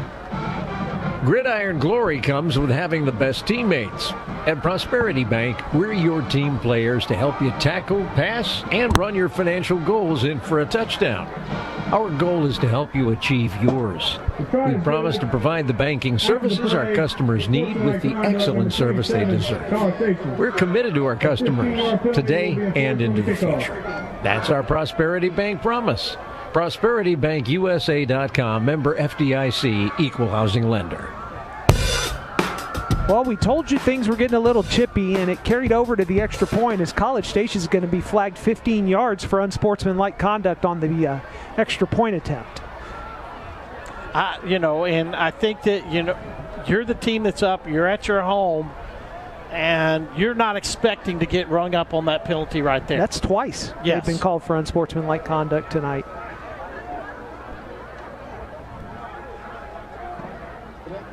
Gridiron glory comes with having the best teammates. At Prosperity Bank, we're your team players to help you tackle, pass, and run your financial goals in for a touchdown. Our goal is to help you achieve yours. We promise to provide the banking services our customers need with the excellent service they deserve. We're committed to our customers today and into the future. That's our Prosperity Bank promise. ProsperityBankUSA.com, member FDIC, equal housing lender. Well, we told you things were getting a little chippy, and it carried over to the extra point as College Station is going to be flagged 15 yards for unsportsmanlike conduct on the extra point attempt. And I think that, you're the team that's up, you're at your home, and you're not expecting to get rung up on that penalty right there. That's twice. Yes. They've been called for unsportsmanlike conduct tonight.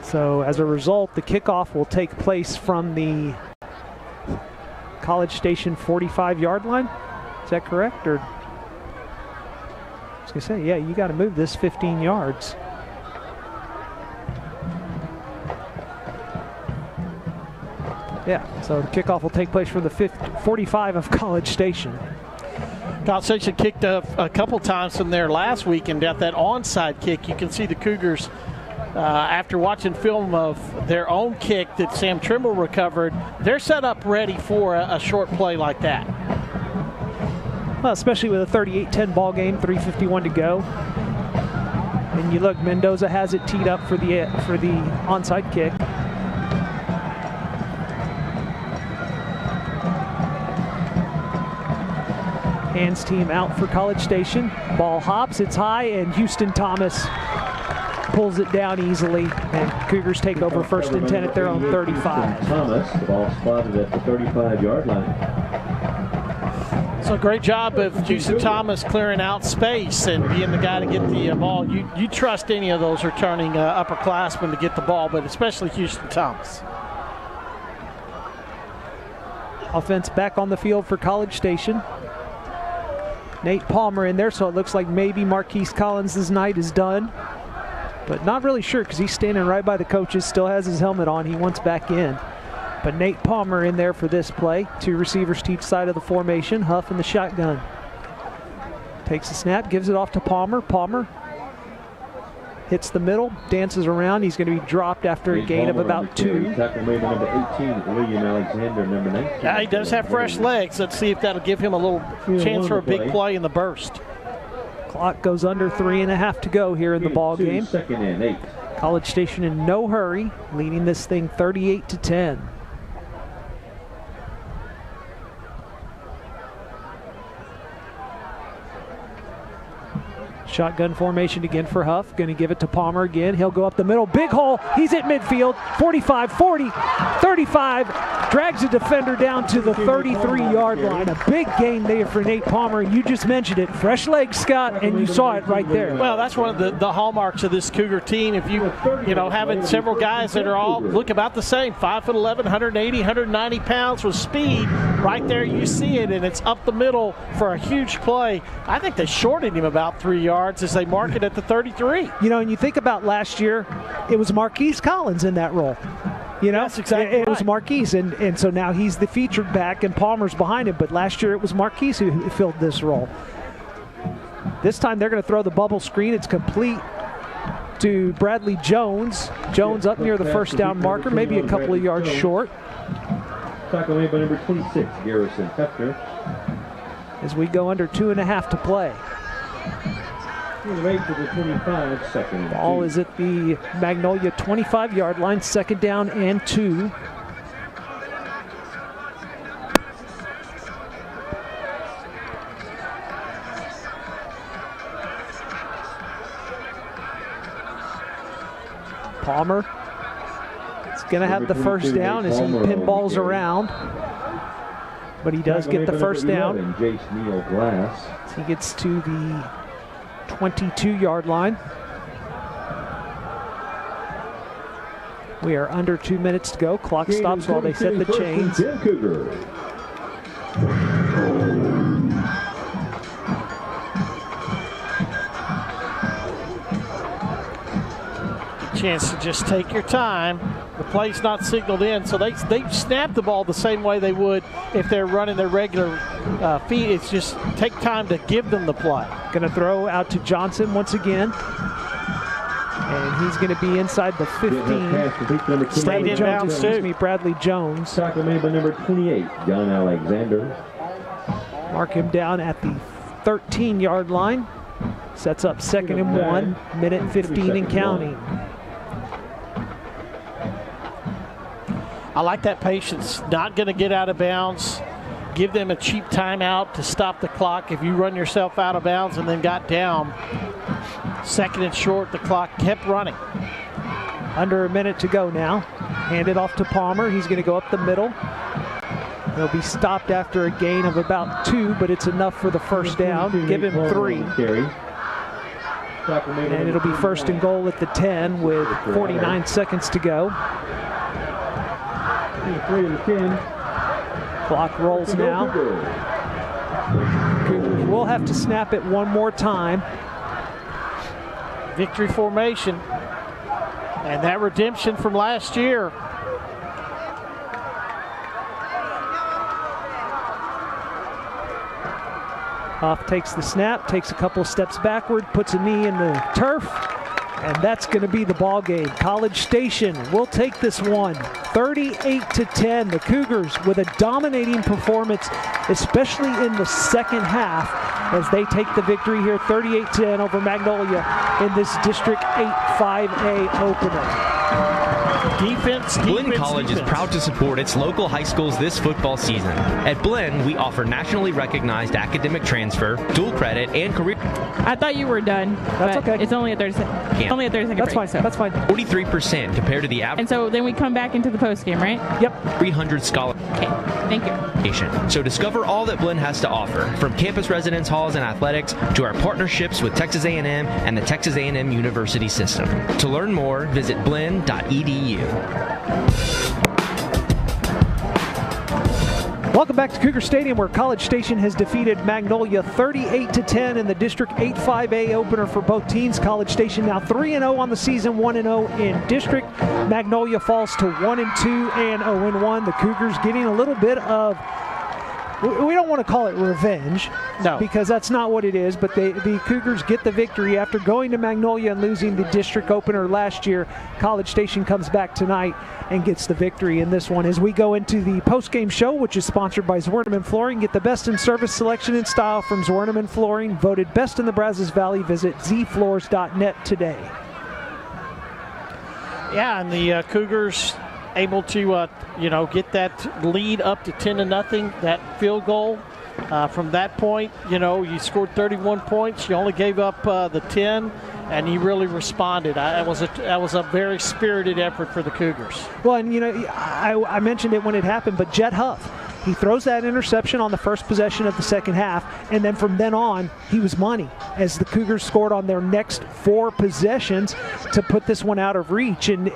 So as a result, the kickoff will take place from the College Station 45-yard line. Is that correct? Or I was going to say, yeah, you got to move this 15 yards. Yeah, so the kickoff will take place from the 45 of College Station. College Station kicked a couple times from there last week and got that onside kick. You can see the Cougars, after watching film of their own kick that Sam Trimble recovered, they're set up ready for a short play like that. Well, especially with a 38-10 ball game, 3:51 to go. And you look, Mendoza has it teed up for the onside kick. Hands team out for College Station. Ball hops, it's high, and Houston Thomas pulls it down easily, and Cougars take over first and 10 at their own 35. Thomas, the ball spotted at the 35-yard line. So great job of Houston Thomas clearing out space and being the guy to get the ball. You trust any of those returning upperclassmen to get the ball, but especially Houston Thomas. Offense back on the field for College Station. Nate Palmer in there, so it looks like maybe Marquise Collins' night is done. But not really sure because he's standing right by the coaches, still has his helmet on. He wants back in. But Nate Palmer in there for this play. Two receivers to each side of the formation. Huff in the shotgun. Takes the snap, gives it off to Palmer. Palmer hits the middle, dances around. He's going to be dropped after a gain of about 2. Tackle made by number 18, William Alexander, number 19. Yeah, he does have fresh legs. Let's see if that'll give him a little chance for a big play in the burst. Clock goes under 3.5 to go here in the ball game. Second and 8. College Station in no hurry, leading this thing 38-10. Shotgun formation again for Huff. Going to give it to Palmer again. He'll go up the middle. Big hole. He's at midfield. 45, 40, 35. Drags a defender down to the 33-yard line. A big gain there for Nate Palmer. You just mentioned it. Fresh legs, Scott, and you saw it right there. Well, that's one of the hallmarks of this Cougar team. If you having several guys that are all look about the same, 5'11", 180, 190 pounds with speed, right there you see it, and it's up the middle for a huge play. I think they shorted him about 3 yards as they mark it at the 33. And you think about last year, it was Marquise Collins in that role. That's exactly it was Marquise, and so now he's the featured back, and Palmer's behind him. But last year it was Marquise who filled this role. This time they're going to throw the bubble screen. It's complete to Bradley Jones. Jones up near the first down marker, maybe a couple of yards short. Tackle made by number 26, Garrison Hefner. As we go under 2.5 to play. Right to the 25, second. Ball is at the Magnolia 25-yard line, second down and 2. Palmer is going to have the first down as he pinballs around. But he does get the first down. He gets to the 22-yard line. We are under 2 minutes to go. Clock stops while they set the chains. chance to just take your time. The play's not signaled in, so they snap the ball the same way they would if they're running their regular feet. It's just take time to give them the play. Going to throw out to Johnson once again. And he's going to be inside the 15. Bradley Jones. Tackle made by number 28, John Alexander. Mark him down at the 13-yard line. Sets up 2nd and 1, minute 15 and counting. I like that patience. Not going to get out of bounds. Give them a cheap timeout to stop the clock if you run yourself out of bounds and then got down. 2nd and short, the clock kept running. Under a minute to go now. Hand it off to Palmer. He's going to go up the middle. He'll be stopped after a gain of about 2, but it's enough for the first down. Give him 3. And it'll be 1st and goal at the 10 with 49 seconds to go. 3 to the 10. Clock rolls now. Cougars will have to snap it one more time. Victory formation. And that redemption from last year. Hoff takes the snap, takes a couple of steps backward, puts a knee in the turf, and that's going to be the ball game. College Station will take this one, 38-10. The Cougars with a dominating performance, especially in the second half, as they take the victory here, 38-10 over Magnolia in this District 8 5A opener. Defense. Blinn College is proud to support its local high schools this football season. At Blinn, we offer nationally recognized academic transfer, dual credit, and career. I thought you were done. That's okay. It's only a 30-second. Yeah. Only a 30-second That's break. fine. That's fine. 43% compared to the average. And so then we come back into the post game, right? Yep. 300 scholarship. Okay. Thank you. So discover all that Blinn has to offer, from campus residence halls and athletics to our partnerships with Texas A&M and the Texas A&M University System. To learn more, visit blinn.edu. Welcome back to Cougar Stadium, where College Station has defeated Magnolia 38-10 in the District 8 5A opener for both teams. College Station now 3-0 on the season, 1-0 in district. Magnolia falls to 1-2 and 0-1. The Cougars getting a little bit of, we don't want to call it revenge, no, because that's not what it is, but the Cougars get the victory after going to Magnolia and losing the district opener last year. College Station comes back tonight and gets the victory in this one. As we go into the post-game show, which is sponsored by Zwerneman Flooring, get the best in service, selection, and style from Zwerneman Flooring. Voted best in the Brazos Valley. Visit zfloors.net today. Yeah, and the Cougars able to, get that lead up to 10-0, that field goal. From that point, you scored 31 points. You only gave up the 10, and you really responded. That was a very spirited effort for the Cougars. Well, and, I mentioned it when it happened, but Jet Huff, he throws that interception on the first possession of the second half, and then from then on, he was money as the Cougars scored on their next 4 possessions to put this one out of reach. And,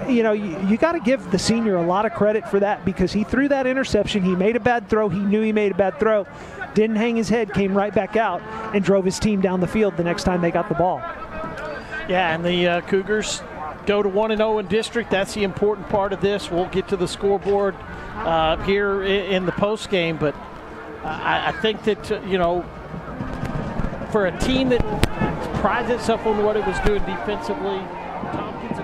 you got to give the senior a lot of credit for that, because he threw that interception. He made a bad throw. He knew he made a bad throw. Didn't hang his head, came right back out, and drove his team down the field the next time they got the ball. Yeah, and the Cougars go to 1-0 in district. That's the important part of this. We'll get to the scoreboard here in the post game, but I think that for a team that prides itself on what it was doing defensively, Tompkins.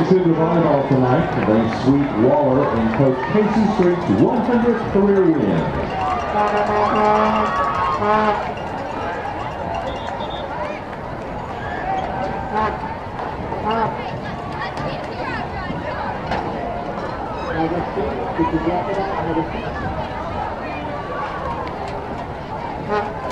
Cougar volleyball tonight. They sweep Waller and Coach Casey Street's 100th career win. Have a seat.